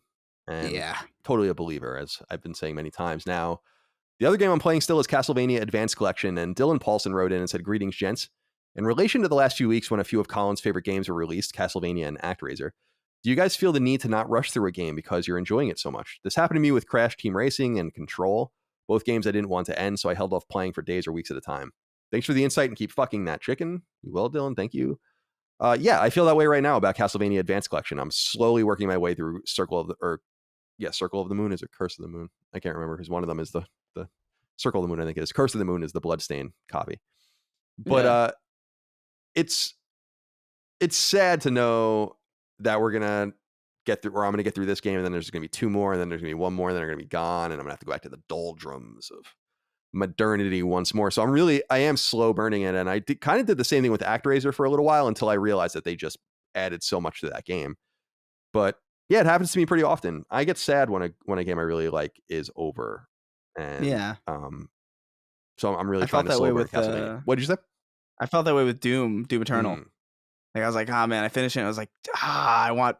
S1: And totally a believer, as I've been saying many times now. The other game I'm playing still is Castlevania Advanced Collection, and Dylan Paulson wrote in and said, "Greetings, gents. In relation to the last few weeks when a few of Colin's favorite games were released, Castlevania and ActRaiser, do you guys feel the need to not rush through a game because you're enjoying it so much? This happened to me with Crash Team Racing and Control. Both games I didn't want to end, so I held off playing for days or weeks at a time. Thanks for the insight and keep fucking that chicken." You will, Dylan. Thank you. Yeah, I feel that way right now about Castlevania Advanced Collection. I'm slowly working my way through Circle of the Moon. Is it Curse of the Moon? I can't remember because one of them is the Circle of the Moon. I think it is. Curse of the Moon is the Bloodstain copy. But it's sad to know that we're gonna get through, or I'm gonna get through this game, and then there's gonna be two more, and then there's gonna be one more, and then they're gonna be gone, and I'm gonna have to go back to the doldrums of modernity once more. So I am slow burning it, and I kind of did the same thing with ActRaiser for a little while until I realized that they just added so much to that game. But yeah, it happens to me pretty often. I get sad when a game I really like is over, and so I'm really trying to slow burn Castlevania. What did you say?
S2: I felt that way with Doom Eternal. Like I was like, man, I finished it. And I was like, I want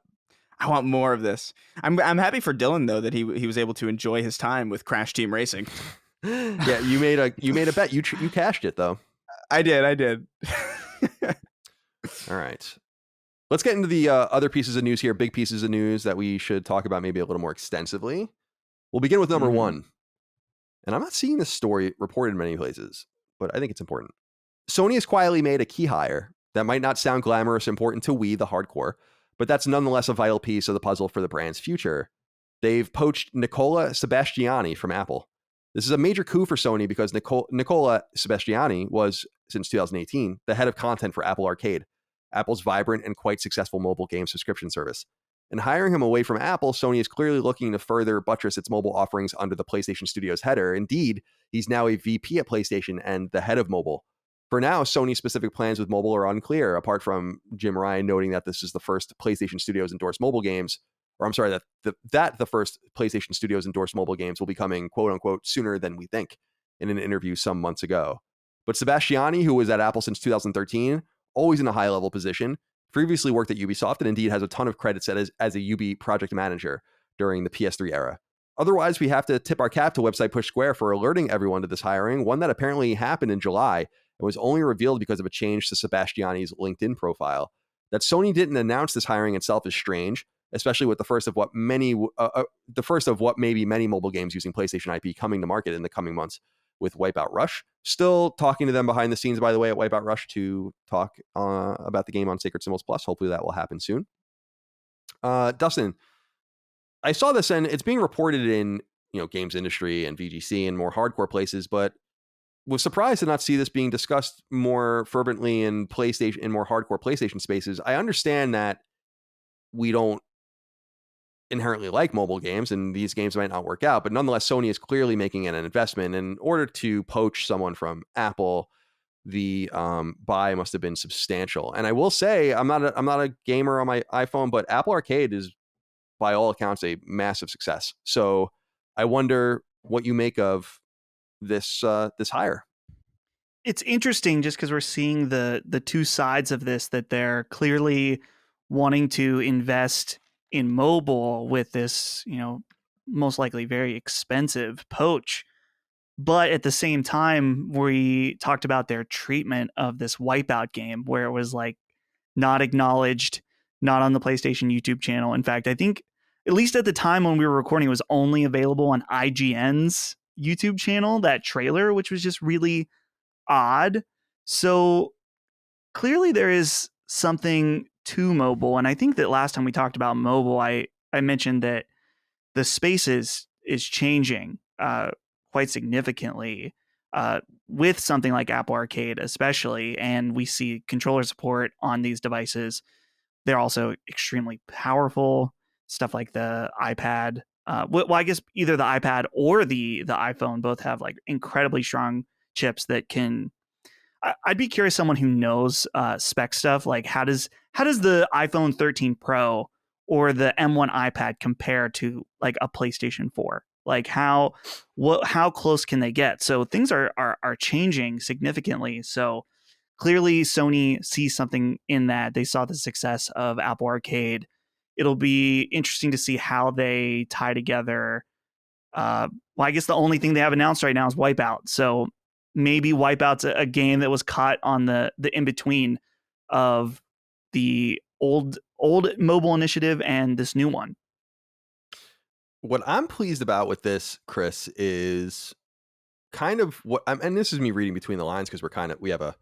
S2: more of this. I'm happy for Dylan though that he was able to enjoy his time with Crash Team Racing.
S1: Yeah, you made a bet. You cashed it though.
S2: I did.
S1: All right. Let's get into the other pieces of news here, big pieces of news that we should talk about maybe a little more extensively. We'll begin with number one. And I'm not seeing this story reported in many places, but I think it's important. Sony has quietly made a key hire that might not sound glamorous important to we, the hardcore, but that's nonetheless a vital piece of the puzzle for the brand's future. They've poached Nicola Sebastiani from Apple. This is a major coup for Sony because Nicola Sebastiani was, since 2018, the head of content for Apple Arcade, Apple's vibrant and quite successful mobile game subscription service. And hiring him away from Apple, Sony is clearly looking to further buttress its mobile offerings under the PlayStation Studios header. Indeed, he's now a VP at PlayStation and the head of mobile. For now, Sony's specific plans with mobile are unclear, apart from Jim Ryan noting that this is the first PlayStation Studios endorsed mobile games, or I'm sorry, that the first PlayStation Studios endorsed mobile games will be coming, quote unquote, sooner than we think, in an interview some months ago. But Sebastiani, who was at Apple since 2013, always in a high-level position, previously worked at Ubisoft and indeed has a ton of credits as a UB project manager during the PS3 era. Otherwise, we have to tip our cap to website Push Square for alerting everyone to this hiring, one that apparently happened in July and was only revealed because of a change to Sebastiani's LinkedIn profile. That Sony didn't announce this hiring itself is strange, especially with the first of what maybe many mobile games using PlayStation IP coming to market in the coming months with Wipeout Rush. Still talking to them behind the scenes, by the way, at Wipeout Rush to talk about the game on Sacred Symbols Plus. Hopefully that will happen soon. Dustin, I saw this and it's being reported in games industry and VGC and more hardcore places, but was surprised to not see this being discussed more fervently in more hardcore PlayStation spaces. I understand that we don't inherently like mobile games and these games might not work out, but nonetheless, Sony is clearly making an investment. In order to poach someone from Apple, the buy must have been substantial. And I will say, I'm not a gamer on my iPhone, but Apple Arcade is by all accounts a massive success. So I wonder what you make of this hire.
S3: It's interesting just because we're seeing the two sides of this, that they're clearly wanting to invest in mobile with this, most likely very expensive poach. But at the same time, we talked about their treatment of this Wipeout game where it was like not acknowledged, not on the PlayStation YouTube channel. In fact, I think at least at the time when we were recording, it was only available on IGN's YouTube channel, that trailer, which was just really odd. So clearly there is something to mobile. And I think that last time we talked about mobile, I mentioned that the space is changing quite significantly with something like Apple Arcade, especially. And we see controller support on these devices. They're also extremely powerful. Stuff like the iPad. Well, I guess either the iPad or the iPhone both have like incredibly strong chips that can. I'd be curious, someone who knows spec stuff, like how does the iPhone 13 Pro or the M1 iPad compare to like a PlayStation 4? Like how close can they get? So things are changing significantly. So clearly Sony sees something in that. They saw the success of Apple Arcade. It'll be interesting to see how they tie together. Well, I guess the only thing they have announced right now is Wipeout. So maybe Wipeout's a game that was caught on the in-between of the old mobile initiative and this new one.
S1: What I'm pleased about with this, Chris, is kind of what, and this is me reading between the lines because we have a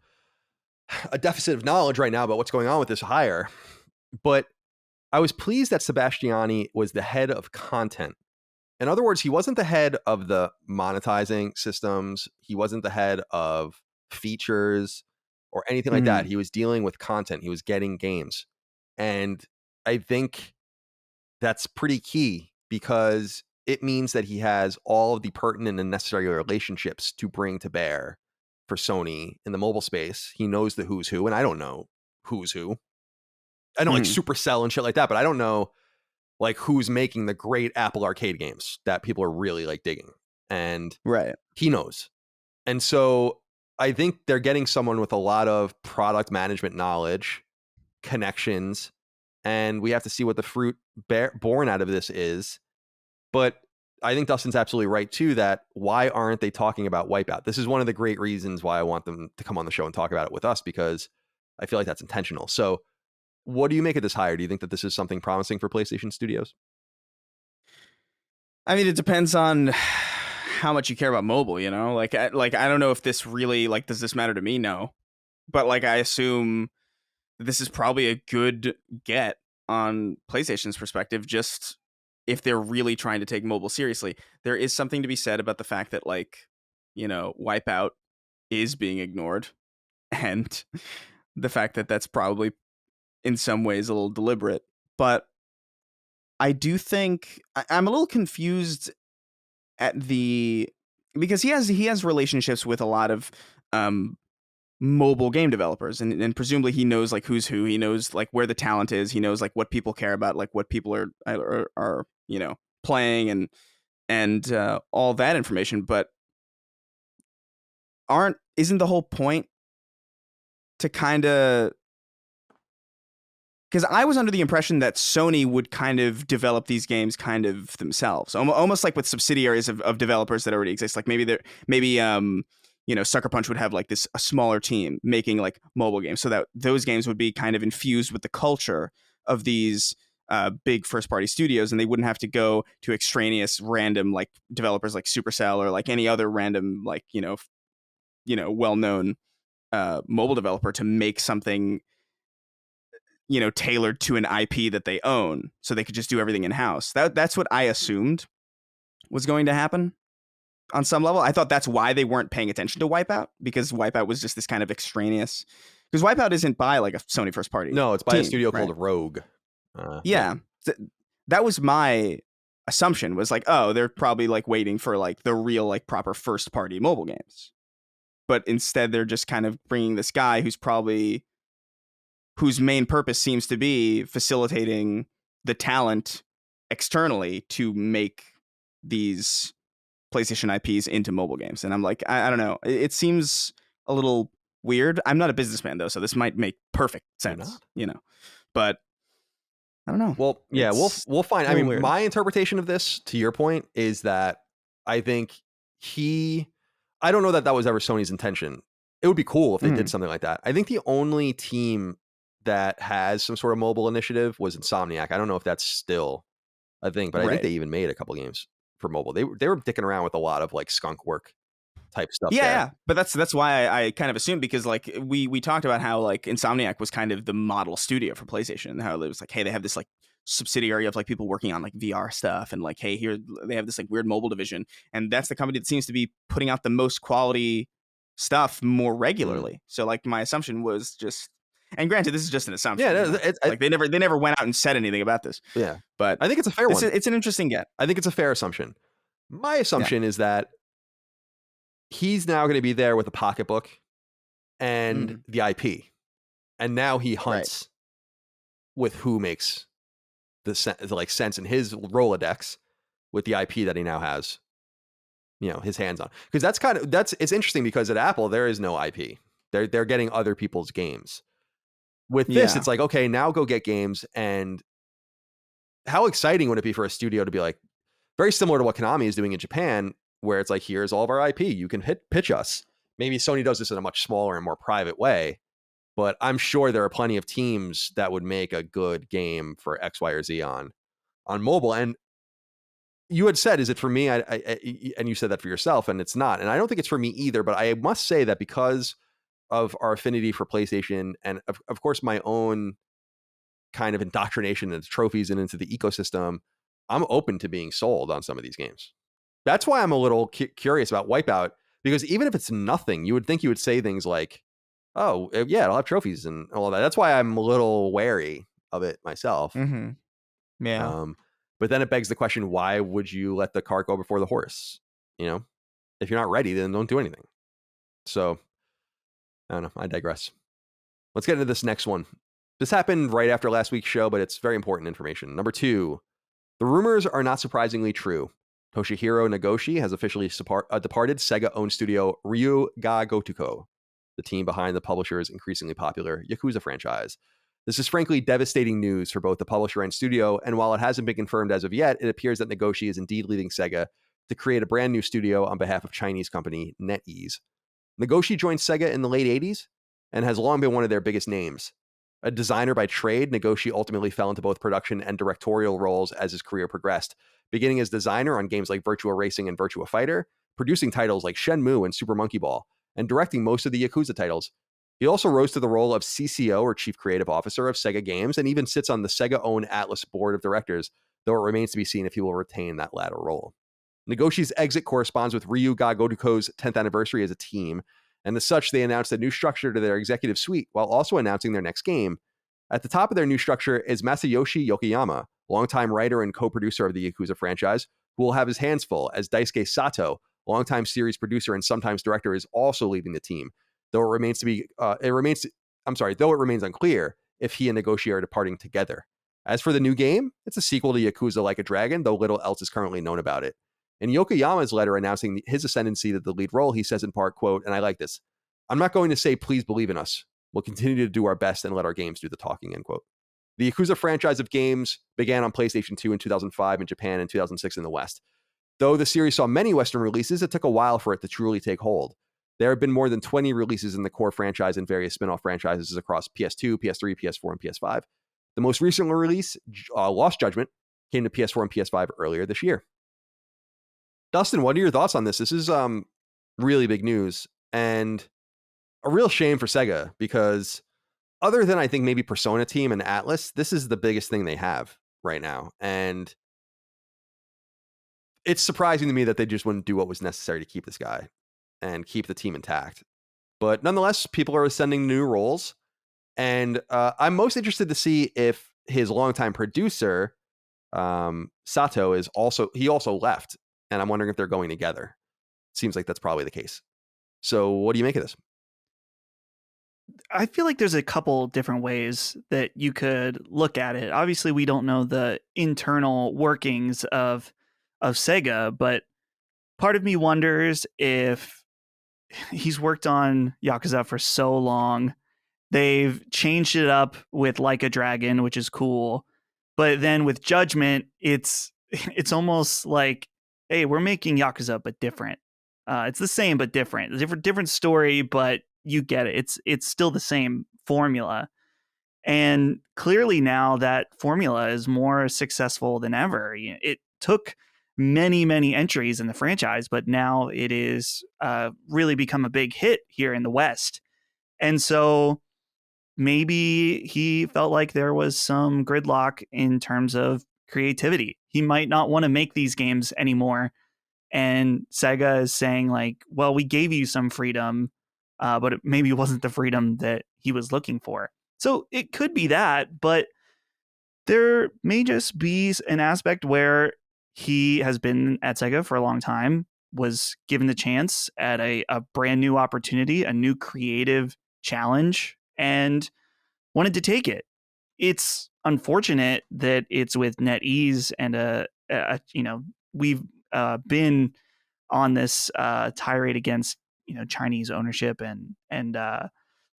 S1: deficit of knowledge right now about what's going on with this hire. But I was pleased that Sebastiani was the head of content. In other words, he wasn't the head of the monetizing systems. He wasn't the head of features or anything like that. He was dealing with content. He was getting games. And I think that's pretty key because it means that he has all of the pertinent and necessary relationships to bring to bear for Sony in the mobile space. He knows the who's who, and I don't know who's who. I know like Supercell and shit like that, but I don't know like who's making the great Apple Arcade games that people are really like digging. And
S2: right,
S1: he knows. And so I think they're getting someone with a lot of product management knowledge, connections, and we have to see what the fruit born out of this is. But I think Dustin's absolutely right too, that why aren't they talking about Wipeout? This is one of the great reasons why I want them to come on the show and talk about it with us, because I feel like that's intentional. So what do you make of this hire? Do you think that this is something promising for PlayStation Studios?
S2: I mean, it depends on how much you care about mobile, you know? Like I don't know if this really, like, does this matter to me? No. But like, I assume this is probably a good get on PlayStation's perspective, just if they're really trying to take mobile seriously. There is something to be said about the fact that, like, you know, Wipeout is being ignored, and the fact that that's probably in some ways a little deliberate. But I do think I'm a little confused at because he has relationships with a lot of mobile game developers, and presumably he knows like who's who. He knows like where the talent is. He knows like what people care about, like what people are you know, playing and all that information. But isn't the whole point to kind of, because I was under the impression that Sony would kind of develop these games kind of themselves, almost like with subsidiaries of developers that already exist. Like maybe you know, Sucker Punch would have like a smaller team making like mobile games, so that those games would be kind of infused with the culture of these big first party studios, and they wouldn't have to go to extraneous random like developers like Supercell or like any other random like well known mobile developer to make something tailored to an IP that they own, so they could just do everything in house. That's what I assumed was going to happen on some level. I thought that's why they weren't paying attention to Wipeout, because Wipeout was just this kind of extraneous. Because Wipeout isn't by like a Sony first party.
S1: No, it's by
S2: team,
S1: a studio
S2: right?
S1: called Rogue.
S2: Yeah, that was my assumption. Was like, oh, they're probably like waiting for like the real like proper first party mobile games, but instead they're just kind of bringing this guy whose main purpose seems to be facilitating the talent externally to make these PlayStation IPs into mobile games. And I'm like, I don't know. It seems a little weird. I'm not a businessman though, so this might make perfect sense, but I don't know.
S1: Well, yeah, we'll find. I mean,
S2: weird.
S1: My interpretation of this, to your point, is that I think I don't know that was ever Sony's intention. It would be cool if they did something like that. I think the only team that has some sort of mobile initiative was Insomniac. I don't know if that's still a thing, but I think they even made a couple games for mobile. They were dicking around with a lot of like skunk work type stuff.
S2: Yeah, but that's why I kind of assumed, because like we talked about how like Insomniac was kind of the model studio for PlayStation, and how it was like, hey, they have this like subsidiary of like people working on like VR stuff, and like, hey, here they have this like weird mobile division, and that's the company that seems to be putting out the most quality stuff more regularly. So like my assumption was just, and granted, this is just an assumption.
S1: Yeah,
S2: like they never went out and said anything about this.
S1: Yeah,
S2: but
S1: I think it's a fair one.
S2: It's an interesting get.
S1: I think it's a fair assumption. My assumption is that he's now going to be there with a pocketbook and the IP, and now he hunts with who makes the sense in his Rolodex with the IP that he now has, his hands on. Because it's interesting, because at Apple there is no IP. They're getting other people's games. With this, it's like, okay, now go get games. And how exciting would it be for a studio to be like, very similar to what Konami is doing in Japan, where it's like, here's all of our IP, you can pitch us. Maybe Sony does this in a much smaller and more private way, but I'm sure there are plenty of teams that would make a good game for X, Y, or Z on mobile. And you had said, is it for me? And you said that for yourself, and it's not. And I don't think it's for me either, but I must say that because of our affinity for PlayStation, and of course my own kind of indoctrination into trophies and into the ecosystem, I'm open to being sold on some of these games. That's why I'm a little curious about Wipeout, because even if it's nothing, you would think you would say things like, oh yeah, it'll have trophies and all that. That's why I'm a little wary of it myself.
S2: Yeah.
S1: But then it begs the question, why would you let the cart go before the horse? If you're not ready, then don't do anything. So I don't know. I digress. Let's get into this next one. This happened right after last week's show, but it's very important information. Number 2, the rumors are not surprisingly true. Toshihiro Nagoshi has officially departed Sega-owned studio Ryu Ga Gotoku, the team behind the publisher's increasingly popular Yakuza franchise. This is frankly devastating news for both the publisher and studio, and while it hasn't been confirmed as of yet, it appears that Nagoshi is indeed leaving Sega to create a brand new studio on behalf of Chinese company NetEase. Nagoshi joined Sega in the late 80s and has long been one of their biggest names. A designer by trade, Nagoshi ultimately fell into both production and directorial roles as his career progressed, beginning as designer on games like Virtua Racing and Virtua Fighter, producing titles like Shenmue and Super Monkey Ball, and directing most of the Yakuza titles. He also rose to the role of CCO, or Chief Creative Officer, of Sega Games, and even sits on the Sega-owned Atlas board of directors, though it remains to be seen if he will retain that latter role. Nagoshi's exit corresponds with Ryu Ga Gotoku's 10th anniversary as a team, and as such, they announced a new structure to their executive suite while also announcing their next game. At the top of their new structure is Masayoshi Yokoyama, longtime writer and co-producer of the Yakuza franchise, who will have his hands full, as Daisuke Sato, longtime series producer and sometimes director, is also leaving the team, though it remains unclear if he and Nagoshi are departing together. As for the new game, it's a sequel to Yakuza Like a Dragon, though little else is currently known about it. In Yokoyama's letter announcing his ascendancy to the lead role, he says in part, quote, and I like this, "I'm not going to say please believe in us. We'll continue to do our best and let our games do the talking," end quote. The Yakuza franchise of games began on PlayStation 2 in 2005 in Japan and 2006 in the West. Though the series saw many Western releases, it took a while for it to truly take hold. There have been more than 20 releases in the core franchise and various spin-off franchises across PS2, PS3, PS4, and PS5. The most recent release, Lost Judgment, came to PS4 and PS5 earlier this year. Dustin, what are your thoughts on this? This is really big news and a real shame for Sega because other than I think maybe Persona Team and Atlas, this is the biggest thing they have right now. And it's surprising to me that they just wouldn't do what was necessary to keep this guy and keep the team intact. But nonetheless, people are ascending new roles. And I'm most interested to see if his longtime producer, Sato, he also left. And I'm wondering if they're going together. Seems like that's probably the case. So what do you make of this?
S3: I feel like there's a couple different ways that you could look at it. Obviously, we don't know the internal workings of Sega, but part of me wonders if he's worked on Yakuza for so long. They've changed it up with Like a Dragon, which is cool. But then with Judgment, it's almost like, hey, we're making Yakuza, but different. It's the same, but different. Different story, but you get it. It's still the same formula. And clearly now that formula is more successful than ever. It took many, many entries in the franchise, but now it is really become a big hit here in the West. And so maybe he felt like there was some gridlock in terms of creativity. He might not want to make these games anymore. And Sega is saying like, well, we gave you some freedom, but it maybe wasn't the freedom that he was looking for. So it could be that, but there may just be an aspect where he has been at Sega for a long time, was given the chance at a brand new opportunity, a new creative challenge, and wanted to take it. It's unfortunate that it's with NetEase and we've been on this tirade against Chinese ownership and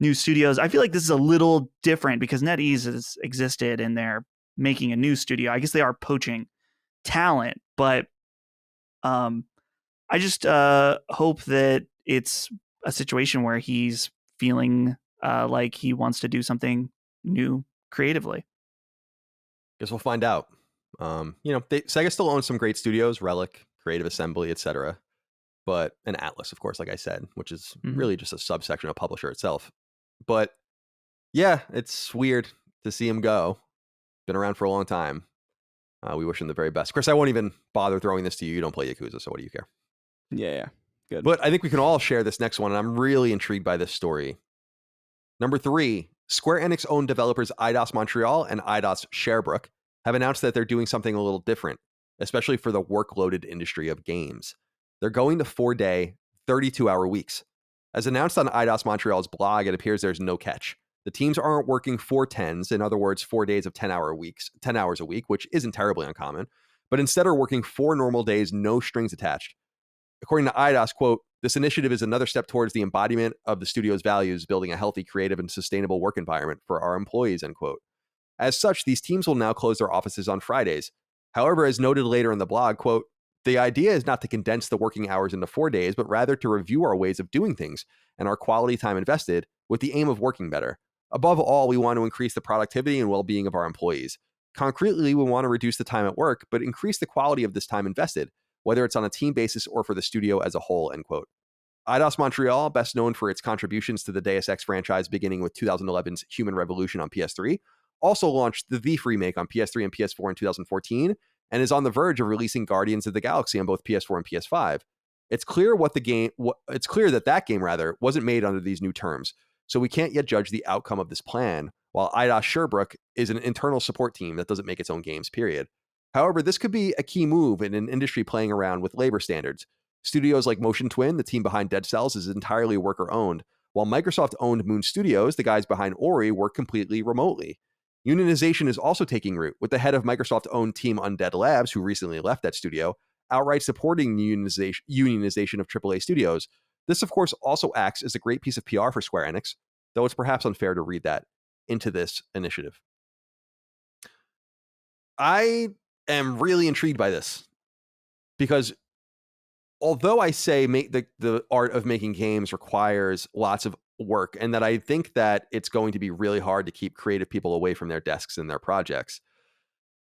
S3: new studios. I feel like this is a little different because NetEase has existed and they're making a new studio. I guess they are poaching talent, but I just hope that it's a situation where he's feeling like he wants to do something new creatively.
S1: Guess we'll find out. Sega still owns some great studios, Relic, Creative Assembly, etc. But an Atlas, of course, like I said, which is really just a subsection of publisher itself. But yeah, it's weird to see him go. Been around for a long time. We wish him the very best. Chris, I won't even bother throwing this to you. You don't play Yakuza, so what do you care?
S2: Yeah, good.
S1: But I think we can all share this next one, and I'm really intrigued by this story. Number 3, Square Enix-owned developers Eidos Montreal and Eidos Sherbrooke have announced that they're doing something a little different, especially for the workloaded industry of games. They're going to 4-day, 32-hour weeks. As announced on Eidos Montreal's blog, it appears there's no catch. The teams aren't working 4/10s, in other words, 4 days of 10 hours a week, which isn't terribly uncommon, but instead are working 4 normal days, no strings attached. According to Eidos, quote, "This initiative is another step towards the embodiment of the studio's values, building a healthy, creative, and sustainable work environment for our employees," end quote. As such, these teams will now close their offices on Fridays. However, as noted later in the blog, quote, "The idea is not to condense the working hours into 4 days, but rather to review our ways of doing things and our quality time invested with the aim of working better. Above all, we want to increase the productivity and well-being of our employees. Concretely, we want to reduce the time at work, but increase the quality of this time invested, whether it's on a team basis or for the studio as a whole," end quote. Eidos Montreal, best known for its contributions to the Deus Ex franchise beginning with 2011's Human Revolution on PS3, also launched the Thief remake on PS3 and PS4 in 2014, and is on the verge of releasing Guardians of the Galaxy on both PS4 and PS5. It's clear that that game wasn't made under these new terms, so we can't yet judge the outcome of this plan, while Eidos Sherbrooke is an internal support team that doesn't make its own games, period. However, this could be a key move in an industry playing around with labor standards. Studios like Motion Twin, the team behind Dead Cells, is entirely worker-owned, while Microsoft-owned Moon Studios, the guys behind Ori, work completely remotely. Unionization is also taking root, with the head of Microsoft-owned Team Undead Labs, who recently left that studio, outright supporting the unionization of AAA studios. This, of course, also acts as a great piece of PR for Square Enix, though it's perhaps unfair to read that into this initiative. I am really intrigued by this, because although I say the art of making games requires lots of work, and that I think that it's going to be really hard to keep creative people away from their desks and their projects.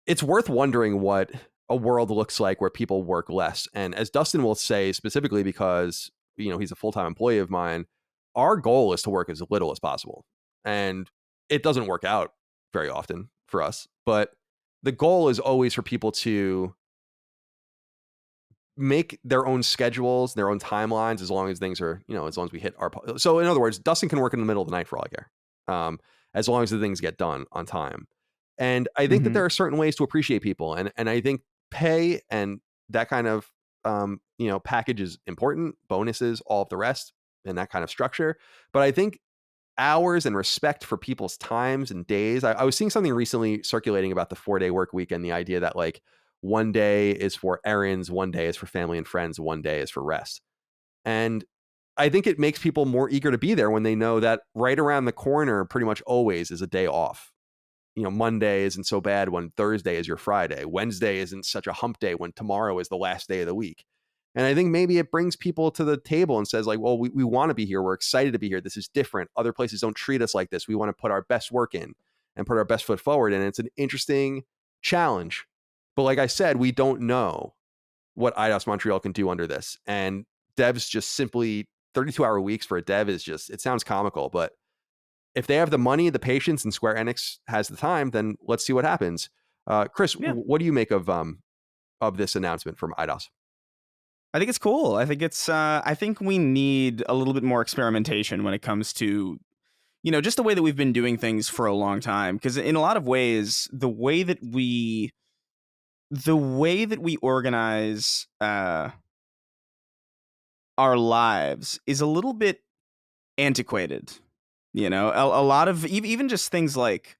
S1: It's worth wondering what a world looks like where people work less. And as Dustin will say, specifically because, he's a full-time employee of mine, our goal is to work as little as possible. And it doesn't work out very often for us, but the goal is always for people to make their own schedules, their own timelines, as long as things are, as long as we hit our. So in other words, Dustin can work in the middle of the night for all I care, as long as the things get done on time. And I think that there are certain ways to appreciate people, and I think pay and that kind of package is important, bonuses, all of the rest, and that kind of structure. But I think hours and respect for people's times and days. I was seeing something recently circulating about the 4-day work week and the idea that like one day is for errands, one day is for family and friends, one day is for rest. And I think it makes people more eager to be there when they know that right around the corner pretty much always is a day off. Monday isn't so bad when Thursday is your Friday. Wednesday isn't such a hump day when tomorrow is the last day of the week. And I think maybe it brings people to the table and says like, well, we want to be here. We're excited to be here. This is different. Other places don't treat us like this. We want to put our best work in and put our best foot forward. And it's an interesting challenge. But like I said, we don't know what Eidos Montreal can do under this. And devs just simply 32-hour weeks for a dev is just, it sounds comical, but if they have the money, the patience, and Square Enix has the time, then let's see what happens. Chris, what do you make of this announcement from Eidos?
S2: I think it's cool. I think we need a little bit more experimentation when it comes to, just the way that we've been doing things for a long time. Because in a lot of ways, the way that we organize our lives is a little bit antiquated. A lot of even just things like,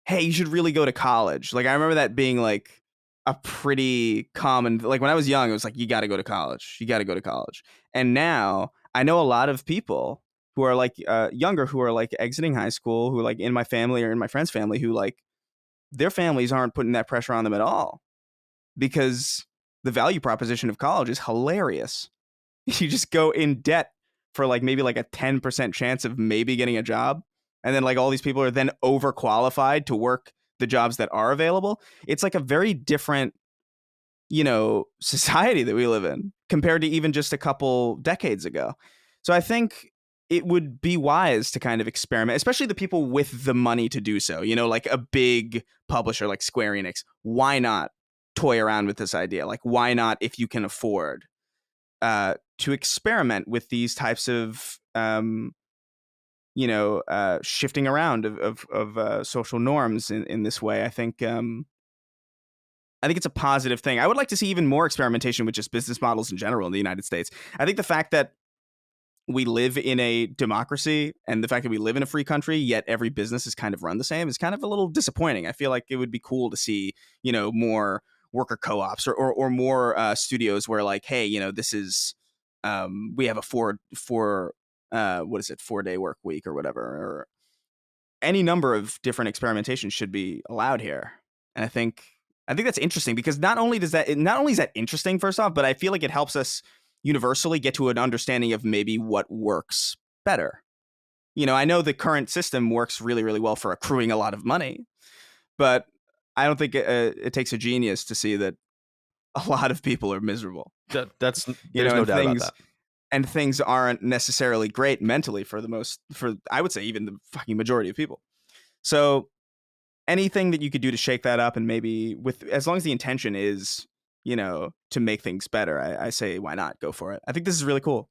S2: hey, you should really go to college. Like I remember that being like a pretty common, like when I was young, it was like, you got to go to college. You got to go to college. And now I know a lot of people who are like younger, who are like exiting high school, who are like in my family or in my friend's family, who like their families aren't putting that pressure on them at all because the value proposition of college is hilarious. You just go in debt for like maybe like a 10% chance of maybe getting a job. And then like all these people are then overqualified to work the jobs that are available. It's like a very different, society that we live in compared to even just a couple decades ago. So I think it would be wise to kind of experiment, especially the people with the money to do so, like a big publisher like Square Enix. Why not toy around with this idea? Like, why not, if you can afford to experiment with these types of, shifting around of social norms in this way. I think it's a positive thing. I would like to see even more experimentation with just business models in general in the United States. I think the fact that we live in a democracy and the fact that we live in a free country, yet every business is kind of run the same, is kind of a little disappointing. I feel like it would be cool to see, more worker co-ops or more studios where like, hey, this is we have a 4-day work week or whatever, or any number of different experimentations should be allowed here. And I think that's interesting because not only is that interesting, first off, but I feel like it helps us universally get to an understanding of maybe what works better. I know the current system works really, really well for accruing a lot of money, but I don't think it takes a genius to see that a lot of people are miserable.
S1: There's no doubt about that.
S2: And things aren't necessarily great mentally for I would say even the fucking majority of people. So anything that you could do to shake that up and maybe as long as the intention is, to make things better, I say, why not go for it? I think this is really cool.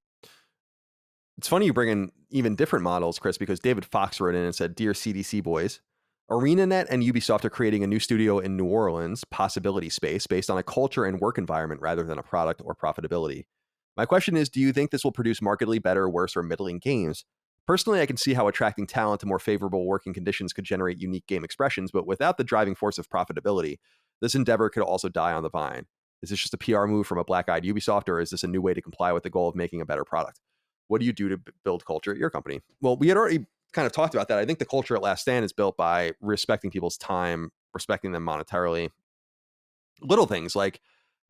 S1: It's funny you bring in even different models, Chris, because David Fox wrote in and said, "Dear CDC boys, ArenaNet and Ubisoft are creating a new studio in New Orleans, Possibility Space, based on a culture and work environment rather than a product or profitability. My question is, do you think this will produce markedly better, worse, or middling games? Personally, I can see how attracting talent to more favorable working conditions could generate unique game expressions, but without the driving force of profitability, this endeavor could also die on the vine. Is this just a PR move from a black-eyed Ubisoft, or is this a new way to comply with the goal of making a better product? What do you do to build culture at your company?" Well, we had already kind of talked about that. I think the culture at Last Stand is built by respecting people's time, respecting them monetarily. Little things like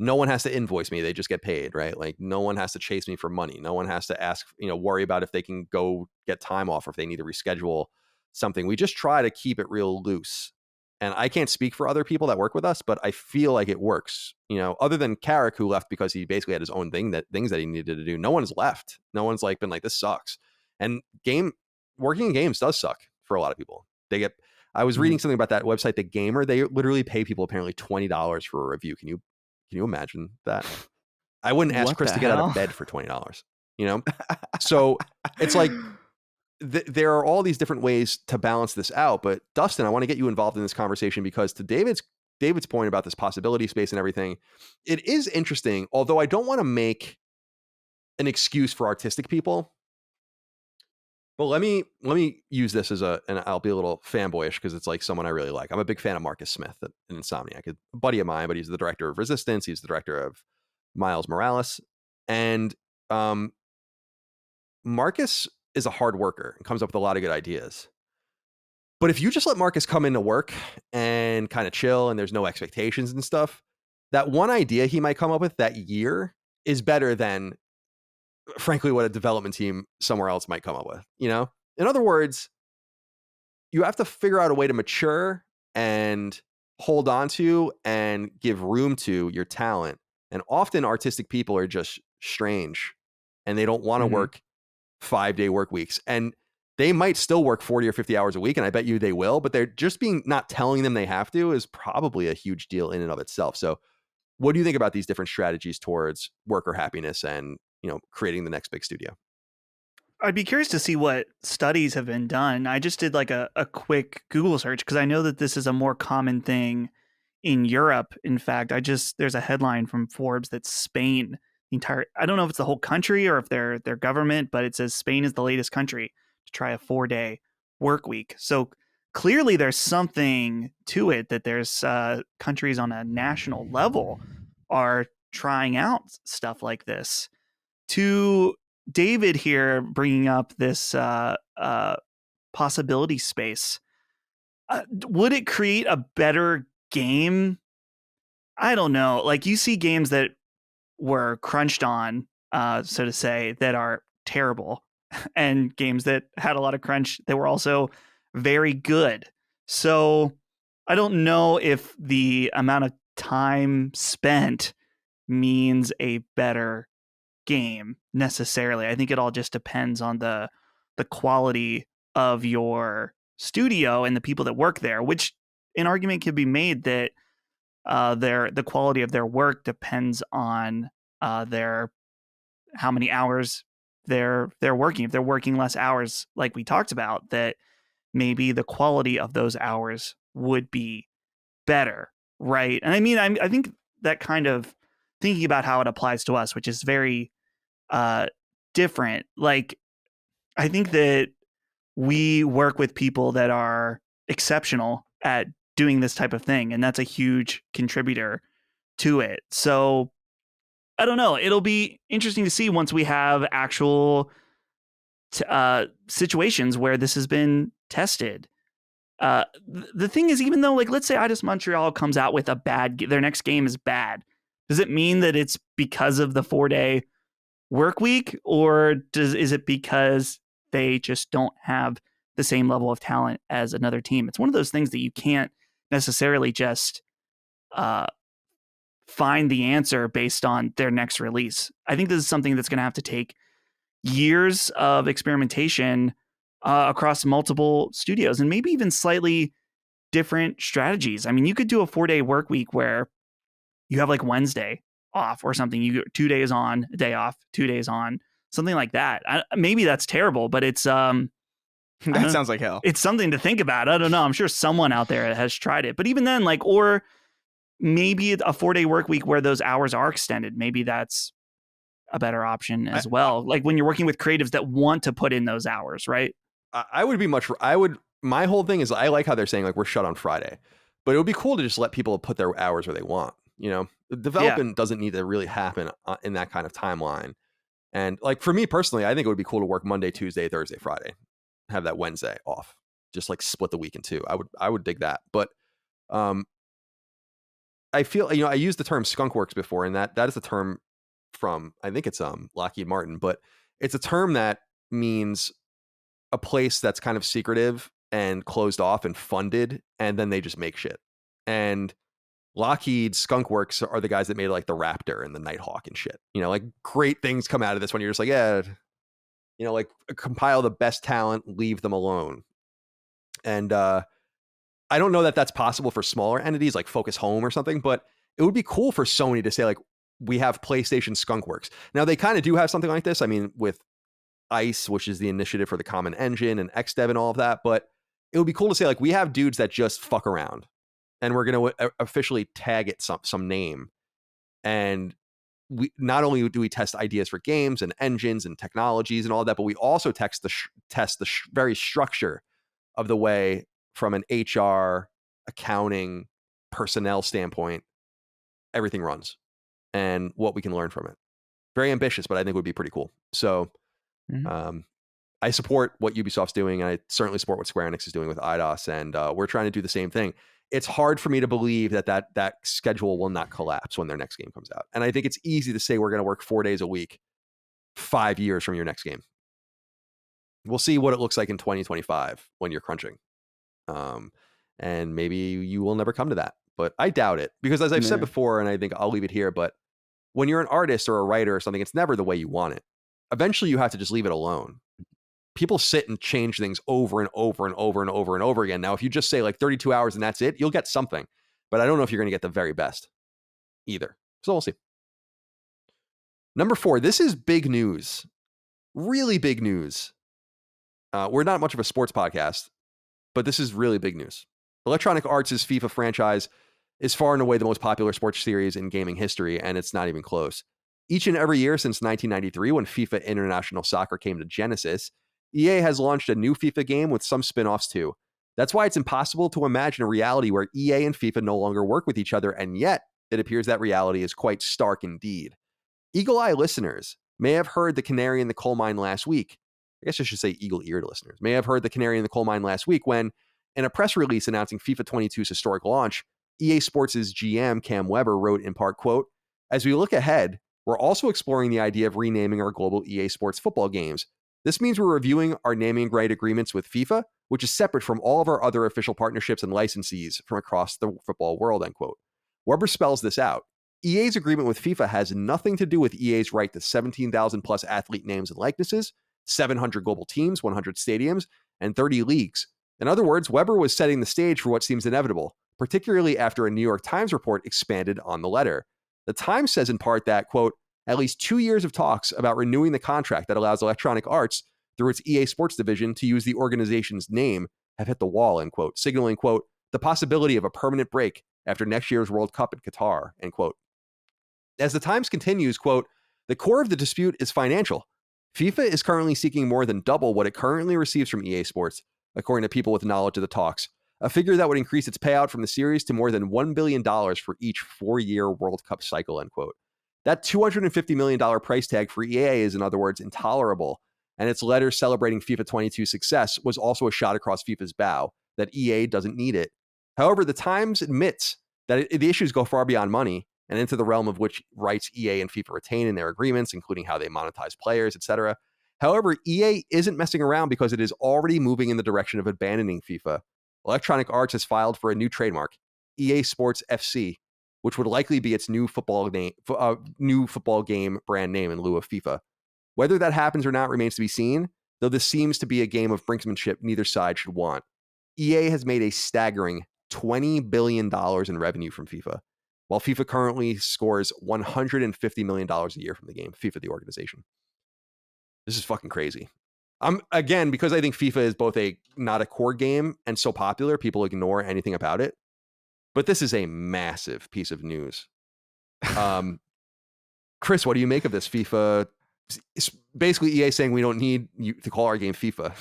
S1: no one has to invoice me. They just get paid, right? Like no one has to chase me for money. No one has to ask, worry about if they can go get time off or if they need to reschedule something. We just try to keep it real loose. And I can't speak for other people that work with us, but I feel like it works. Other than Carrick, who left because he basically had his own things that he needed to do. No one's left. No one's been like, this sucks. And working in games does suck for a lot of people. I was reading something about that website, The Gamer. They literally pay people apparently $20 for a review. Can you imagine that? I wouldn't ask Chris to get out of bed for $20. So it's like there are all these different ways to balance this out. But Dustin, I want to get you involved in this conversation because to David's point about this possibility space and everything, it is interesting. Although I don't want to make an excuse for artistic people. But let me use this and I'll be a little fanboyish because it's like someone I really like. I'm a big fan of Marcus Smith at Insomniac, a buddy of mine, but he's the director of Resistance. He's the director of Miles Morales. And Marcus is a hard worker and comes up with a lot of good ideas. But if you just let Marcus come into work and kind of chill and there's no expectations and stuff, that one idea he might come up with that year is better than, frankly, what a development team somewhere else might come up with. In other words, you have to figure out a way to mature and hold on to and give room to your talent. And often artistic people are just strange and they don't want to work 5-day work weeks. And they might still work 40 or 50 hours a week. And I bet you they will, but they're just not telling them they have to is probably a huge deal in and of itself. So what do you think about these different strategies towards worker happiness and, creating the next big studio?
S3: I'd be curious to see what studies have been done. I just did like a quick Google search because I know that this is a more common thing in Europe. In fact, there's a headline from Forbes that Spain, I don't know if it's the whole country or if their government, but it says Spain is the latest country to try a 4-day work week. So clearly there's something to it that there's countries on a national level are trying out stuff like this. To David here bringing up this possibility space, would it create a better game? I don't know. Like you see games that were crunched on, so to say, that are terrible, and games that had a lot of crunch that were also very good. So I don't know if the amount of time spent means a better game necessarily. I think it all just depends on the quality of your studio and the people that work there, which an argument could be made that the quality of their work depends on how many hours they're working. If they're working less hours, like we talked about, that maybe the quality of those hours would be better, right? And I mean, I think that kind of thinking about how it applies to us, which is very different. Like, I think that we work with people that are exceptional at doing this type of thing, and that's a huge contributor to it. So I don't know. It'll be interesting to see once we have actual situations where this has been tested. The thing is, even though, like, let's say Eidos Montreal comes out with their next game is bad, does it mean that it's because of the 4-day work week, or is it because they just don't have the same level of talent as another team? It's one of those things that you can't necessarily just find the answer based on their next release. I think this is something that's going to have to take years of experimentation across multiple studios and maybe even slightly different strategies. I mean, you could do a 4-day work week where you have like Wednesday off or something. You go 2 days on, a day off, 2 days on, something like that. Maybe that's terrible, but it's
S2: that sounds like hell.
S3: It's something to think about. I don't know. I'm sure someone out there has tried it, but even then, like, or maybe a 4-day work week where those hours are extended. Maybe that's a better option as well. Like when you're working with creatives that want to put in those hours, right?
S1: My whole thing is I like how they're saying like we're shut on Friday, but it would be cool to just let people put their hours where they want. The development doesn't need to really happen in that kind of timeline. And like for me personally, I think it would be cool to work Monday, Tuesday, Thursday, Friday, have that Wednesday off, just like split the week in two. I would dig that. But I feel, I used the term skunkworks before, and that is a term from, I think it's Lockheed Martin, but it's a term that means a place that's kind of secretive and closed off and funded, and then they just make shit. And Lockheed Skunkworks are the guys that made like the Raptor and the Nighthawk and shit. Like great things come out of this when you're just like, yeah, like compile the best talent, leave them alone. And I don't know that that's possible for smaller entities like Focus Home or something, but it would be cool for Sony to say like, we have PlayStation Skunkworks. Now they kind of do have something like this. I mean, with ICE, which is the initiative for the Common Engine, and XDev and all of that, but it would be cool to say like, we have dudes that just fuck around, and we're going to officially tag it some name. And we not only do we test ideas for games and engines and technologies and all that, but we also test the very structure of the way, from an HR, accounting, personnel standpoint, everything runs and what we can learn from it. Very ambitious, but I think would be pretty cool. So I support what Ubisoft's doing, and I certainly support what Square Enix is doing with Eidos, and we're trying to do the same thing. It's hard for me to believe that schedule will not collapse when their next game comes out. And I think it's easy to say we're going to work 4 days a week 5 years from your next game. We'll see what it looks like in 2025 when you're crunching. And maybe you will never come to that, but I doubt it, because as I've said before, and I think I'll leave it here, but when you're an artist or a writer or something, it's never the way you want it. Eventually you have to just leave it alone. People sit and change things over and over and over and over and over again. Now, if you just say like 32 hours and that's it, you'll get something, but I don't know if you're going to get the very best either. So we'll see. Number 4, this is big news, really big news. We're not much of a sports podcast, but this is really big news. Electronic Arts' FIFA franchise is far and away the most popular sports series in gaming history, and it's not even close. Each and every year since 1993, when FIFA International Soccer came to Genesis, EA has launched a new FIFA game with some spin-offs too. That's why it's impossible to imagine a reality where EA and FIFA no longer work with each other, and yet it appears that reality is quite stark indeed. Eagle Eye listeners may have heard the canary in the coal mine last week. I guess I should say eagle-eared listeners may have heard the canary in the coal mine last week when, in a press release announcing FIFA 22's historic launch, EA Sports' GM Cam Weber wrote in part, quote, "As we look ahead, we're also exploring the idea of renaming our global EA Sports football games. This means we're reviewing our naming right agreements with FIFA, which is separate from all of our other official partnerships and licensees from across the football world," end quote. Weber spells this out. EA's agreement with FIFA has nothing to do with EA's right to 17,000 plus athlete names and likenesses, 700 global teams, 100 stadiums, and 30 leagues. In other words, Weber was setting the stage for what seems inevitable, particularly after a New York Times report expanded on the letter. The Times says in part that, quote, "At least 2 years of talks about renewing the contract that allows Electronic Arts, through its EA Sports division, to use the organization's name have hit the wall," end quote, signaling, quote, "the possibility of a permanent break after next year's World Cup in Qatar," end quote. As the Times continues, quote, "The core of the dispute is financial. FIFA is currently seeking more than double what it currently receives from EA Sports, according to people with knowledge of the talks, a figure that would increase its payout from the series to more than $1 billion for each 4-year World Cup cycle," end quote. That $250 million price tag for EA is, in other words, intolerable, and its letter celebrating FIFA 22's success was also a shot across FIFA's bow, that EA doesn't need it. However, the Times admits that the issues go far beyond money and into the realm of which rights EA and FIFA retain in their agreements, including how they monetize players, etc. However, EA isn't messing around because it is already moving in the direction of abandoning FIFA. Electronic Arts has filed for a new trademark, EA Sports FC, which would likely be its new football game brand name in lieu of FIFA. Whether that happens or not remains to be seen, though this seems to be a game of brinksmanship neither side should want. EA has made a staggering $20 billion in revenue from FIFA, while FIFA currently scores $150 million a year from the game, FIFA the organization. This is fucking crazy. Again, because I think FIFA is both not a core game and so popular, people ignore anything about it. But this is a massive piece of news. Chris, what do you make of this? FIFA, it's basically EA saying we don't need you to call our game FIFA.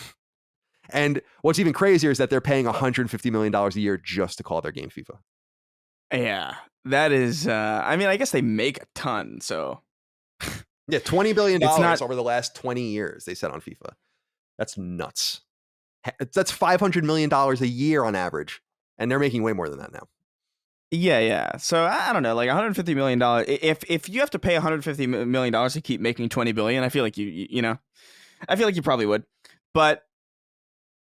S1: And what's even crazier is that they're paying $150 million a year just to call their game FIFA.
S2: Yeah, that is, I mean, I guess they make a ton, so.
S1: Yeah, $20 billion over the last 20 years, they said on FIFA. That's nuts. That's $500 million a year on average. And they're making way more than that now.
S2: Yeah. So I don't know, like $150 million. If you have to pay $150 million to keep making 20 billion, I feel like you know, I feel like you probably would. But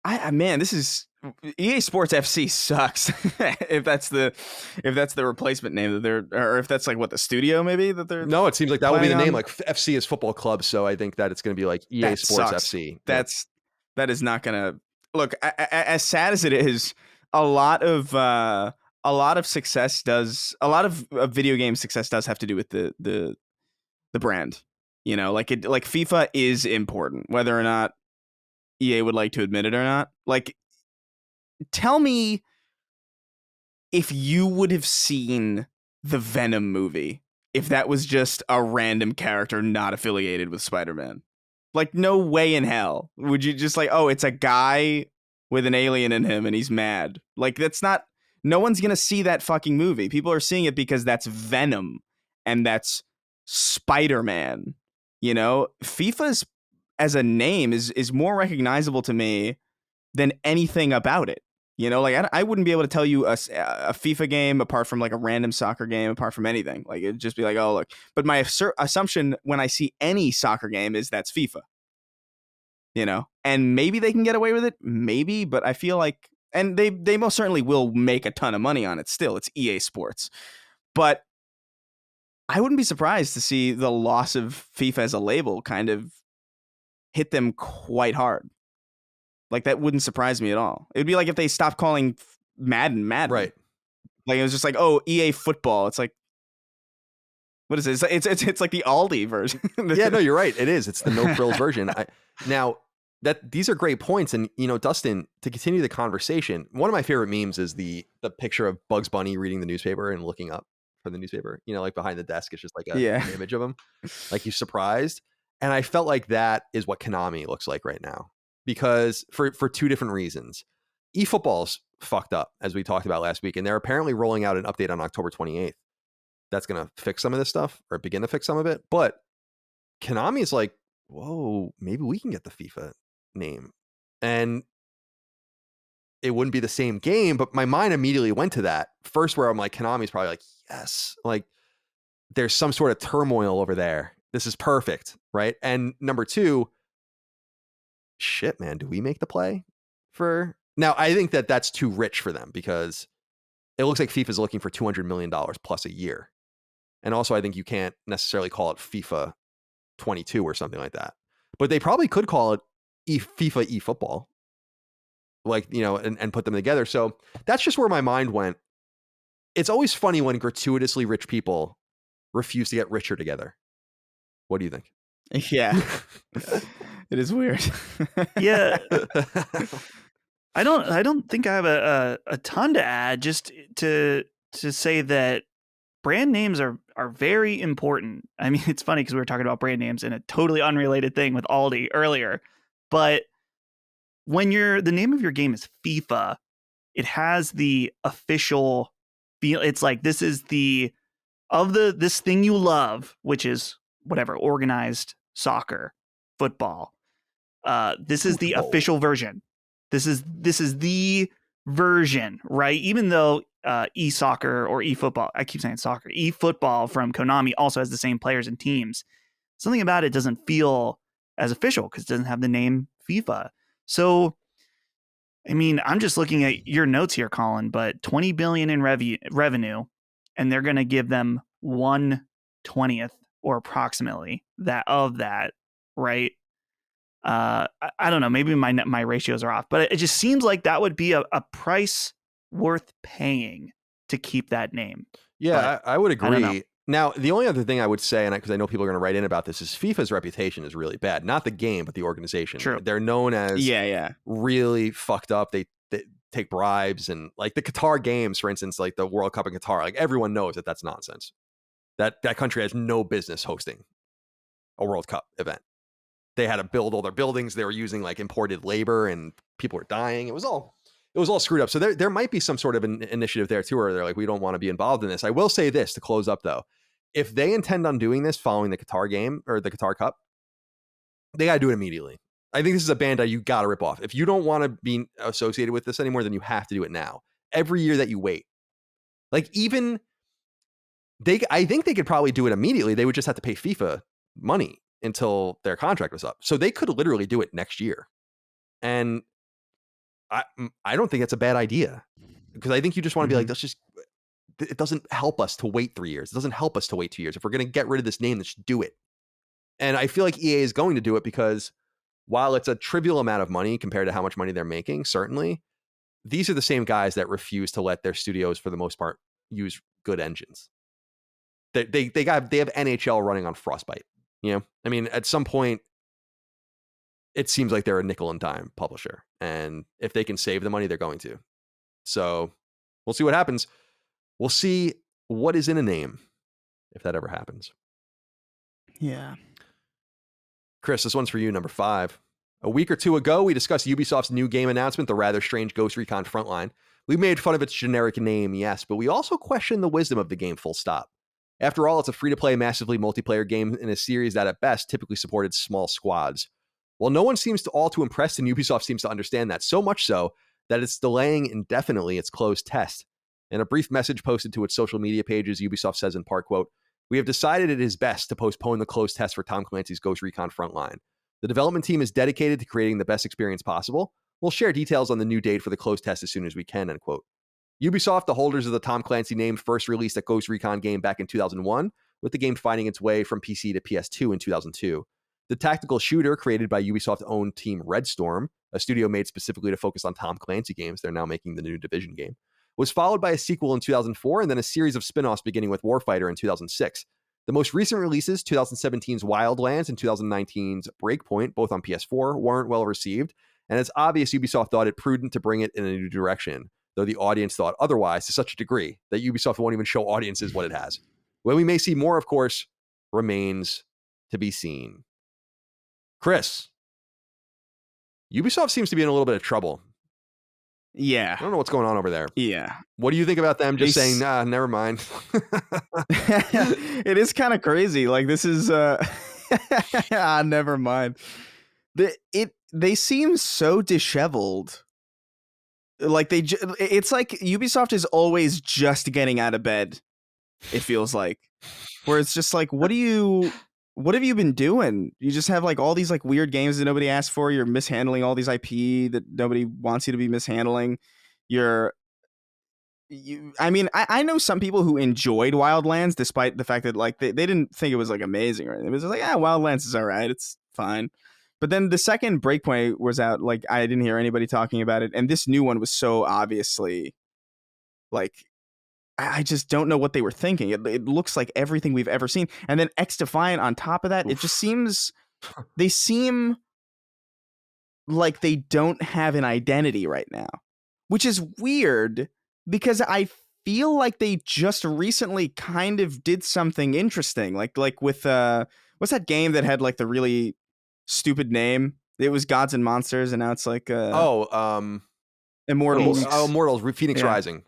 S2: man, this is EA Sports FC sucks. if that's the replacement name that they're, or if that's like what the studio maybe that they're.
S1: No, it seems like that will be the name.
S2: on.
S1: Like FC is football club, so I think that it's going to be like EA
S2: That
S1: Sports
S2: sucks.
S1: FC.
S2: That is not gonna look as sad as it is. A lot of success does, a lot of video game success does have to do with the brand. You know, like FIFA is important, whether or not EA would like to admit it or not. Like, tell me if you would have seen the Venom movie if that was just a random character not affiliated with Spider-Man. Like, no way in hell would you just like, oh, it's a guy with an alien in him and he's mad. Like, that's not, no one's going to see that fucking movie. People are seeing it because that's Venom and that's Spider-Man. You know, FIFA's as a name is more recognizable to me than anything about it. You know, like I wouldn't be able to tell you a FIFA game apart from like a random soccer game, apart from anything. Like, it'd just be like, oh, look. But my assumption when I see any soccer game is that's FIFA. You know, and maybe they can get away with it, maybe. But I feel like, and they most certainly will make a ton of money on it. Still, it's EA Sports, but I wouldn't be surprised to see the loss of FIFA as a label kind of hit them quite hard. Like, that wouldn't surprise me at all. It'd be like if they stopped calling Madden.
S1: Right.
S2: Like, it was just like, oh, EA football. It's like, what is it? It's like the Aldi version.
S1: Yeah, no, you're right. It is. It's the no frills version. Now that these are great points, and you know, Dustin, to continue the conversation, one of my favorite memes is the picture of Bugs Bunny reading the newspaper and looking up for the newspaper. You know, like behind the desk, it's just like an image of him, like he's surprised. And I felt like that is what Konami looks like right now. Because for two different reasons. eFootball's fucked up, as we talked about last week, and they're apparently rolling out an update on October 28th. That's going to fix some of this stuff, or begin to fix some of it. But Konami is like, whoa, maybe we can get the FIFA name. And it wouldn't be the same game, but my mind immediately went to that. First, where I'm like, Konami's probably like, yes, like there's some sort of turmoil over there. This is perfect, right? And number two, shit, man, do we make the play for now? I think that that's too rich for them because it looks like FIFA is looking for $200 million plus a year. And also, I think you can't necessarily call it FIFA 22 or something like that. But they probably could call it FIFA eFootball, like, you know, and put them together. So that's just where my mind went. It's always funny when gratuitously rich people refuse to get richer together. What do you think?
S2: Yeah. It is weird.
S3: Yeah. I don't think I have a ton to add, just to say that brand names are very important. I mean, it's funny because we were talking about brand names in a totally unrelated thing with Aldi earlier, but when the name of your game is FIFA, it has the official feel. It's like, this is this thing you love, which is whatever, organized soccer, football. This is the official version. This is the version, right? Even though e-soccer or e-football, I keep saying soccer, e-football from Konami also has the same players and teams. Something about it doesn't feel as official because it doesn't have the name FIFA. So, I mean, I'm just looking at your notes here, Colin, but $20 billion in revenue, and they're going to give them 1/20th or approximately that, right? I don't know. Maybe my ratios are off, but it just seems like that would be a price worth paying to keep that name.
S1: Yeah, I would agree. Now, the only other thing I would say, and because I know people are going to write in about this, is FIFA's reputation is really bad. Not the game, but the organization.
S3: True.
S1: They're known as really fucked up. They take bribes, and like the Qatar games, for instance, like the World Cup in Qatar, like everyone knows that that's nonsense. That country has no business hosting a World Cup event. They had to build all their buildings. They were using like imported labor, and people were dying. It was all screwed up. So there might be some sort of an initiative there too, where they're like, we don't want to be involved in this. I will say this to close up though. If they intend on doing this following the Qatar game or the Qatar Cup, they got to do it immediately. I think this is a Bandai you got to rip off. If you don't want to be associated with this anymore, then you have to do it now. Every year that you wait Like even I think they could probably do it immediately. They would just have to pay FIFA money until their contract was up. So they could literally do it next year. And I don't think it's a bad idea, because I think you just want to be like, let's just, it doesn't help us to wait 3 years. It doesn't help us to wait 2 years. If we're going to get rid of this name, let's do it. And I feel like EA is going to do it because while it's a trivial amount of money compared to how much money they're making, certainly, these are the same guys that refuse to let their studios, for the most part, use good engines. They have NHL running on Frostbite. You know, I mean, at some point, it seems like they're a nickel and dime publisher, and if they can save the money, they're going to. So we'll see what happens. We'll see what is in a name, if that ever happens.
S2: Yeah.
S1: Chris, this one's for you, number 5. A week or two ago, we discussed Ubisoft's new game announcement, the rather strange Ghost Recon Frontline. We made fun of its generic name, yes, but we also questioned the wisdom of the game, full stop. After all, it's a free-to-play, massively multiplayer game in a series that, at best, typically supported small squads. Well, no one seems to all too impressed, and Ubisoft seems to understand that, so much so that it's delaying indefinitely its closed test. In a brief message posted to its social media pages, Ubisoft says in part, quote, "We have decided it is best to postpone the closed test for Tom Clancy's Ghost Recon Frontline. The development team is dedicated to creating the best experience possible. We'll share details on the new date for the closed test as soon as we can," end quote. Ubisoft, the holders of the Tom Clancy name, first released a Ghost Recon game back in 2001, with the game finding its way from PC to PS2 in 2002. The tactical shooter, created by Ubisoft-owned team Red Storm, a studio made specifically to focus on Tom Clancy games, they're now making the new Division game, was followed by a sequel in 2004 and then a series of spin-offs beginning with Warfighter in 2006. The most recent releases, 2017's Wildlands and 2019's Breakpoint, both on PS4, weren't well received, and it's obvious Ubisoft thought it prudent to bring it in a new direction, though the audience thought otherwise to such a degree that Ubisoft won't even show audiences what it has. When we may see more, of course, remains to be seen. Chris, Ubisoft seems to be in a little bit of trouble.
S2: Yeah.
S1: I don't know what's going on over there.
S2: Yeah.
S1: What do you think about them just saying, nah, never mind?
S2: It is kind of crazy. Like, this is never mind. They seem so disheveled. Like it's like Ubisoft is always just getting out of bed. It feels like, where it's just like, what have you been doing? You just have like all these like weird games that nobody asked for. You're mishandling all these IP that nobody wants you to be mishandling. I know some people who enjoyed Wildlands, despite the fact that like they didn't think it was like amazing or anything. It was just like, Wildlands is all right. It's fine. But then the second Breakpoint was out, like I didn't hear anybody talking about it. And this new one was so obviously like, I just don't know what they were thinking. It looks like everything we've ever seen. And then X Defiant on top of that, It just seems, they seem like they don't have an identity right now, which is weird because I feel like they just recently kind of did something interesting. Like with, what's that game that had like the really stupid name? It was Gods and Monsters, and now it's like Immortals.
S1: Immortals. Phoenix Rising,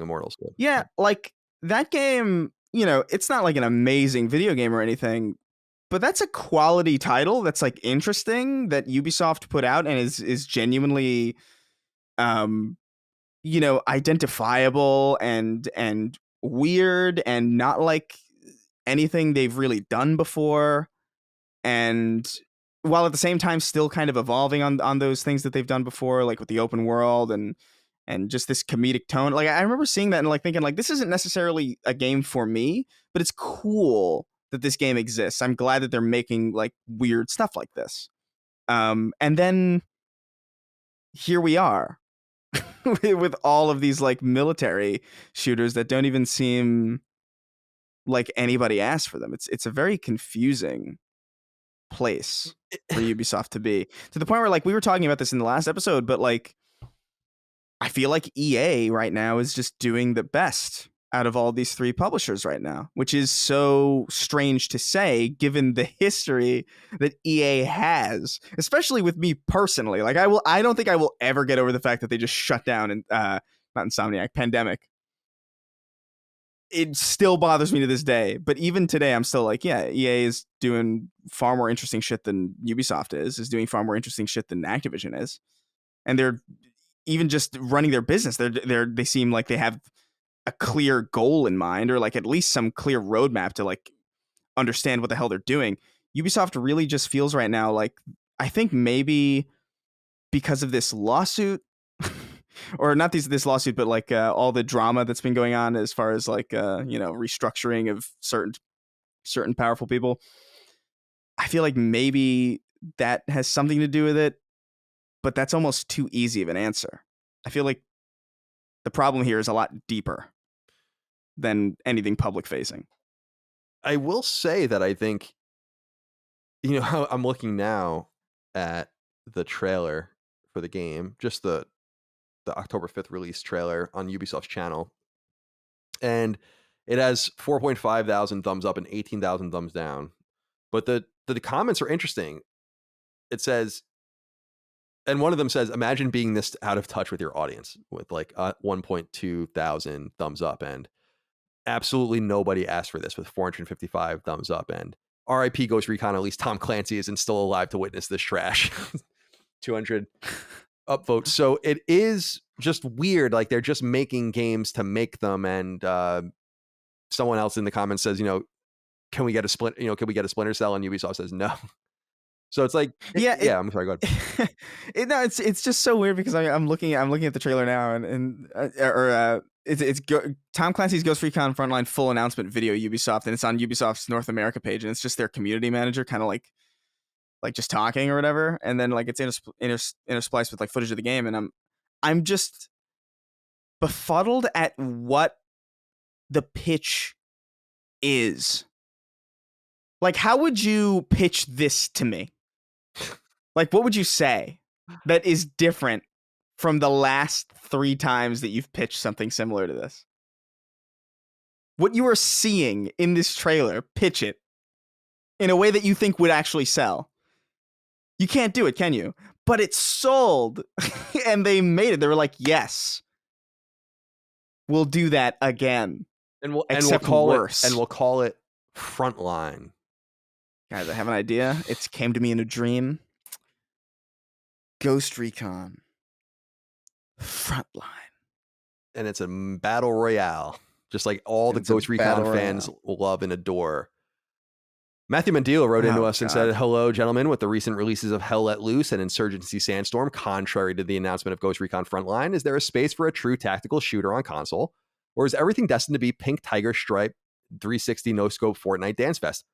S1: Immortals.
S2: Yeah, like that game, it's not like an amazing video game or anything, but that's a quality title that's like interesting that Ubisoft put out and is genuinely identifiable and weird and not like anything they've really done before, and while at the same time still kind of evolving on those things that they've done before, like with the open world and just this comedic tone. Like I remember seeing that and like thinking like, this isn't necessarily a game for me, but it's cool that this game exists. I'm glad that they're making like weird stuff like this. And then here we are with all of these like military shooters that don't even seem like anybody asked for them. It's a very confusing place for Ubisoft to be, to the point where like we were talking about this in the last episode, but like I feel like EA right now is just doing the best out of all these three publishers right now, which is so strange to say given the history that EA has, especially with me personally. Like I don't think I will ever get over the fact that they just shut down and not Insomniac, Pandemic. It still bothers me to this day, but even today I'm still like, yeah, EA is doing far more interesting shit than Ubisoft is doing far more interesting shit than Activision is, and they're even just running their business. They seem like they have a clear goal in mind, or like at least some clear roadmap to like understand what the hell they're doing. Ubisoft really just feels right now like, I think maybe because of this lawsuit, or not this lawsuit, but like all the drama that's been going on as far as like restructuring of certain powerful people. I feel like maybe that has something to do with it, but that's almost too easy of an answer. I feel like the problem here is a lot deeper than anything public facing.
S1: I will say that I think, how I'm looking now at the trailer for the game, just the October 5th release trailer on Ubisoft's channel, and it has 4.5 thousand thumbs up and 18,000 thumbs down. But the comments are interesting. It says, and one of them says, imagine being this out of touch with your audience, with like 1.2 thousand thumbs up, and absolutely nobody asked for this with 455 thumbs up, and RIP Ghost Recon, at least Tom Clancy isn't still alive to witness this trash. 200 upvotes. So it is just weird. Like, they're just making games to make them. And someone else in the comments says, can we get a Splinter Cell? And Ubisoft says no. So it's like, I'm sorry, go ahead.
S2: It's just so weird because I'm looking at the trailer now, and it's Tom Clancy's Ghost Recon Frontline full announcement video Ubisoft, and it's on Ubisoft's North America page, and it's just their community manager kind of like just talking or whatever, and then like it's interspliced with like footage of the game, and I'm just befuddled at what the pitch is. Like, how would you pitch this to me? Like, what would you say that is different from the last 3 times that you've pitched something similar to this? What you are seeing in this trailer, pitch it in a way that you think would actually sell. You can't do it, can you? But it's sold, and they made it. They were like, yes, we'll do that again.
S1: And we'll call it Frontline.
S2: Guys, I have an idea. It came to me in a dream. Ghost Recon Frontline.
S1: And it's a battle royale, just like all the Ghost Recon fans love and adore. Matthew Mandela wrote into us and said, hello, gentlemen. With the recent releases of Hell Let Loose and Insurgency Sandstorm, contrary to the announcement of Ghost Recon Frontline, is there a space for a true tactical shooter on console? Or is everything destined to be pink tiger stripe 360 no-scope Fortnite dance fest?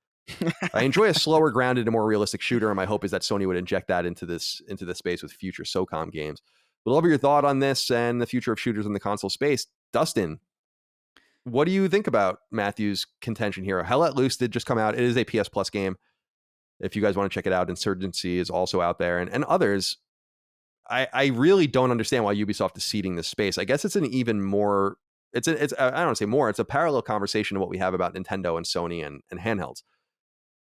S1: I enjoy a slower, grounded, and more realistic shooter, and my hope is that Sony would inject that into this space with future SOCOM games. We'd love your thought on this and the future of shooters in the console space. Dustin, what do you think about Matthew's contention here? Hell Let Loose did just come out. It is a PS Plus game. If you guys want to check it out, Insurgency is also out there, and others. I really don't understand why Ubisoft is seeding this space. I guess it's an even more. I don't want to say more. It's a parallel conversation to what we have about Nintendo and Sony and handhelds.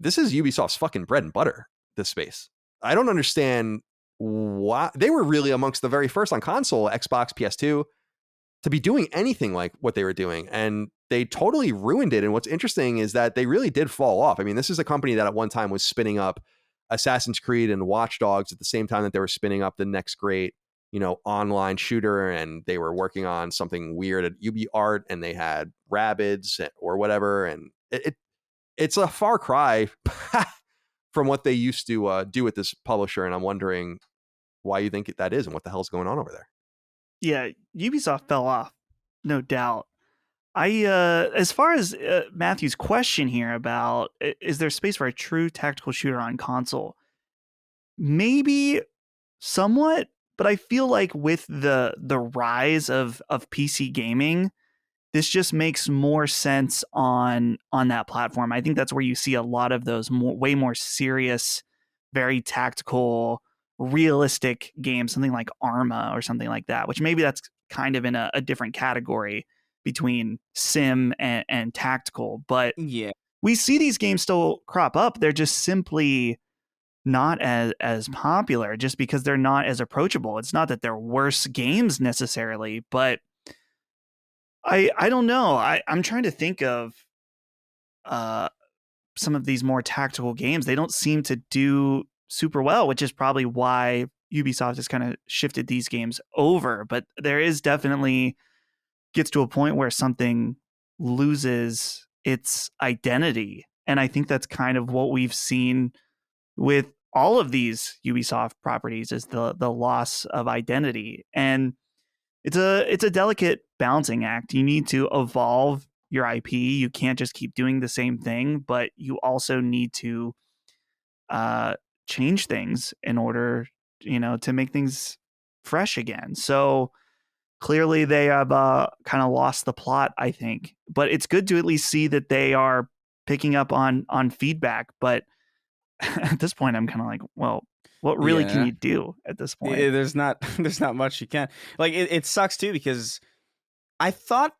S1: This is Ubisoft's fucking bread and butter, this space. I don't understand why they were really amongst the very first on console, Xbox, PS2, to be doing anything like what they were doing. And they totally ruined it. And what's interesting is that they really did fall off. I mean, this is a company that at one time was spinning up Assassin's Creed and Watch Dogs at the same time that they were spinning up the next great, online shooter. And they were working on something weird at UbiArt, and they had Rabbids or whatever. And it's a far cry from what they used to do with this publisher. And I'm wondering why you think that is and what the hell's going on over there.
S3: Yeah, Ubisoft fell off, no doubt. As far as Matthew's question here about, is there space for a true tactical shooter on console? Maybe somewhat, but I feel like with the rise of PC gaming, this just makes more sense on that platform. I think that's where you see a lot of those way more serious, very tactical, realistic games, something like Arma or something like that, which maybe that's kind of in a different category between sim and tactical. But
S2: yeah,
S3: we see these games still crop up. They're just simply not as popular just because they're not as approachable. It's not that they're worse games necessarily, but I don't know. I'm trying to think of some of these more tactical games. They don't seem to do super well, which is probably why Ubisoft has kind of shifted these games over. But there is definitely gets to a point where something loses its identity. And I think that's kind of what we've seen with all of these Ubisoft properties, is the loss of identity. And it's a delicate balancing act. You need to evolve your IP. You can't just keep doing the same thing, but you also need to change things in order, to make things fresh again. So clearly they have kind of lost the plot, I think. But it's good to at least see that they are picking up on feedback. But at this point, I'm kind of like, well, what really can you do at this point?
S2: There's not much you can. Like, it sucks too, because I thought,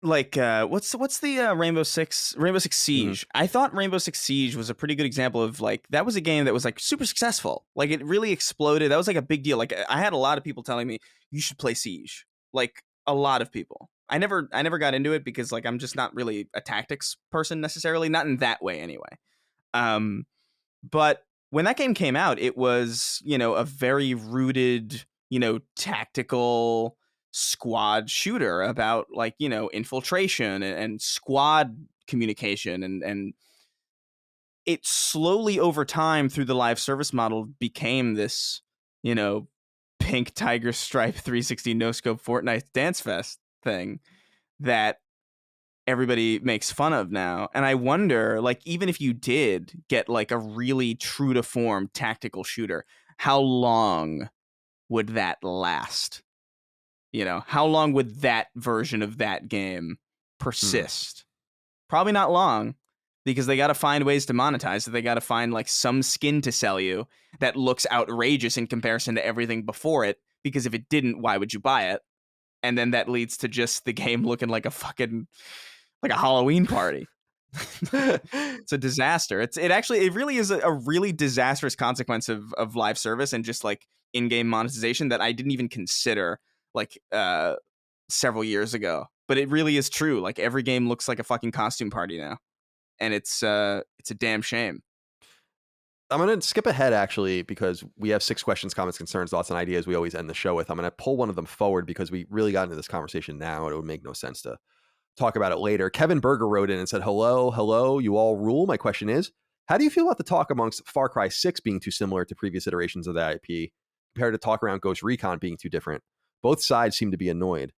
S2: like, what's the Rainbow Six Siege? I thought Rainbow Six Siege was a pretty good example of, like, that was a game that was, like, super successful. Like, it really exploded. That was, like, a big deal. Like, I had a lot of people telling me, you should play Siege. Like, a lot of people. I never got into it because, like, I'm just not really a tactics person necessarily, not in that way anyway. But when that game came out, it was, a very rooted, tactical squad shooter about, like, infiltration and squad communication, and it slowly over time through the live service model became this, pink tiger stripe 360 no scope Fortnite dance fest thing that everybody makes fun of now. And I wonder, like, even if you did get, like, a really true to form tactical shooter, how long would that last? How long would that version of that game persist? Probably not long, because they got to find ways to monetize it. They got to find, like, some skin to sell you that looks outrageous in comparison to everything before it, because if it didn't, why would you buy it? And then that leads to just the game looking like a fucking, like a Halloween party. It's a disaster. It really is a really disastrous consequence of live service and just, like, in-game monetization that I didn't even consider, like, several years ago. But it really is true. Like, every game looks like a fucking costume party now, and it's a damn shame.
S1: I'm going to skip ahead, actually, because we have 6 questions, comments, concerns, thoughts, and ideas we always end the show with. I'm going to pull one of them forward because we really got into this conversation now, and it would make no sense to talk about it later. Kevin Berger wrote in and said, hello, you all rule. My question is, how do you feel about the talk amongst Far Cry 6 being too similar to previous iterations of the IP, compared to talk around Ghost Recon being too different? Both sides seem to be annoyed.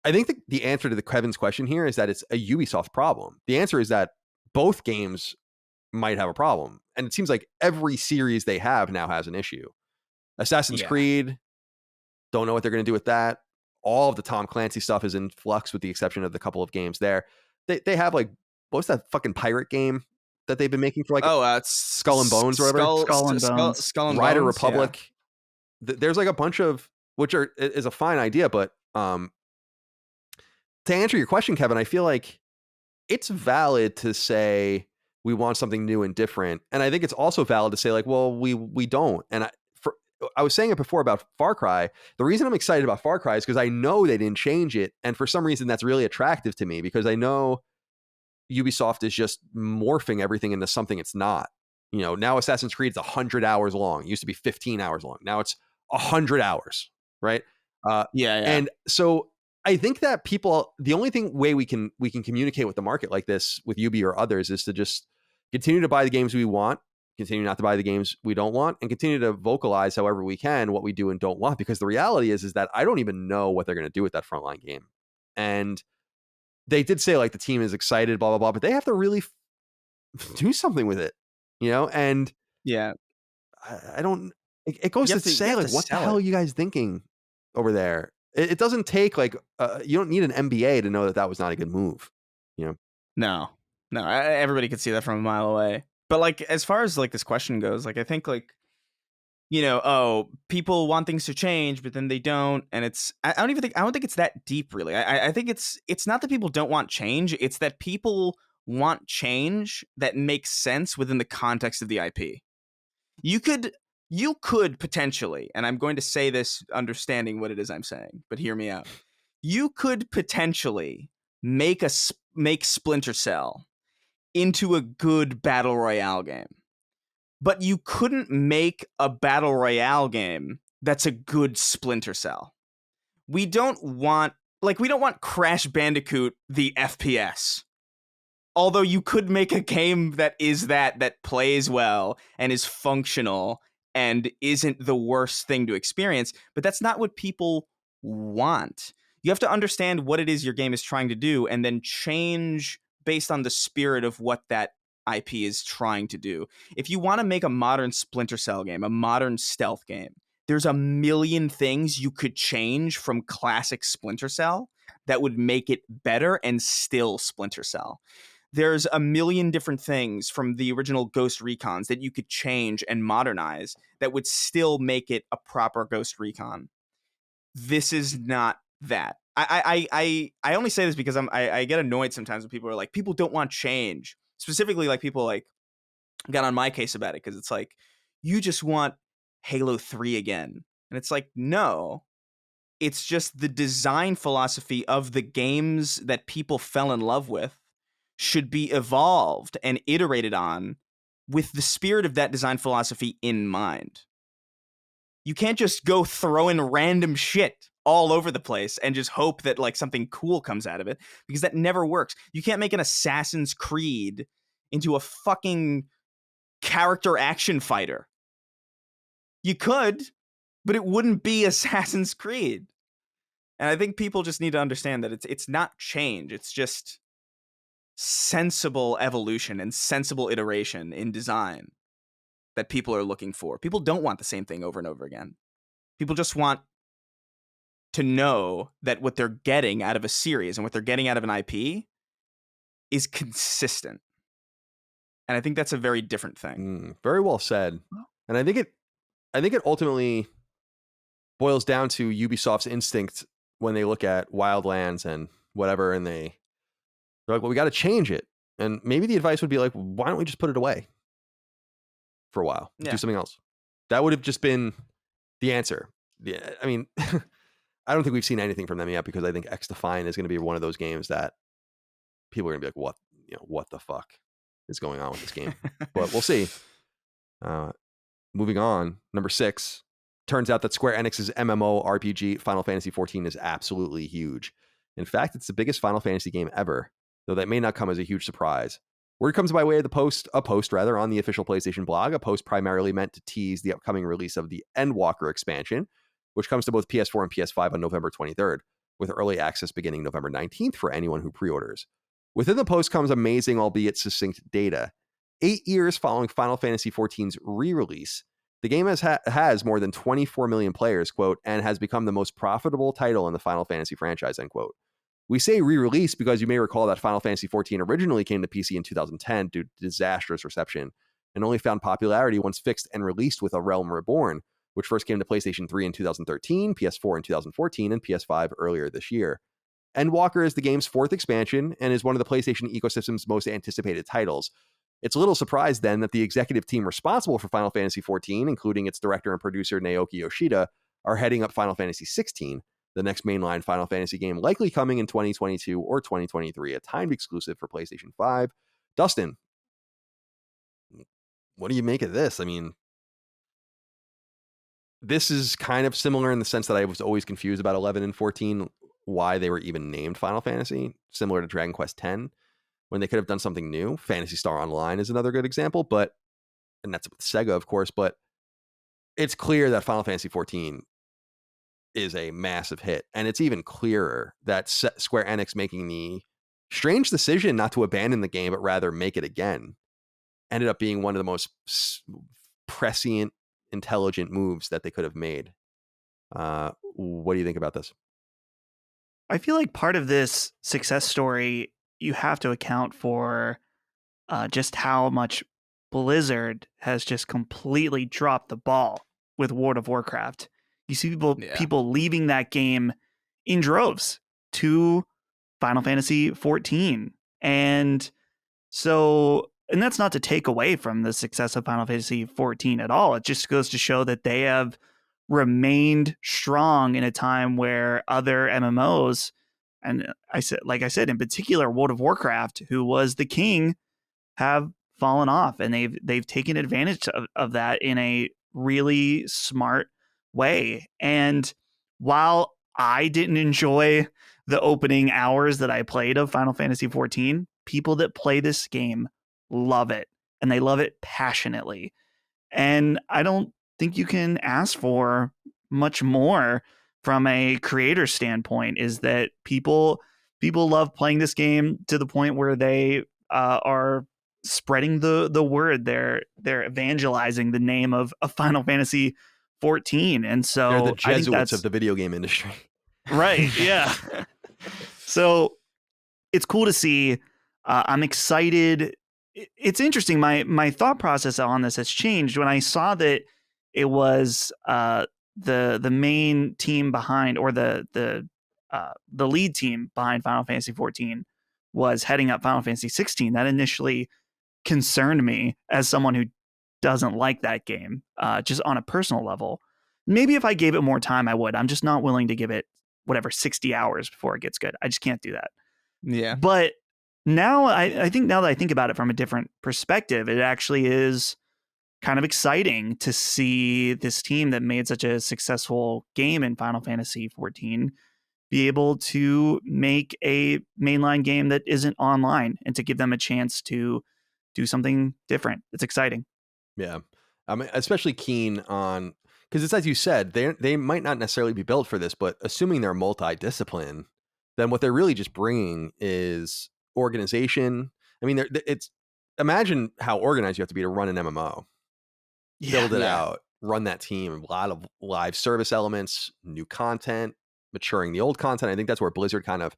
S1: I think the answer to Kevin's question here is that it's a Ubisoft problem. The answer is that both games might have a problem. And it seems like every series they have now has an issue. Assassin's Creed, don't know what they're going to do with that. All of the Tom Clancy stuff is in flux with the exception of the couple of games there. They have, like, what's that fucking pirate game that they've been making for, like,
S2: it's
S1: Skull and Bones or whatever?
S3: Skull and Bones.
S2: Skull and
S1: Rider
S2: Bones,
S1: Republic. Yeah. There's, like, a bunch of, which is a fine idea, but to answer your question, Kevin, I feel like it's valid to say we want something new and different. And I think it's also valid to say, like, well, we don't. And I was saying it before about Far Cry. The reason I'm excited about Far Cry is because I know they didn't change it. And for some reason, that's really attractive to me, because I know Ubisoft is just morphing everything into something it's not. Now Assassin's Creed is 100 hours long. It used to be 15 hours long. Now it's 100 hours, right? And so I think that the only way we can communicate with the market like this with Ubi or others is to just continue to buy the games we want, continue not to buy the games we don't want, and continue to vocalize however we can what we do and don't want. Because the reality is that I don't even know what they're going to do with that Frontline game. And they did say, like, the team is excited, blah, blah, blah, but they have to really do something with it, and I don't, it goes to say, like, what the hell are you guys thinking over there? It doesn't take, like, you don't need an MBA to know that was not a good move,
S2: No, everybody could see that from a mile away. But, like, as far as, like, this question goes, like, I think, like, people want things to change, but then they don't, and I don't think it's that deep, really. I think it's not that people don't want change, it's that people want change that makes sense within the context of the IP. You could potentially, and I'm going to say this understanding what it is I'm saying, but hear me out. You could potentially make Splinter Cell into a good battle royale game, but you couldn't make a battle royale game that's a good Splinter Cell. We don't want, like, we don't want Crash Bandicoot the FPS. Although you could make a game that is that plays well and is functional and isn't the worst thing to experience, but that's not what people want. You have to understand what it is your game is trying to do and then change based on the spirit of what that IP is trying to do. If you want to make a modern Splinter Cell game, a modern stealth game, there's a million things you could change from classic Splinter Cell that would make it better and still Splinter Cell. There's a million different things from the original Ghost Recons that you could change and modernize that would still make it a proper Ghost Recon. This is not that. I only say this because I get annoyed sometimes when people are like, people don't want change. Specifically, like, people like got on my case about it because it's like, you just want Halo 3 again. And it's like, no. It's just the design philosophy of the games that people fell in love with should be evolved and iterated on with the spirit of that design philosophy in mind. You can't just go throwing random shit all over the place and just hope that, like, something cool comes out of it, because that never works. You can't make an Assassin's Creed into a fucking character action fighter. You could, but it wouldn't be Assassin's Creed. And I think people just need to understand that it's not change. It's just sensible evolution and sensible iteration in design that people are looking for. People don't want the same thing over and over again. People just want to know that what they're getting out of a series and what they're getting out of an IP is consistent. And I think that's a very different thing.
S1: Very well said. And I think it ultimately boils down to Ubisoft's instinct when they look at Wildlands and whatever, and they're like, well, we got to change it. And maybe the advice would be like, why don't we just put it away for a while? Do something else. That would have just been the answer. Yeah, I mean, I don't think we've seen anything from them yet, because I think X Defiant is going to be one of those games that people are going to be like, what the fuck is going on with this game? But we'll see. Moving on, number 6. Turns out that Square Enix's MMO RPG Final Fantasy XIV is absolutely huge. In fact, it's the biggest Final Fantasy game ever, though that may not come as a huge surprise. Word comes by way of a post on the official PlayStation blog, a post primarily meant to tease the upcoming release of the Endwalker expansion, which comes to both PS4 and PS5 on November 23rd, with early access beginning November 19th for anyone who pre-orders. Within the post comes amazing, albeit succinct data. 8 years following Final Fantasy XIV's re-release, the game has more than 24 million players, quote, and has become the most profitable title in the Final Fantasy franchise, end quote. We say re-release because you may recall that Final Fantasy XIV originally came to PC in 2010 due to disastrous reception, and only found popularity once fixed and released with A Realm Reborn, which first came to PlayStation 3 in 2013, PS4 in 2014, and PS5 earlier this year. Endwalker is the game's 4th expansion and is one of the PlayStation ecosystem's most anticipated titles. It's a little surprised then that the executive team responsible for Final Fantasy XIV, including its director and producer Naoki Yoshida, are heading up Final Fantasy XVI, the next mainline Final Fantasy game likely coming in 2022 or 2023, a timed exclusive for PlayStation 5. Dustin, what do you make of this? I mean, this is kind of similar in the sense that I was always confused about 11 and 14, why they were even named Final Fantasy, similar to Dragon Quest X, when they could have done something new. Phantasy Star Online is another good example, and that's with Sega, of course, but it's clear that Final Fantasy XIV is a massive hit. And it's even clearer that Square Enix making the strange decision not to abandon the game, but rather make it again, ended up being one of the most prescient, intelligent moves that they could have made. What do you think about this?
S3: I feel like part of this success story, you have to account for just how much Blizzard has just completely dropped the ball with World of Warcraft. You see people leaving that game in droves to Final Fantasy XIV. And that's not to take away from the success of Final Fantasy XIV at all. It just goes to show that they have remained strong in a time where other MMOs, and I said in particular World of Warcraft, who was the king, have fallen off, and they've taken advantage of that in a really smart way. And while I didn't enjoy the opening hours that I played of Final Fantasy XIV, people that play this game love it, and they love it passionately. And I don't think you can ask for much more from a creator standpoint, is that people love playing this game to the point where they are spreading the word. They're evangelizing the name of Final Fantasy 14. And so
S1: They're the
S3: I think
S1: Jesuits
S3: that's
S1: of the video game industry.
S3: right. Yeah. So it's cool to see. I'm excited. It's interesting. My thought process on this has changed when I saw that it was the main team behind, or the lead team behind Final Fantasy 14 was heading up Final Fantasy 16. That initially concerned me as someone who doesn't like that game, just on a personal level. Maybe if I gave it more time, I would. I'm just not willing to give it 60 hours before it gets good. I just can't do that.
S2: Yeah.
S3: But now I think now that I think about it from a different perspective, it actually is kind of exciting to see this team that made such a successful game in Final Fantasy 14 be able to make a mainline game that isn't online, and to give them a chance to do something different. It's exciting.
S1: Yeah. I'm especially keen on, because it's as you said, they might not necessarily be built for this, but assuming they're multidiscipline, then what they're really just bringing is organization. I mean, it's imagine how organized you have to be to run an MMO, build it out, run that team, a lot of live service elements, new content, maturing the old content. I think that's where Blizzard kind of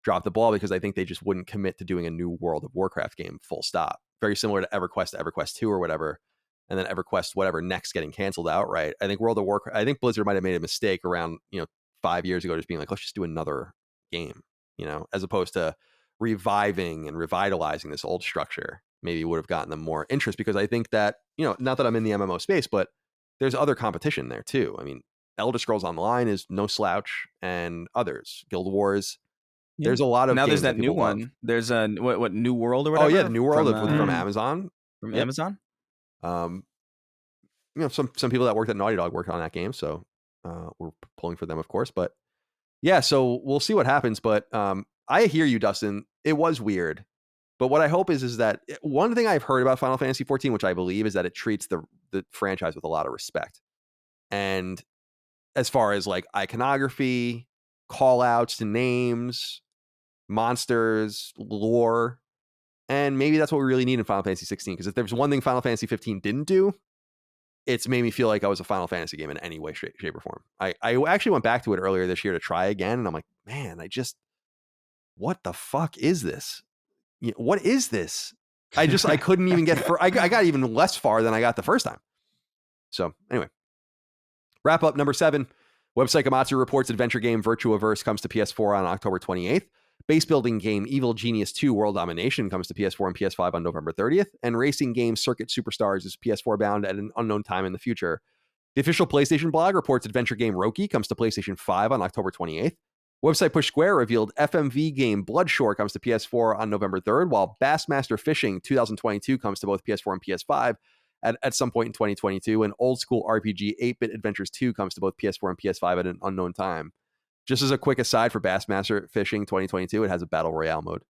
S1: dropped the ball, because I think they just wouldn't commit to doing a new World of Warcraft game full stop. Very similar to EverQuest 2 or whatever, and then EverQuest whatever next getting canceled outright. I think I think Blizzard might have made a mistake around 5 years ago, just being like, let's just do another game, as opposed to reviving and revitalizing this old structure. Maybe would have gotten them more interest, because I think that not that I'm in the MMO space, but there's other competition there too. I mean, Elder Scrolls Online is no slouch, and others, Guild Wars.
S2: Yeah.
S1: There's a lot of
S2: now.
S1: games
S2: There's that new one.
S1: love.
S2: There's a what New World or whatever.
S1: Oh yeah, the New World
S2: from,
S1: from Amazon.
S2: From
S1: Yep.
S2: Amazon.
S1: Some people that worked at Naughty Dog worked on that game, so we're pulling for them, of course. But yeah, so we'll see what happens. But I hear you, Dustin. It was weird, but what I hope is that one thing I've heard about Final Fantasy 14, which I believe, is that it treats the franchise with a lot of respect. And as far as like iconography, call outs to names, monsters, lore, and maybe that's what we really need in Final Fantasy 16. Because if there's one thing Final Fantasy 15 didn't do, it's made me feel like I was a Final Fantasy game in any way, shape, or form. I actually went back to it earlier this year to try again, and I'm like, man, what the fuck is this? What is this? I couldn't even get I got even less far than I got the first time. So anyway, wrap up number 7. Website Gamatsu reports adventure game Virtuaverse comes to PS4 on October 28th. Base building game Evil Genius 2 World Domination comes to PS4 and PS5 on November 30th. And racing game Circuit Superstars is PS4 bound at an unknown time in the future. The official PlayStation blog reports adventure game Roki comes to PlayStation 5 on October 28th. Website Push Square revealed FMV game Bloodshore comes to PS4 on November 3rd, while Bassmaster Fishing 2022 comes to both PS4 and PS5 at some point in 2022, and Old School RPG 8-Bit Adventures 2 comes to both PS4 and PS5 at an unknown time. Just as a quick aside for Bassmaster Fishing 2022, it has a Battle Royale mode.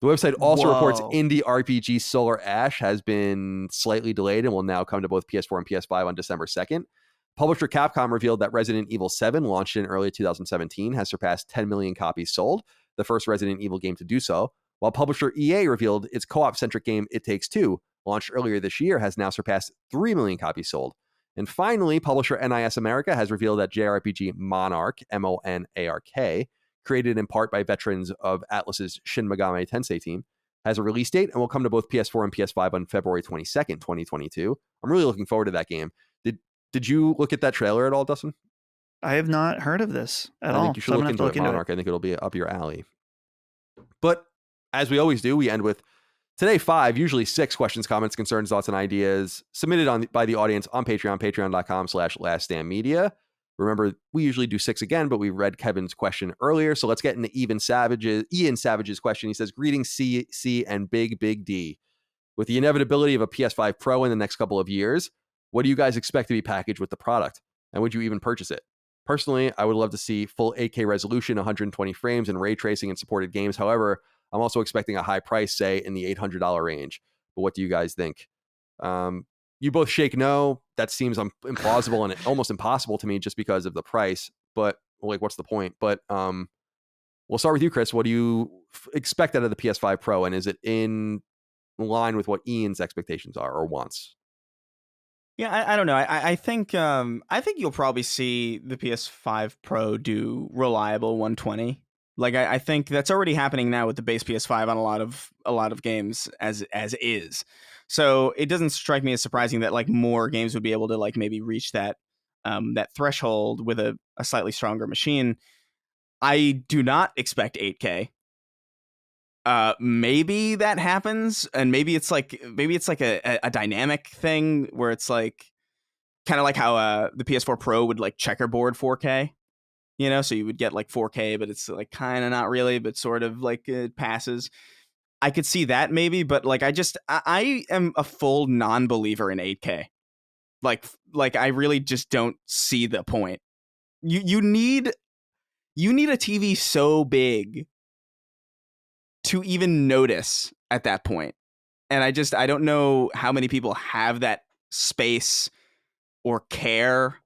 S1: The website also reports indie RPG Solar Ash has been slightly delayed and will now come to both PS4 and PS5 on December 2nd. Publisher Capcom revealed that Resident Evil 7, launched in early 2017, has surpassed 10 million copies sold, the first Resident Evil game to do so, while publisher EA revealed its co-op-centric game It Takes Two, launched earlier this year, has now surpassed 3 million copies sold. And finally, publisher NIS America has revealed that JRPG Monarch, Monark, created in part by veterans of Atlus's Shin Megami Tensei team, has a release date and will come to both PS4 and PS5 on February 22nd, 2022. I'm really looking forward to that game. Did you look at that trailer at all, Dustin?
S3: I have not heard of this at all.
S1: I think you should look into it, Monarch. I think it'll be up your alley. But as we always do, we end with today 5, usually 6 questions, comments, concerns, thoughts, and ideas submitted by the audience on Patreon, patreon.com/laststandmedia. Remember, we usually do 6 again, but we read Kevin's question earlier. So let's get into Ian Savage's question. He says, greetings, C, and Big D. With the inevitability of a PS5 Pro in the next couple of years, what do you guys expect to be packaged with the product? And would you even purchase it? Personally, I would love to see full 8K resolution, 120 frames, and ray tracing in supported games. However, I'm also expecting a high price, say in the $800 range. But what do you guys think? You both shake no. That seems implausible and almost impossible to me just because of the price. But like, what's the point? But we'll start with you, Chris. What do you expect out of the PS5 Pro, and is it in line with what Ian's expectations are or wants?
S2: Yeah, I don't know. I think you'll probably see the PS5 Pro do reliable 120. Like I think that's already happening now with the base PS5 on a lot of games as is. So it doesn't strike me as surprising that like more games would be able to like maybe reach that that threshold with a slightly stronger machine. I do not expect 8K. Maybe that happens, and maybe it's like a dynamic thing where it's like kind of like how the PS4 Pro would like checkerboard 4K, you know, so you would get like 4K, but it's like kind of not really, but sort of like it passes. I could see that maybe, but like I am a full non-believer in 8K. Like I really just don't see the point. You need a TV so big to even notice at that point. And I don't know how many people have that space or care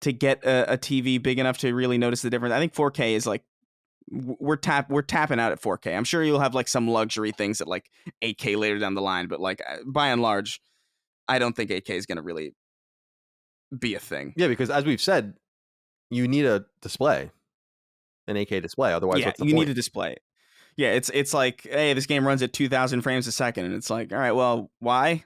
S2: to get a TV big enough to really notice the difference. I think 4K is like we're tapping out at 4K. I'm sure you'll have like some luxury things at like 8K later down the line, but like by and large, I don't think 8K is going to really be a thing.
S1: Yeah, because as we've said, you need a display, an 8K display. Otherwise, what's the point?
S2: You need a display. Yeah, it's like, hey, this game runs at 2,000 frames a second, and it's like, all right, well, why?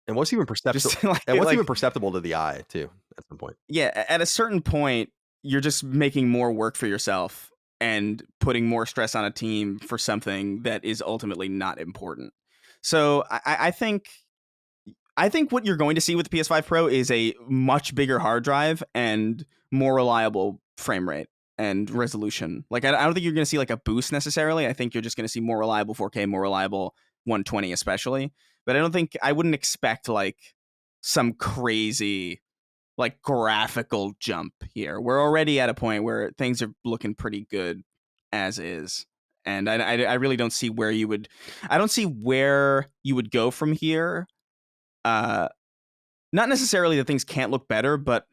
S1: And what's even perceptible? Even perceptible to the eye too at some point?
S2: Yeah, at a certain point, you're just making more work for yourself and putting more stress on a team for something that is ultimately not important. So I think what you're going to see with the PS5 Pro is a much bigger hard drive and more reliable frame rate and resolution. Like I don't think you're going to see like a boost necessarily. I think you're just going to see more reliable 4K, more reliable 120 especially. But I wouldn't expect like some crazy like graphical jump here. We're already at a point where things are looking pretty good as is. And I really don't see where you would go from here. Not necessarily that things can't look better, but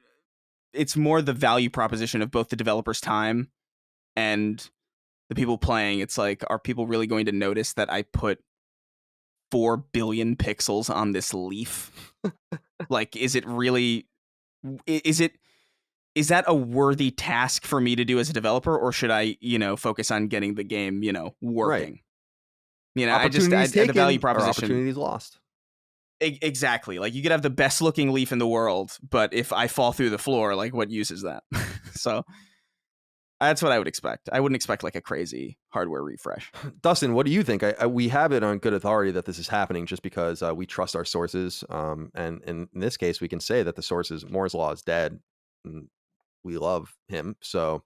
S2: it's more the value proposition of both the developer's time and the people playing. It's like, are people really going to notice that I put 4 billion pixels on this leaf? Like, is that a worthy task for me to do as a developer, or should I, focus on getting the game, working? Right. The value proposition.
S1: Opportunities lost.
S2: Exactly. Like you could have the best looking leaf in the world, but if I fall through the floor, like what use is that? So that's what I would expect. I wouldn't expect like a crazy hardware refresh.
S1: Dustin, what do you think? We have it on good authority that this is happening just because we trust our sources. And in this case, we can say that the source is Moore's Law is dead. And we love him. So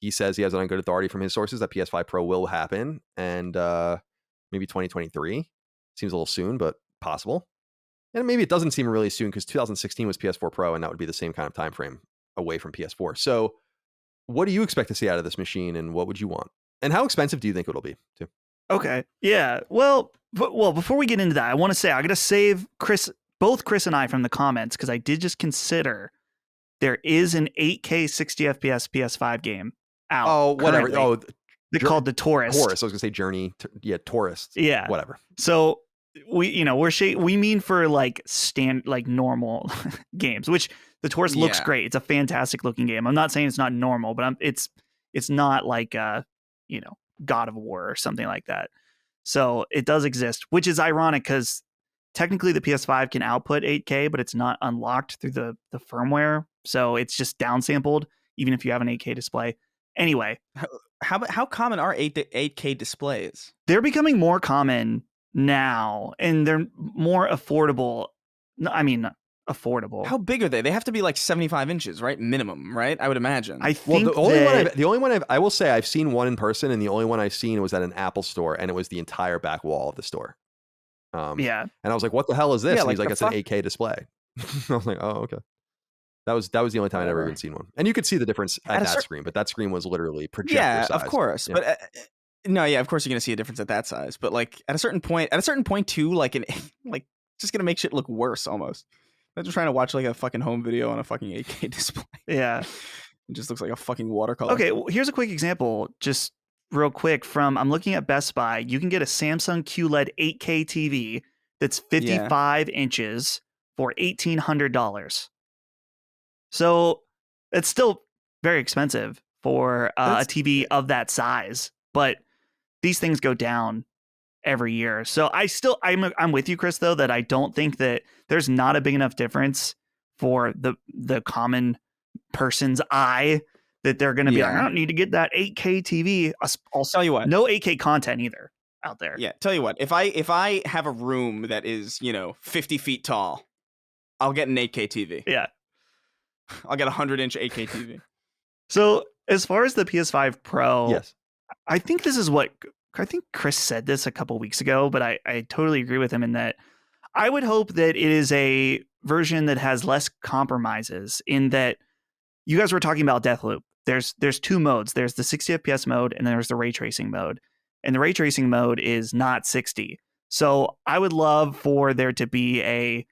S1: he says he has it on good authority from his sources that PS5 Pro will happen. And maybe 2023. Seems a little soon, but possible. And maybe it doesn't seem really soon because 2016 was PS4 Pro, and that would be the same kind of time frame away from PS4. So what do you expect to see out of this machine, and what would you want? And how expensive do you think it'll be, too?
S3: Okay. Yeah. Well, before we get into that, I want to say I got to save both Chris and I from the comments because I did just consider there is an 8K 60 FPS PS5 game out.
S1: Oh, whatever.
S3: Currently.
S1: Oh,
S3: they're called the Tourist.
S1: Tourist. I was going to say Journey. Tourist.
S3: Yeah.
S1: Whatever.
S3: So we mean for like normal games, which the Tourist looks great. It's a fantastic looking game. I'm not saying it's not normal, but it's not like God of War or something like that. So it does exist, which is ironic because technically the PS5 can output 8K, but it's not unlocked through the firmware. So it's just downsampled, even if you have an 8K display. Anyway,
S2: how common are 8K displays?
S3: They're becoming more common now, and they're more affordable. I mean, affordable.
S2: How big are they? They have to be like 75 inches, right? Minimum, right? I would imagine.
S3: I think
S1: the only one I will say I've seen one in person, and the only one I've seen was at an Apple store, and it was the entire back wall of the store.
S3: Yeah.
S1: And I was like, what the hell is this?
S2: Yeah,
S1: and he's
S2: like
S1: like, it's an 8K display. I was like, oh, okay. That was the only time I'd ever even seen one. And you could see the difference at that screen, but that screen was literally projector size.
S2: Of course. Yeah. But no, yeah, of course you're gonna see a difference at that size. But like at a certain point too, like just gonna make shit look worse almost. I'm just trying to watch like a fucking home video on a fucking 8K display.
S3: Yeah.
S2: It just looks like a fucking watercolor.
S3: Okay, well, here's a quick example, just real quick. I'm looking at Best Buy. You can get a Samsung QLED 8K TV that's 55 inches for $1,800. So it's still very expensive for a TV of that size, but these things go down every year. So I'm with you, Chris, though, that I don't think that there's not a big enough difference for the common person's eye that they're going to be like, I don't need to get that 8K TV. I'll
S2: tell you what,
S3: no 8K content either out there.
S2: Yeah, tell you what, if I have a room that is 50 feet tall, I'll get an 8K TV.
S3: Yeah,
S2: I'll get a 100-inch 8K TV.
S3: So as far as the PS5 Pro,
S1: yes,
S3: I think this is what I think Chris said this a couple weeks ago, but I totally agree with him in that I would hope that it is a version that has less compromises, in that you guys were talking about Deathloop. There's two modes. There's the 60 FPS mode and there's the ray tracing mode. And the ray tracing mode is not 60. So I would love for there to be a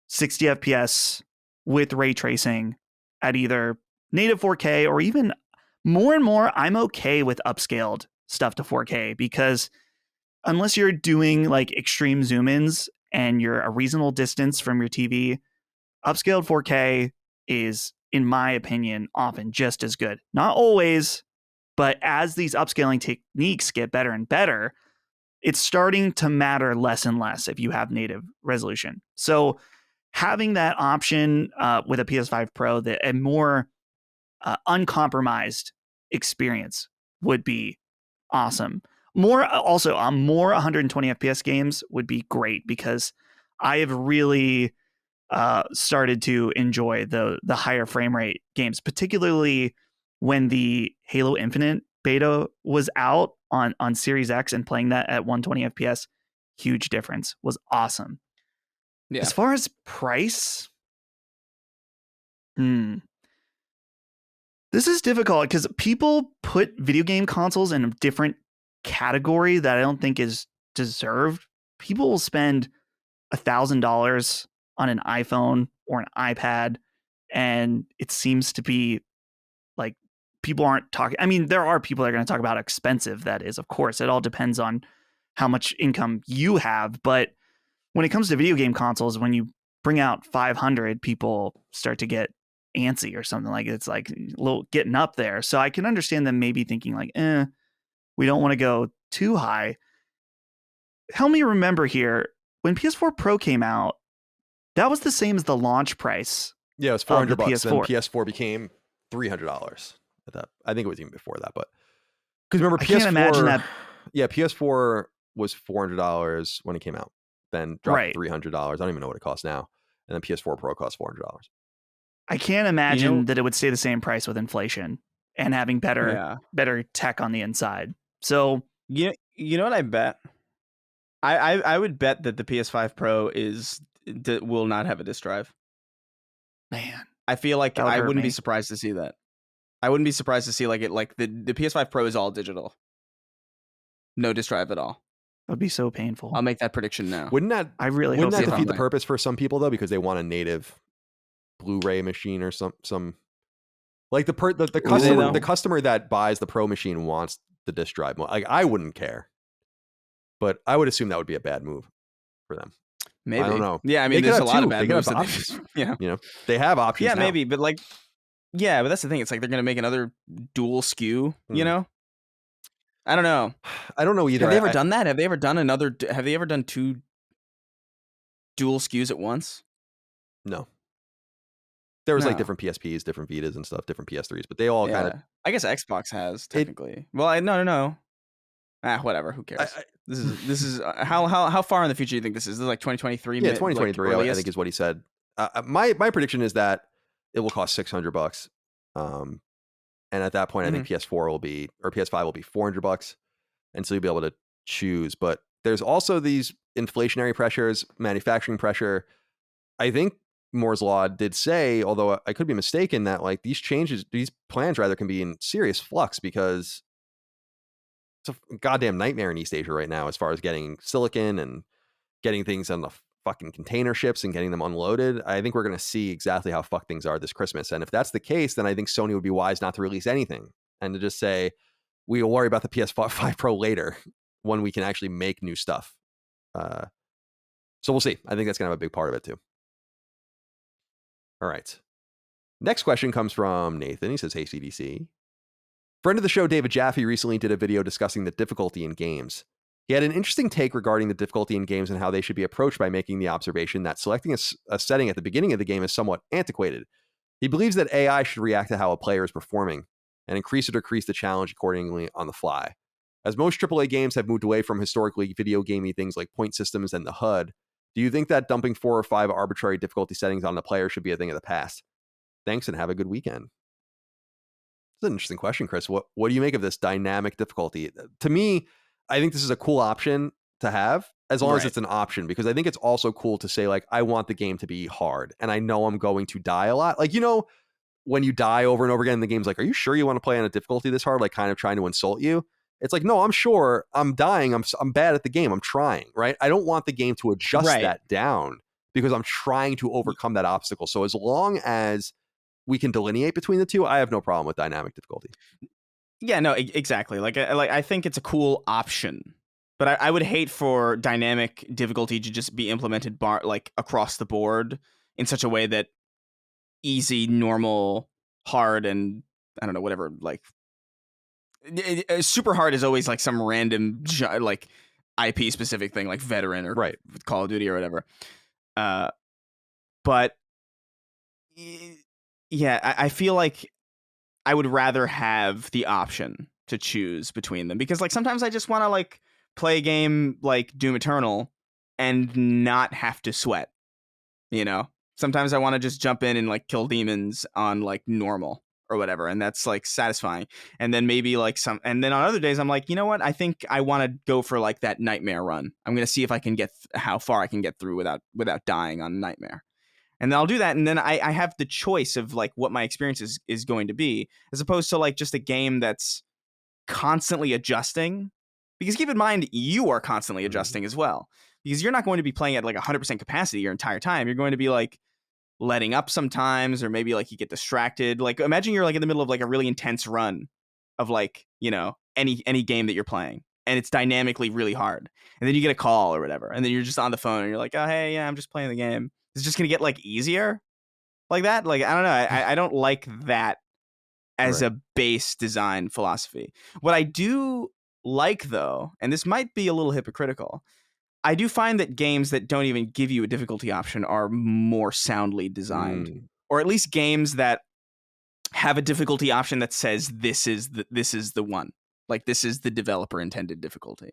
S3: 60 FPS with ray tracing at either native 4K or even more and more. I'm okay with upscaled stuff to 4K, because unless you're doing like extreme zoom ins and you're a reasonable distance from your TV, upscaled 4K is, in my opinion, often just as good. Not always, but as these upscaling techniques get better and better, it's starting to matter less and less if you have native resolution. So having that option with a PS5 Pro, that a more uncompromised experience would be awesome. More 120 FPS games would be great, because I have really started to enjoy the higher frame rate games, particularly when the Halo Infinite beta was out on Series X, and playing that at 120 FPS, huge difference, was awesome. Yeah. As far as price, this is difficult because people put video game consoles in a different category that I don't think is deserved. People will spend $1,000 on an iPhone or an iPad, and it seems to be like people aren't talking. I mean, there are people that are going to talk about how expensive that is. Of course, it all depends on how much income you have. But when it comes to video game consoles, when you bring out 500, people start to get antsy or something. Like, it's like a little getting up there. So I can understand them maybe thinking like, we don't want to go too high. Help me remember here, when PS4 Pro came out, that was the same as the launch price.
S1: Yeah, it was $400. Then PS4 became $300 at that. I think it was even before that, but because remember, PS4,
S3: can't imagine that.
S1: Yeah, PS4 was $400 when it came out. Then dropped to $300. I don't even know what it costs now. And then PS4 Pro costs $400.
S3: I can't imagine that it would stay the same price with inflation and having better tech on the inside. So
S2: you know what I bet? I would bet that the PS5 Pro will not have a disk drive.
S3: Man,
S2: I feel like I wouldn't be surprised to see that. I wouldn't be surprised to see the PS5 Pro is all digital, no disk drive at all.
S3: That would be so painful.
S2: I'll make that prediction now.
S1: Wouldn't that
S3: hope
S1: defeat the purpose for some people though, because they want a native Blu-ray machine or some like the customer that buys the Pro machine wants the disk drive. Like, I wouldn't care, but I would assume that would be a bad move for them.
S2: Maybe.
S1: I don't know.
S2: Yeah, I mean, there's a lot of bad moves.
S1: They have options.
S2: Yeah,
S1: now.
S2: maybe, but but that's the thing. It's like they're gonna make another dual SKU. You know, I don't know.
S1: I don't know either.
S2: Have they ever done that? Have they ever done two dual SKUs at once?
S1: No. There was like different PSPs, different Vitas and stuff, different PS3s, but they all kind of.
S2: I guess Xbox has technically. No. Whatever. Who cares? This is how far in the future do you think this is? This is like 2023.
S1: Yeah, 2023. I think is what he said. My prediction is that it will cost $600. And at that point, I think PS5 will be $400, and so you'll be able to choose. But there's also these inflationary pressures, manufacturing pressure. I think Moore's Law did say, although I could be mistaken, that like these plans rather can be in serious flux because it's a goddamn nightmare in East Asia right now as far as getting silicon and getting things on the fucking container ships and getting them unloaded. I think we're going to see exactly how fucked things are this Christmas. And if that's the case, then I think Sony would be wise not to release anything and to just say, we'll worry about the PS5 Pro later when we can actually make new stuff. So we'll see. I think that's going to have a big part of it too. All right. Next question comes from Nathan. He says, hey, CDC. Friend of the show, David Jaffe, recently did a video discussing the difficulty in games. He had an interesting take regarding the difficulty in games and how they should be approached by making the observation that selecting a setting at the beginning of the game is somewhat antiquated. He believes that AI should react to how a player is performing and increase or decrease the challenge accordingly on the fly. As most AAA games have moved away from historically video gamey things like point systems and the HUD, do you think that dumping 4 or 5 arbitrary difficulty settings on the player should be a thing of the past? Thanks and have a good weekend. It's an interesting question, Chris. What do you make of this dynamic difficulty? To me, I think this is a cool option to have as long as it's an option, because I think it's also cool to say, like, I want the game to be hard and I know I'm going to die a lot. Like, you know, when you die over and over again, the game's like, are you sure you want to play on a difficulty this hard? Like kind of trying to insult you. It's like, no, I'm sure I'm dying. I'm bad at the game. I'm trying, right? I don't want the game to adjust that down because I'm trying to overcome that obstacle. So as long as we can delineate between the two, I have no problem with dynamic difficulty.
S2: Yeah, no, exactly. Like I think it's a cool option, but I would hate for dynamic difficulty to just be implemented like across the board in such a way that easy, normal, hard, and I don't know, whatever, like super hard is always like some random like IP specific thing like veteran or Call of Duty or whatever. But yeah, I feel like I would rather have the option to choose between them, because like sometimes I just want to like play a game like Doom Eternal and not have to sweat, you know? Sometimes I want to just jump in and like kill demons on like normal or whatever, and that's like satisfying. And then maybe like and then on other days I'm like, you know what? I think I want to go for like that nightmare run. I'm going to see if I can get how far I can get through without dying on nightmare. And then I'll do that, and then I have the choice of like what my experience is going to be, as opposed to like just a game that's constantly adjusting. Because keep in mind, you are constantly adjusting as well. Because you're not going to be playing at like 100% capacity your entire time. You're going to be like letting up sometimes, or maybe like you get distracted. Like imagine you're like in the middle of like a really intense run of like, you know, any game that you're playing, and it's dynamically really hard. And then you get a call or whatever, and then you're just on the phone and you're like, oh, hey, yeah, I'm just playing the game. It's just going to get like easier like that. Like, I don't know. I don't like that as a base design philosophy. What I do like though, and this might be a little hypocritical, I do find that games that don't even give you a difficulty option are more soundly designed, or at least games that have a difficulty option that says this is the one, like this is the developer intended difficulty.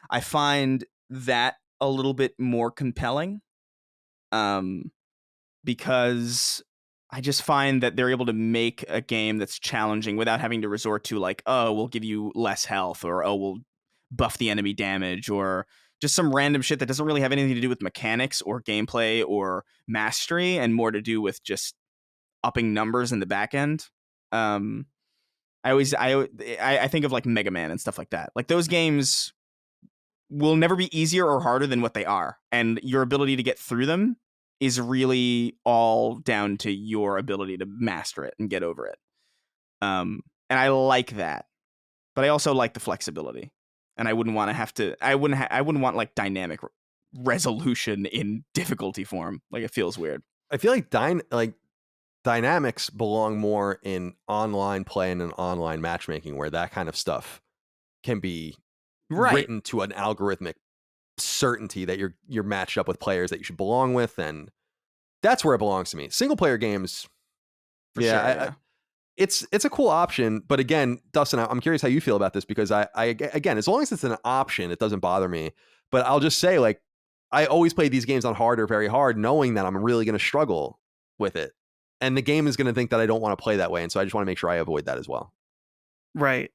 S2: I find that a little bit more compelling, because I just find that they're able to make a game that's challenging without having to resort to like, oh, we'll give you less health, or oh, we'll buff the enemy damage, or just some random shit that doesn't really have anything to do with mechanics or gameplay or mastery, and more to do with just upping numbers in the back end. I think of like Mega Man and stuff like that. Like those games will never be easier or harder than what they are, and your ability to get through them is really all down to your ability to master it and get over it. And I like that, but I also like the flexibility. And I wouldn't want to have to. I wouldn't want like dynamic resolution in difficulty form. Like it feels weird.
S1: I feel like dynamics belong more in online play and in online matchmaking, where that kind of stuff can be written to an algorithmic certainty that you're matched up with players that you should belong with, and that's where it belongs to me. Single player games, it's a cool option, but again, Dustin, I'm curious how you feel about this, because I again, as long as it's an option, it doesn't bother me. But I'll just say, like, I always play these games on hard or very hard, knowing that I'm really going to struggle with it, and the game is going to think that I don't want to play that way, and so I just want to make sure I avoid that as well.
S3: Right.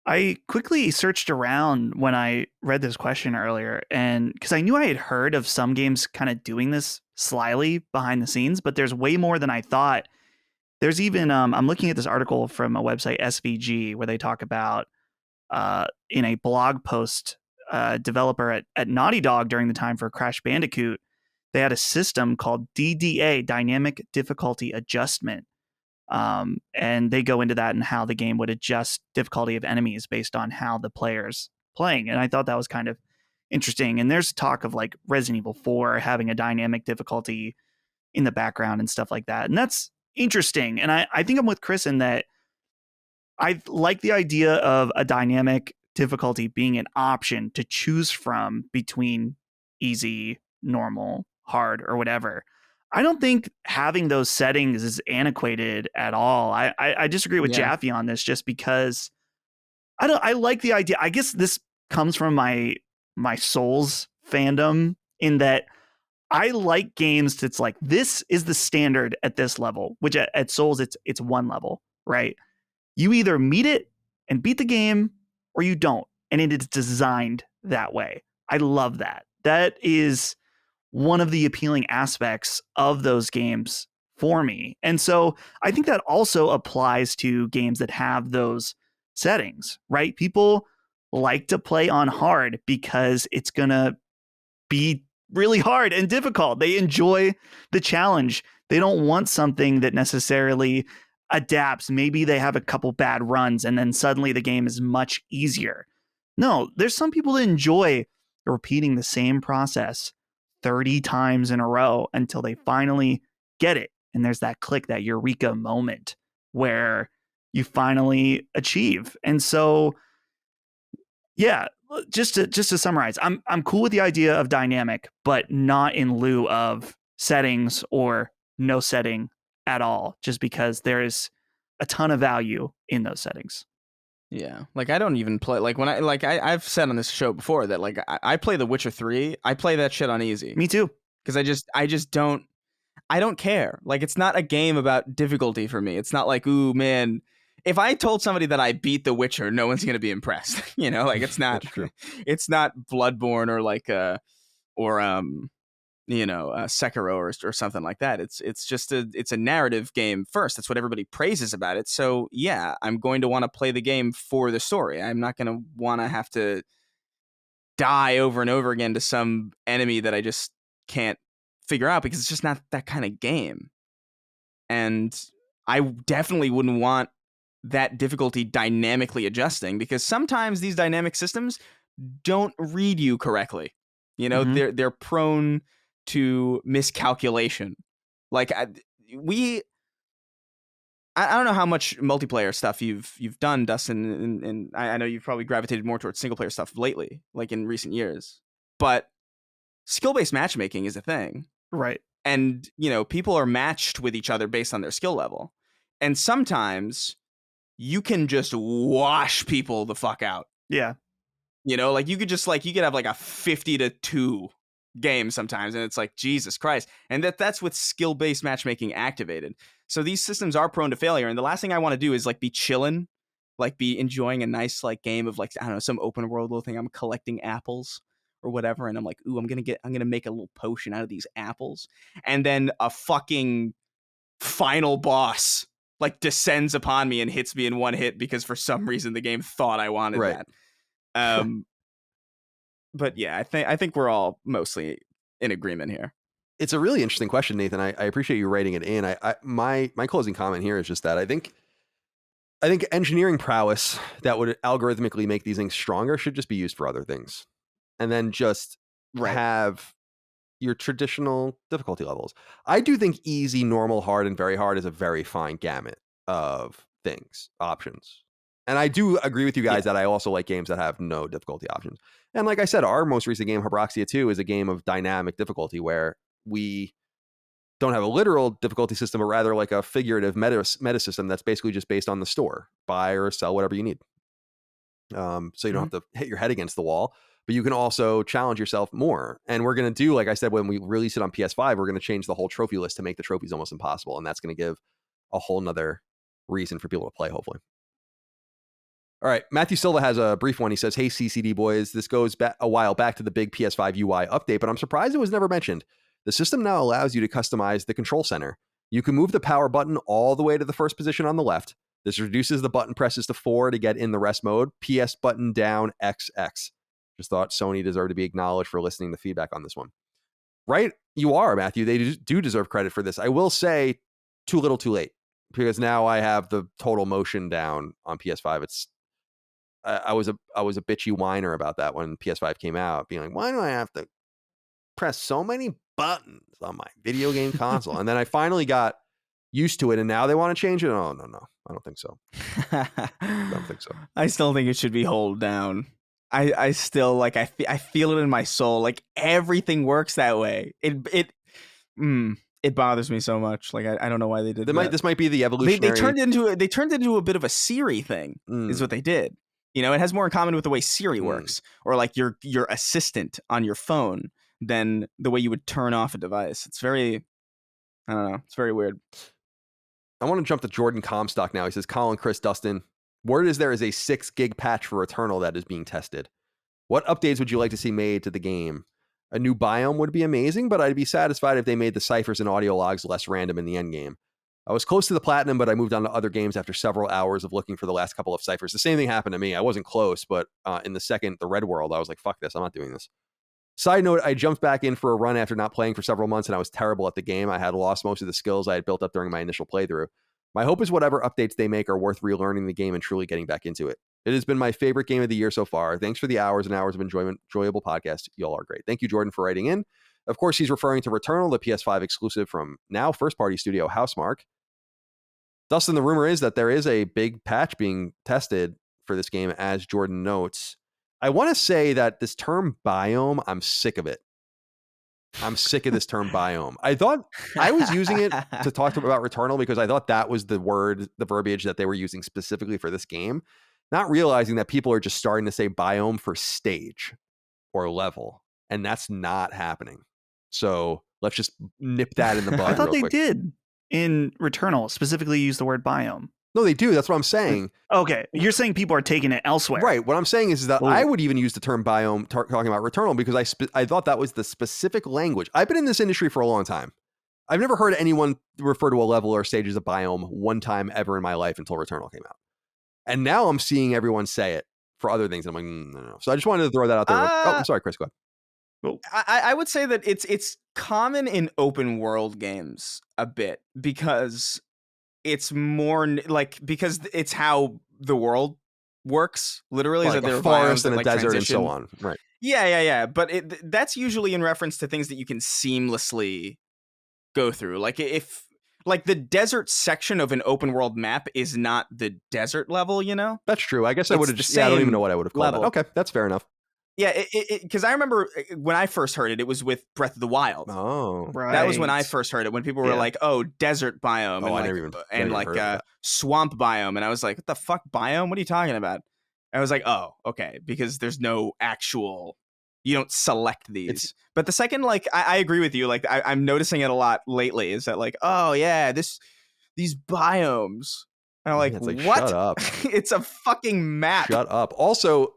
S3: I quickly searched around when I read this question earlier, and because I knew I had heard of some games kind of doing this slyly behind the scenes, but there's way more than I thought. There's even I'm looking at this article from a website SVG where they talk about in a blog post, developer at Naughty Dog during the time for Crash Bandicoot, they had a system called DDA, Dynamic Difficulty Adjustment. And they go into that and how the game would adjust difficulty of enemies based on how the player's playing. And I thought that was kind of interesting. And there's talk of like Resident Evil 4 having a dynamic difficulty in the background and stuff like that. And that's interesting. And I think I'm with Chris in that I like the idea of a dynamic difficulty being an option to choose from between easy, normal, hard, or whatever. I don't think having those settings is antiquated at all. I disagree with Jaffe on this just because I like the idea. I guess this comes from my Souls fandom in that I like games that's like, this is the standard at this level, which at Souls it's one level, right? You either meet it and beat the game or you don't. And it is designed that way. I love that. That is one of the appealing aspects of those games for me. And so I think that also applies to games that have those settings, right? People like to play on hard because it's going to be really hard and difficult. They enjoy the challenge. They don't want something that necessarily adapts. Maybe they have a couple bad runs and then suddenly the game is much easier. No, there's some people that enjoy repeating the same process 30 times in a row until they finally get it. And there's that click, that eureka moment where you finally achieve. And so, yeah, just to summarize, I'm cool with the idea of dynamic, but not in lieu of settings or no setting at all, just because there is a ton of value in those settings.
S2: Yeah, like I don't even play, like when I've said on this show before that like I play The Witcher 3, I play that shit on easy.
S3: Me too.
S2: Because I just don't care. Like it's not a game about difficulty for me. It's not like, ooh man, if I told somebody that I beat The Witcher, no one's gonna be impressed. You know, like it's not it's not Bloodborne or like Sekiro or something like that. It's just it's a narrative game first. That's what everybody praises about it. So yeah, I'm going to want to play the game for the story. I'm not going to want to have to die over and over again to some enemy that I just can't figure out because it's just not that kind of game. And I definitely wouldn't want that difficulty dynamically adjusting because sometimes these dynamic systems don't read you correctly. You know, they're prone to miscalculation. Like I don't know how much multiplayer stuff you've done, Dustin, and I know you've probably gravitated more towards single player stuff lately, like in recent years. But skill-based matchmaking is a thing.
S3: Right.
S2: And, you know, people are matched with each other based on their skill level. And sometimes you can just wash people the fuck out.
S3: Yeah.
S2: You know, like you could have like a 50-2 game sometimes, and it's like, Jesus Christ. And that's with skill-based matchmaking activated. So these systems are prone to failure, and the last thing I want to do is like be chilling, like be enjoying a nice like game of like, I don't know, some open world little thing. I'm collecting apples or whatever, and I'm like, ooh, I'm gonna make a little potion out of these apples, and then a fucking final boss like descends upon me and hits me in one hit because for some reason the game thought I wanted that. But yeah, I think we're all mostly in agreement here.
S1: It's a really interesting question, Nathan. I appreciate you writing it in. My closing comment here is just that I think engineering prowess that would algorithmically make these things stronger should just be used for other things, and then just have your traditional difficulty levels. I do think easy, normal, hard, and very hard is a very fine gamut of things, options. And I do agree with you guys that I also like games that have no difficulty options. And like I said, our most recent game, Habroxia 2, is a game of dynamic difficulty where we don't have a literal difficulty system, but rather like a figurative meta system that's basically just based on the store. Buy or sell whatever you need. So you don't have to hit your head against the wall, but you can also challenge yourself more. And we're going to do, like I said, when we release it on PS5, we're going to change the whole trophy list to make the trophies almost impossible. And that's going to give a whole nother reason for people to play, hopefully. All right, Matthew Silva has a brief one. He says, "Hey CCD boys, this goes back a while back to the big PS5 UI update, but I'm surprised it was never mentioned. The system now allows you to customize the control center. You can move the power button all the way to the first position on the left. This reduces the button presses to 4 to get in the rest mode. PS button down XX." Just thought Sony deserved to be acknowledged for listening to feedback on this one. Right, you are, Matthew. They do deserve credit for this. I will say, too little, too late, because now I have the total motion down on PS5. It's I was a bitchy whiner about that when PS5 came out, being like, why do I have to press so many buttons on my video game console? And then I finally got used to it, and now they want to change it. Oh no, I don't think so. I don't think so.
S2: I still think it should be hold down. I still like I feel it in my soul. Like everything works that way. It bothers me so much. Like I don't know why they did that.
S1: This might be the evolutionary.
S2: They turned it into a bit of a Siri thing. Is what they did. You know, it has more in common with the way Siri works, or like your assistant on your phone, than the way you would turn off a device. It's very, I don't know. It's very weird.
S1: I want to jump to Jordan Comstock now. He says, "Colin, Chris, Dustin, word is there is a 6 gig patch for Returnal that is being tested. What updates would you like to see made to the game? A new biome would be amazing, but I'd be satisfied if they made the ciphers and audio logs less random in the end game. I was close to the platinum, but I moved on to other games after several hours of looking for the last couple of ciphers. The same thing happened to me. I wasn't close, but in the Red World, I was like, fuck this, I'm not doing this. Side note, I jumped back in for a run after not playing for several months, and I was terrible at the game. I had lost most of the skills I had built up during my initial playthrough. My hope is whatever updates they make are worth relearning the game and truly getting back into it. It has been my favorite game of the year so far. Thanks for the hours and hours of enjoyable podcast. Y'all are great." Thank you, Jordan, for writing in. Of course, he's referring to Returnal, the PS5 exclusive from now first-party studio Housemarque. Dustin, the rumor is that there is a big patch being tested for this game, as Jordan notes. I want to say that this term biome, I'm sick of it. I'm sick of this term biome. I thought I was using it to talk about Returnal because I thought that was the verbiage that they were using specifically for this game, not realizing that people are just starting to say biome for stage or level, and that's not happening. So let's just nip that in the bud.
S3: I thought
S1: real
S3: they
S1: quick.
S3: did in Returnal specifically use the word biome.
S1: No, they do. That's what I'm saying.
S3: Okay, you're saying people are taking it elsewhere.
S1: Right. What I'm saying is that I would even use the term biome talking about Returnal because I thought that was the specific language. I've been in this industry for a long time. I've never heard anyone refer to a level or stage as a biome one time ever in my life until Returnal came out. And now I'm seeing everyone say it for other things. And I'm like, no. So I just wanted to throw that out there. I'm sorry, Chris, go ahead.
S2: I would say that it's common in open world games a bit because it's more because it's how the world works. Literally,
S1: like
S2: is that there
S1: a
S2: are
S1: forest
S2: biomes
S1: and a
S2: that,
S1: desert
S2: transition.
S1: and so on. Right.
S2: Yeah. But that's usually in reference to things that you can seamlessly go through. Like if the desert section of an open world map is not the desert level, you know?
S1: That's true. I guess I would have just. Yeah, I don't even know what I would have called it. Okay, that's fair enough.
S2: Yeah, because I remember when I first heard it was with Breath of the Wild.
S1: Oh,
S3: right.
S2: That was when I first heard it, when people were like, "Oh, desert biome," and swamp biome, and I was like, "What the fuck, biome? What are you talking about?" I was like, "Oh, okay," because there's no actual. You don't select these. But the second, I agree with you. Like, I'm noticing it a lot lately. Is that oh yeah, these biomes? And I'm like, what?
S1: Shut up!
S2: It's a fucking map.
S1: Shut up. Also,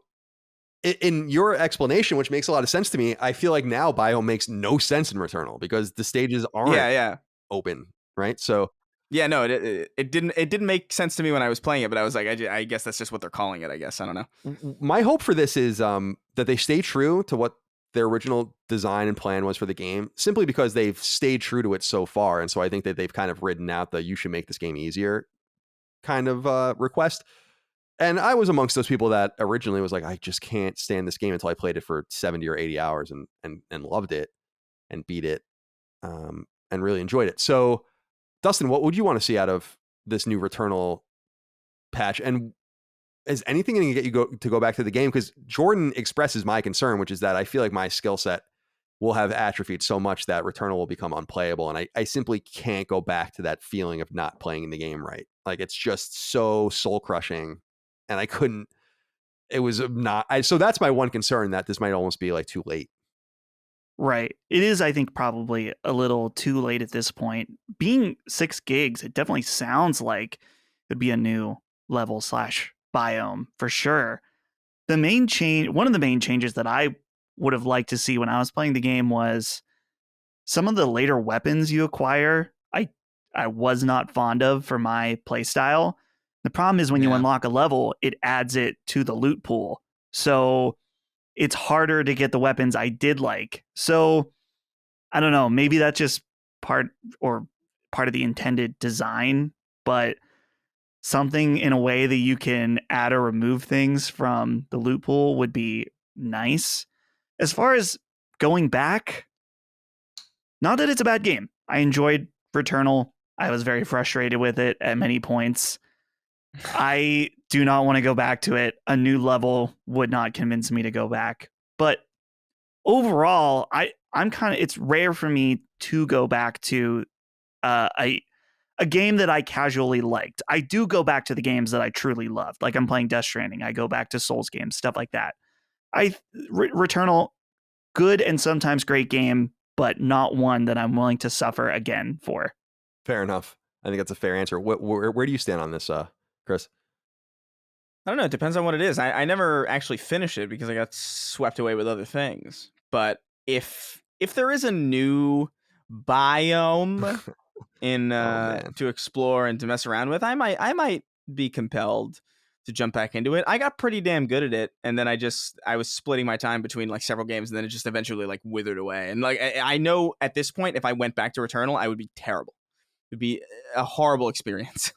S1: in your explanation, which makes a lot of sense to me, I feel like now biome makes no sense in Returnal because the stages aren't open, right? So
S2: yeah, no, it didn't make sense to me when I was playing it, but I was like, I guess that's just what they're calling it. I guess I don't know.
S1: My hope for this is that they stay true to what their original design and plan was for the game, simply because they've stayed true to it so far, and so I think that they've kind of ridden out the "you should make this game easier" kind of request. And I was amongst those people that originally was like, I just can't stand this game until I played it for 70 or 80 hours and loved it and beat it and really enjoyed it. So, Dustin, what would you want to see out of this new Returnal patch? And is anything going to get you to go back to the game? Because Jordan expresses my concern, which is that I feel like my skill set will have atrophied so much that Returnal will become unplayable. And I simply can't go back to that feeling of not playing the game right. Like, it's just so soul crushing. And I couldn't, it was not, so that's my one concern, that this might almost be too late.
S3: Right. It is, I think, probably a little too late at this point. Being 6 gigs, it definitely sounds like it'd be a new level / biome for sure. One of the main changes that I would have liked to see when I was playing the game was some of the later weapons you acquire. I was not fond of for my playstyle. The problem is when you unlock a level, it adds it to the loot pool. So it's harder to get the weapons I did like. So I don't know, maybe that's just part of the intended design, but something in a way that you can add or remove things from the loot pool would be nice. As far as going back, not that it's a bad game. I enjoyed Returnal. I was very frustrated with it at many points. I do not want to go back to it. A new level would not convince me to go back. But overall, I'm kind of, it's rare for me to go back to a game that I casually liked. I do go back to the games that I truly loved. Like I'm playing Death Stranding. I go back to Souls games, stuff like that. Returnal, good and sometimes great game, but not one that I'm willing to suffer again for.
S1: Fair enough. I think that's a fair answer. Where do you stand on this, Chris?
S2: I don't know. It depends on what it is. I never actually finished it because I got swept away with other things. But if there is a new biome in to explore and to mess around with, I might be compelled to jump back into it. I got pretty damn good at it, and then I was splitting my time between like several games, and then it just eventually like withered away. And like I know at this point, if I went back to Returnal, I would be terrible. It would be a horrible experience.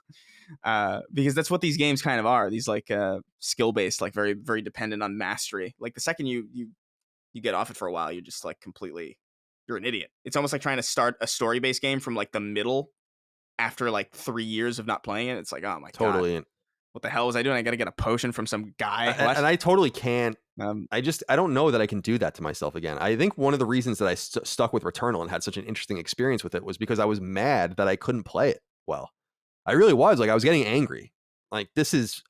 S2: Because that's what these games kind of are. These like skill based, like very very dependent on mastery. Like the second you get off it for a while, you're just like you're an idiot. It's almost like trying to start a story based game from like the middle after like 3 years of not playing it. It's like, oh my god, what the hell was I doing? I got to get a potion from some guy.
S1: And I totally can't. I don't know that I can do that to myself again. I think one of the reasons that I stuck with Returnal and had such an interesting experience with it was because I was mad that I couldn't play it well. I really was. Like, I was getting angry. Like, it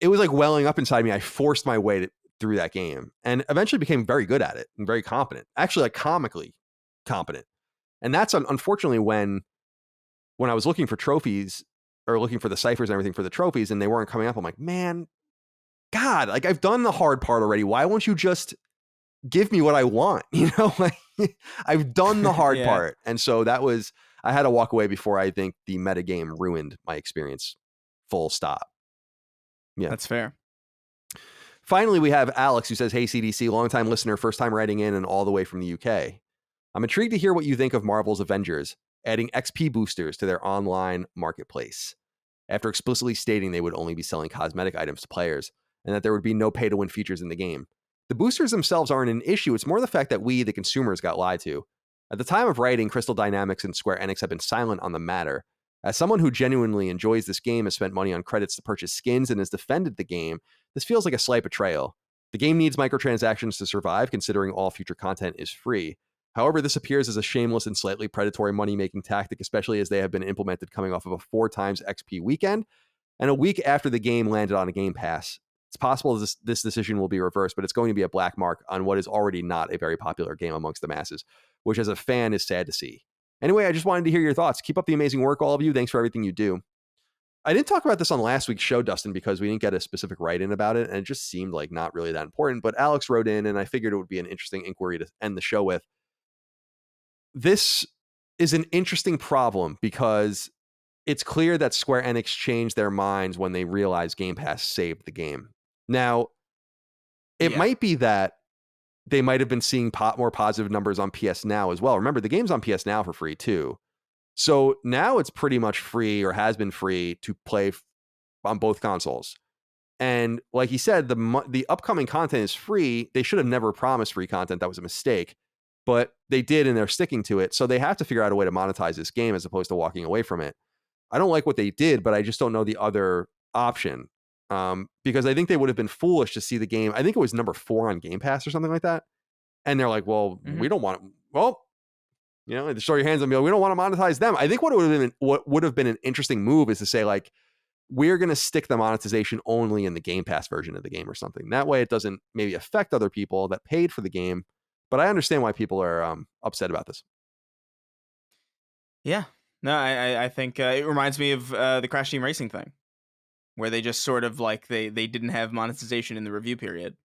S1: was like welling up inside me. I forced my way through that game and eventually became very good at it and very competent. Actually, like comically competent. And that's unfortunately when I was looking for trophies or looking for the ciphers and everything for the trophies and they weren't coming up. I'm like, man, God, like I've done the hard part already. Why won't you just give me what I want? You know, like I've done the hard part. And so I had to walk away before I think the metagame ruined my experience. Full stop. Yeah.
S2: That's fair.
S1: Finally, we have Alex who says, hey, CDC, longtime listener, first time writing in and all the way from the UK. I'm intrigued to hear what you think of Marvel's Avengers adding XP boosters to their online marketplace after explicitly stating they would only be selling cosmetic items to players and that there would be no pay to win features in the game. The boosters themselves aren't an issue. It's more the fact that we, the consumers, got lied to. At the time of writing, Crystal Dynamics and Square Enix have been silent on the matter. As someone who genuinely enjoys this game, has spent money on credits to purchase skins, and has defended the game, this feels like a slight betrayal. The game needs microtransactions to survive, considering all future content is free. However, this appears as a shameless and slightly predatory money-making tactic, especially as they have been implemented coming off of a 4x XP weekend, and a week after the game landed on a Game Pass. It's possible this decision will be reversed, but it's going to be a black mark on what is already not a very popular game amongst the masses, which as a fan is sad to see. Anyway, I just wanted to hear your thoughts. Keep up the amazing work, all of you. Thanks for everything you do. I didn't talk about this on last week's show, Dustin, because we didn't get a specific write-in about it, and it just seemed like not really that important. But Alex wrote in, and I figured it would be an interesting inquiry to end the show with. This is an interesting problem because it's clear that Square Enix changed their minds when they realized Game Pass saved the game. Now, it might be that they might have been seeing more positive numbers on PS Now as well. Remember, the game's on PS Now for free too. So now it's pretty much free or has been free to play on both consoles. And like he said, the upcoming content is free. They should have never promised free content. That was a mistake. But they did, and they're sticking to it. So they have to figure out a way to monetize this game as opposed to walking away from it. I don't like what they did, but I just don't know the other option. Because I think they would have been foolish to see the game. I think it was number 4 on Game Pass or something like that. And they're like, well, we don't want to. Well, you know, to show your hands on me, we don't want to monetize them. I think what would have been an interesting move is to say, like, we're going to stick the monetization only in the Game Pass version of the game or something. That way it doesn't maybe affect other people that paid for the game. But I understand why people are upset about this.
S2: Yeah. No, I think it reminds me of the Crash Team Racing thing, where they just sort of like they didn't have monetization in the review period,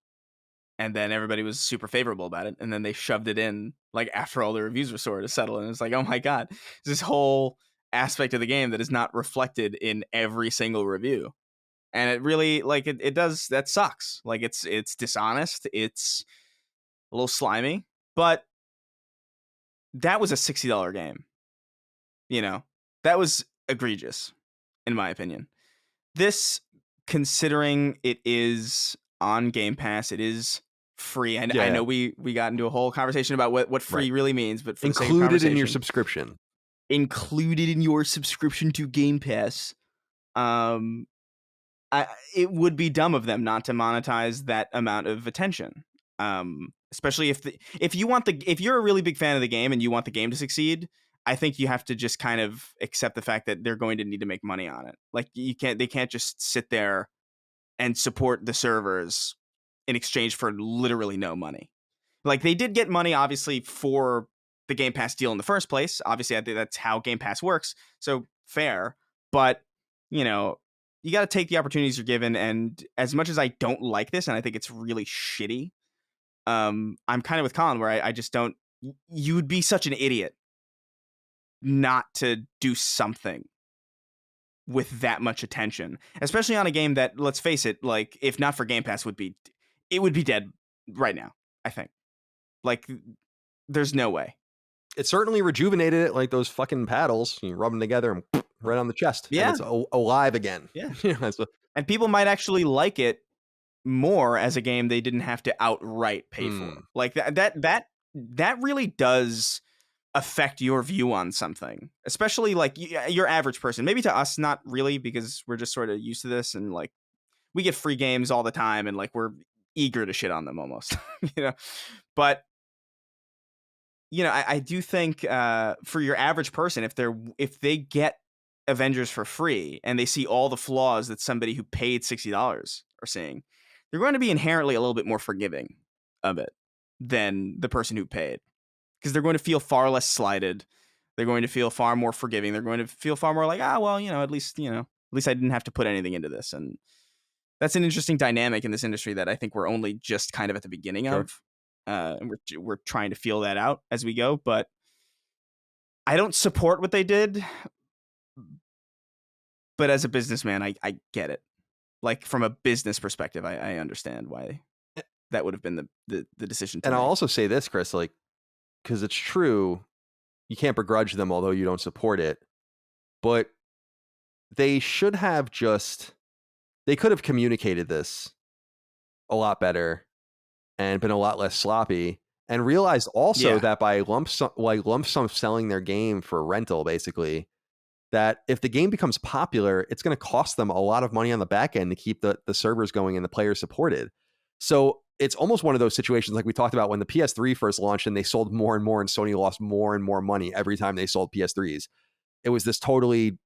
S2: and then everybody was super favorable about it, and then they shoved it in like after all the reviews were sort of settled, and it's like, oh my god, this whole aspect of the game that is not reflected in every single review. And it really like it does, that sucks. Like it's dishonest, it's a little slimy, but that was a $60 game. You know, that was egregious, in my opinion. This, considering it is on Game Pass, it is free. I know we got into a whole conversation about what free really means, but for
S1: included in your subscription.
S2: Included in your subscription to Game Pass. It would be dumb of them not to monetize that amount of attention. Especially if you're a really big fan of the game and you want the game to succeed, I think you have to just kind of accept the fact that they're going to need to make money on it. Like they can't just sit there and support the servers in exchange for literally no money. Like they did get money obviously for the Game Pass deal in the first place. Obviously I think that's how Game Pass works. So fair, but you know, you got to take the opportunities you're given. And as much as I don't like this, and I think it's really shitty, I'm kind of with Colin where I just don't, you would be such an idiot not to do something with that much attention, especially on a game that, let's face it, like if not for Game Pass would be dead right now. I think like there's no way.
S1: It certainly rejuvenated it, like those fucking paddles. You rub them together and right on the chest.
S2: Yeah,
S1: and it's alive again.
S2: Yeah, and people might actually like it more as a game they didn't have to outright pay for. Like that really does affect your view on something, especially like your average person. Maybe to us, not really, because we're just sort of used to this, and like we get free games all the time, and like we're eager to shit on them almost, you know. But you know, I do think for your average person, if they get Avengers for free and they see all the flaws that somebody who paid $60 are seeing, they're going to be inherently a little bit more forgiving of it than the person who paid, because they're going to feel far less slighted. They're going to feel far more forgiving. They're going to feel far more like, well, you know, at least I didn't have to put anything into this. And that's an interesting dynamic in this industry that I think we're only just kind of at the beginning of. And we're trying to feel that out as we go, but I don't support what they did. But as a businessman, I get it. Like from a business perspective, I understand why that would have been the decision.
S1: And I'll also say this, Chris, like, because it's true, you can't begrudge them, although you don't support it. But they should have they could have communicated this a lot better and been a lot less sloppy, and realized also that by lump sum selling their game for rental, basically, that if the game becomes popular, it's going to cost them a lot of money on the back end to keep the servers going and the players supported. So it's almost one of those situations like we talked about when the PS3 first launched and they sold more and more and Sony lost more and more money every time they sold PS3s. It was this totally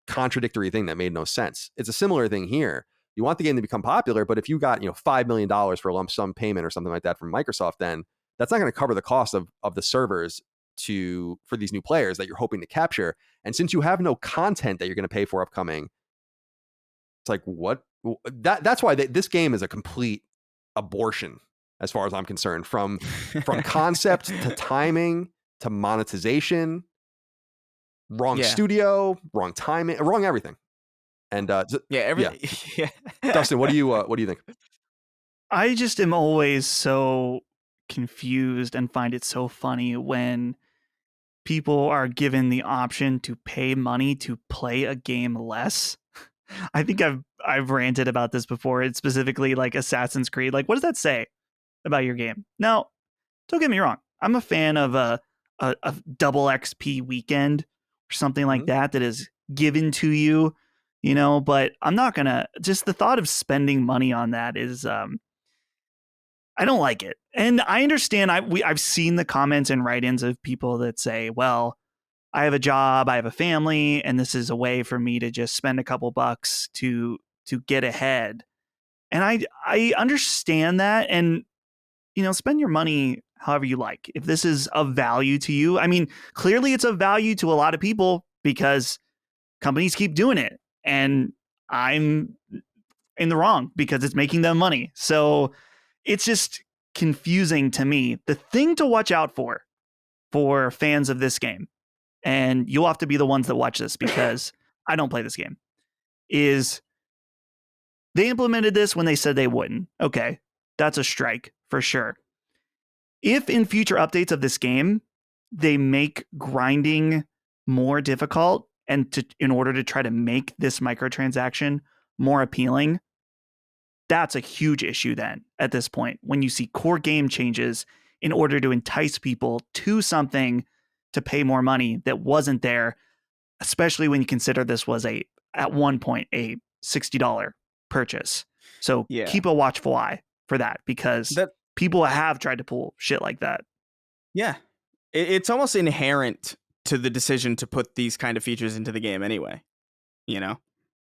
S1: contradictory thing that made no sense. It's a similar thing here. You want the game to become popular, but if you got $5 million for a lump sum payment or something like that from Microsoft, then that's not going to cover the cost of the servers for these new players that you're hoping to capture. And since you have no content that you're going to pay for upcoming, it's like, what? That's why this game is a complete abortion as far as I'm concerned, from concept to timing to monetization. Wrong studio, wrong timing, wrong everything. And
S2: everything.
S1: Dustin, what do you think?
S3: I just am always so confused and find it so funny when people are given the option to pay money to play a game less. I think I've ranted about this before. It's specifically like Assassin's Creed. Like, what does that say about your game? Now, don't get me wrong. I'm a fan of a double XP weekend or something like that is given to you, but I'm not gonna, just the thought of spending money on that is I don't like it. And I understand I've seen the comments and write-ins of people that say, well, I have a job, I have a family, and this is a way for me to just spend a couple bucks to get ahead. And I understand that, and spend your money however you like. If this is of value to you, I mean, clearly it's of value to a lot of people because companies keep doing it. And I'm in the wrong because it's making them money. So it's just confusing to me. The thing to watch out for fans of this game, and you'll have to be the ones that watch this because I don't play this game, is they implemented this when they said they wouldn't. Okay, that's a strike for sure. If in future updates of this game, they make grinding more difficult and in order to try to make this microtransaction more appealing, that's a huge issue then at this point when you see core game changes in order to entice people to something to pay more money that wasn't there, especially when you consider this was at one point a $60 purchase. So keep a watchful eye for that because people have tried to pull shit like that.
S2: Yeah. It's almost inherent to the decision to put these kind of features into the game anyway. You know?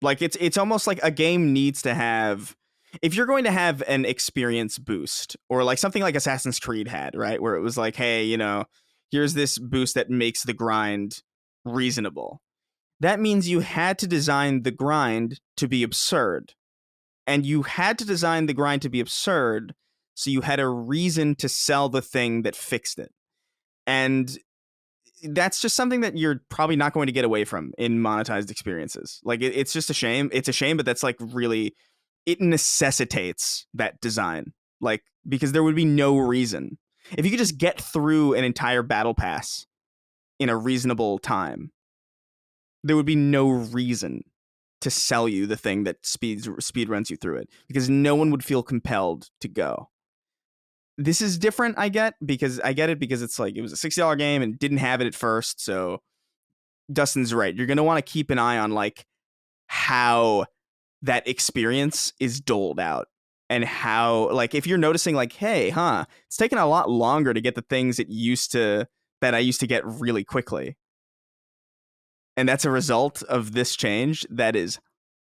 S2: Like it's almost like a game needs to have, if you're going to have an experience boost or like something like Assassin's Creed had, right? Where it was like, hey, you know, here's this boost that makes the grind reasonable. That means you had to design the grind to be absurd. And you had to design the grind to be absurd so you had a reason to sell the thing that fixed it. And that's just something that you're probably not going to get away from in monetized experiences. Like it's just a shame. It's a shame, but that's like really, it necessitates that design. Like, because there would be no reason. If you could just get through an entire battle pass in a reasonable time, there would be no reason to sell you the thing that speed runs you through it because no one would feel compelled to go. This is different, I get it because it's like it was a $60 game and didn't have it at first. So Dustin's right. You're going to want to keep an eye on like how that experience is doled out and how, like, if you're noticing like, hey, it's taking a lot longer to get the things that I used to get really quickly. And that's a result of this change that is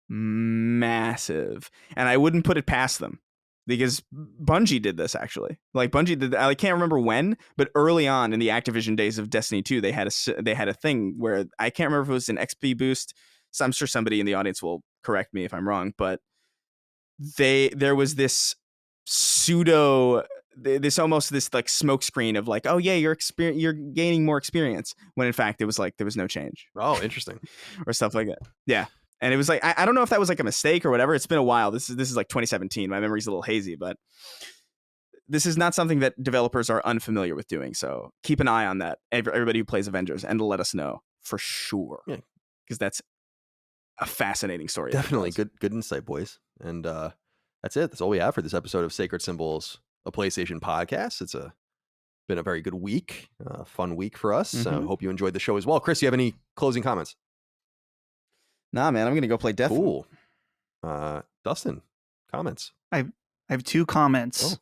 S2: massive. And I wouldn't put it past them. Because Bungie did this, actually. Like, Bungie did, I can't remember when, but early on in the Activision days of Destiny 2, they had a thing where, I can't remember if it was an XP boost. So I'm sure somebody in the audience will correct me if I'm wrong, but there was this almost this like smoke screen of like, oh yeah, you're gaining more experience, when in fact it was like there was no change.
S1: Oh, interesting.
S2: Or stuff like that. Yeah. And it was like, I don't know if that was like a mistake or whatever. It's been a while. This is like 2017. My memory's a little hazy, but this is not something that developers are unfamiliar with doing. So keep an eye on that. Everybody who plays Avengers, and let us know for sure. Yeah. Because that's a fascinating story.
S1: Definitely. Good insight, boys. And that's it. That's all we have for this episode of Sacred Symbols, a PlayStation podcast. It's been a very good week, fun week for us.
S2: Mm-hmm.
S1: Hope you enjoyed the show as well. Chris, you have any closing comments?
S2: Nah, man, I'm going to go play Death.
S1: Cool. Dustin, comments?
S3: I have two comments.
S1: Oh.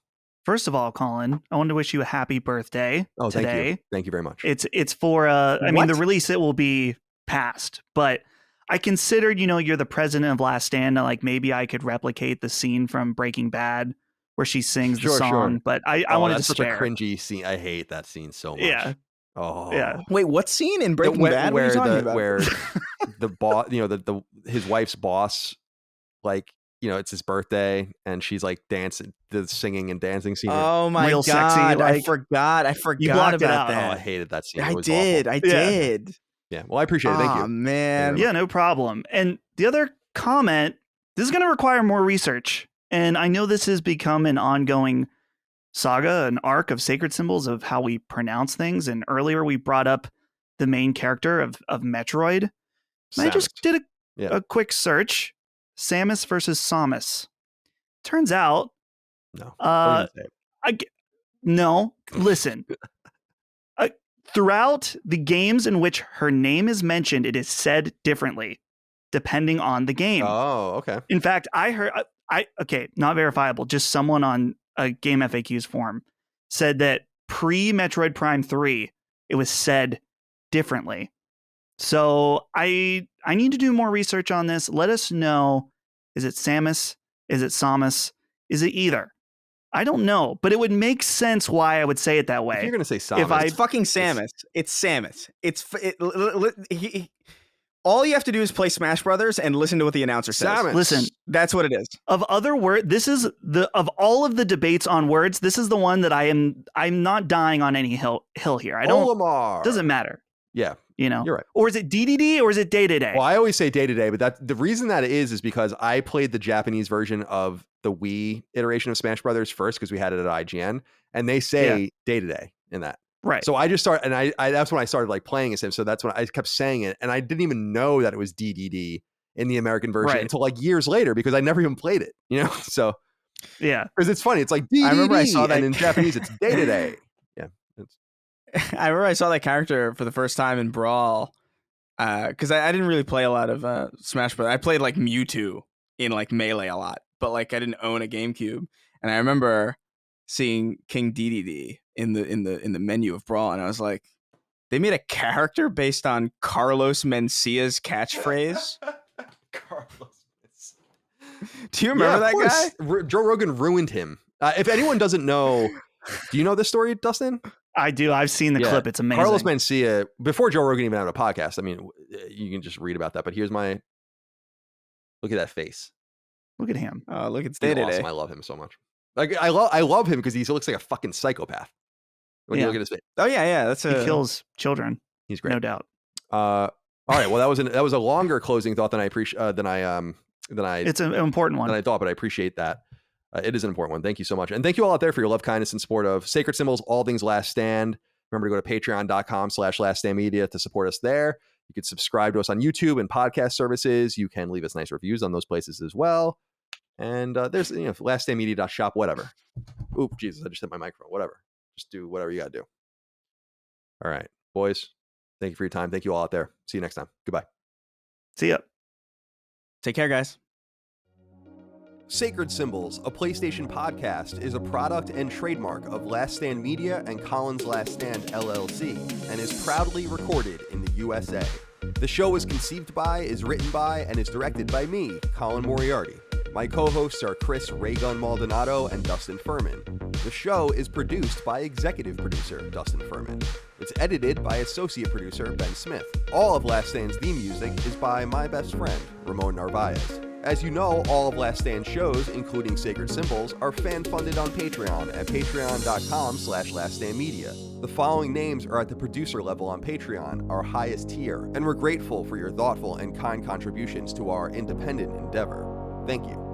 S3: First of all, Colin, I wanted to wish you a happy birthday today.
S1: Thank you very much.
S3: It's for, I mean, the release, it will be past, but I considered, you're the president of Last Stand, and like maybe I could replicate the scene from Breaking Bad where she sings the song, but I wanted to spare.
S1: That's such a cringy scene. I hate that scene so much.
S3: Yeah.
S1: Oh.
S2: Yeah. Wait, what scene in Breaking Bad? What are you talking about?
S1: Where the boss, his wife's boss, like, it's his birthday and she's like dancing, the singing and dancing scene.
S2: Oh my God.
S3: Sexy, like,
S2: I forgot about that.
S1: Oh, I hated that scene.
S2: I did.
S1: Yeah. Well, I appreciate it. Thank you.
S2: Oh, man.
S3: Yeah, no problem. And the other comment, this is going to require more research. And I know this has become an ongoing saga, an arc of Sacred Symbols of how we pronounce things. And earlier we brought up the main character of Metroid. And I just did a quick search. Samus versus Samus. Turns out, no. Listen, throughout the games in which her name is mentioned, it is said differently depending on the game.
S1: Oh, okay.
S3: In fact, I heard, not verifiable, just someone on a Game FAQs forum said that pre-Metroid Prime 3, it was said differently. So I need to do more research on this. Let us know. Is it Samus? Is it Samus? Is it either? I don't know, but it would make sense why I would say it that way.
S1: If you're going to say Samus.
S2: It's fucking Samus. It's Samus. All you have to do is play Smash Brothers and listen to what the announcer says.
S1: Samus.
S3: Listen,
S2: That's what it is.
S3: of other word, this is of all of the debates on words, this is the one that I'm not dying on any hill here. I don't.
S1: Olimar.
S3: Doesn't matter.
S1: Yeah,
S3: You know.
S1: you're right.
S3: Or is it DDD or is it day to day?
S1: Well, I always say day to day, but the reason that it is because I played the Japanese version of the Wii iteration of Smash Brothers first because we had it at IGN, and they say day to day in that.
S3: Right.
S1: So I just started, and I that's when I started like playing as him. So that's when I kept saying it, and I didn't even know that it was DDD in the American version until like years later because I never even played it. You know, so
S3: yeah,
S1: because it's funny, it's like DDD,
S2: I remember I saw that,
S1: and in Japanese it's day to day. Yeah,
S2: I remember I saw that character for the first time in Brawl because I didn't really play a lot of Smash Bros. I played like Mewtwo in like Melee a lot, but like I didn't own a GameCube, and I remember seeing King DDD in the menu of Brawl, and I was like, they made a character based on Carlos Mencia's catchphrase.
S1: Carlos.
S2: Do you remember that
S1: guy? Joe Rogan ruined him. If anyone doesn't know, do you know this story, Dustin?
S3: I do. I've seen the clip. It's amazing.
S1: Carlos Mencia, before Joe Rogan even had a podcast, I mean, you can just read about that, but here's my, look at that face.
S3: Look at him.
S2: Look, it's
S1: He's
S2: day to
S1: awesome.
S2: day.
S1: I love him so much. Like I love him because he looks like a fucking psychopath when you look at his face.
S2: Oh yeah.
S3: He kills children.
S1: He's great,
S3: no doubt.
S1: All right. Well, that was a longer closing thought than I appreciate. It's
S3: an important one
S1: than I thought, but I appreciate that. It is an important one. Thank you so much, and thank you all out there for your love, kindness, and support of Sacred Symbols, All Things Last Stand. Remember to go to patreon.com/laststandmedia to support us there. You can subscribe to us on YouTube and podcast services. You can leave us nice reviews on those places as well. And there's, laststandmedia.shop, whatever. Oop, Jesus, I just hit my microphone. Whatever. Just do whatever you got to do. All right, boys. Thank you for your time. Thank you all out there. See you next time. Goodbye.
S3: See ya.
S2: Take care, guys.
S1: Sacred Symbols, a PlayStation podcast, is a product and trademark of Last Stand Media and Collins Last Stand LLC, and is proudly recorded in the USA. The show is conceived by, is written by, and is directed by me, Colin Moriarty. My co-hosts are Chris Raygun Maldonado and Dustin Furman. The show is produced by executive producer Dustin Furman. It's edited by associate producer Ben Smith. All of Last Stand's theme music is by my best friend, Ramon Narvaez. As you know, all of Last Stand shows, including Sacred Symbols, are fan-funded on Patreon at patreon.com/laststandmedia. The following names are at the producer level on Patreon, our highest tier, and we're grateful for your thoughtful and kind contributions to our independent endeavor. Thank you.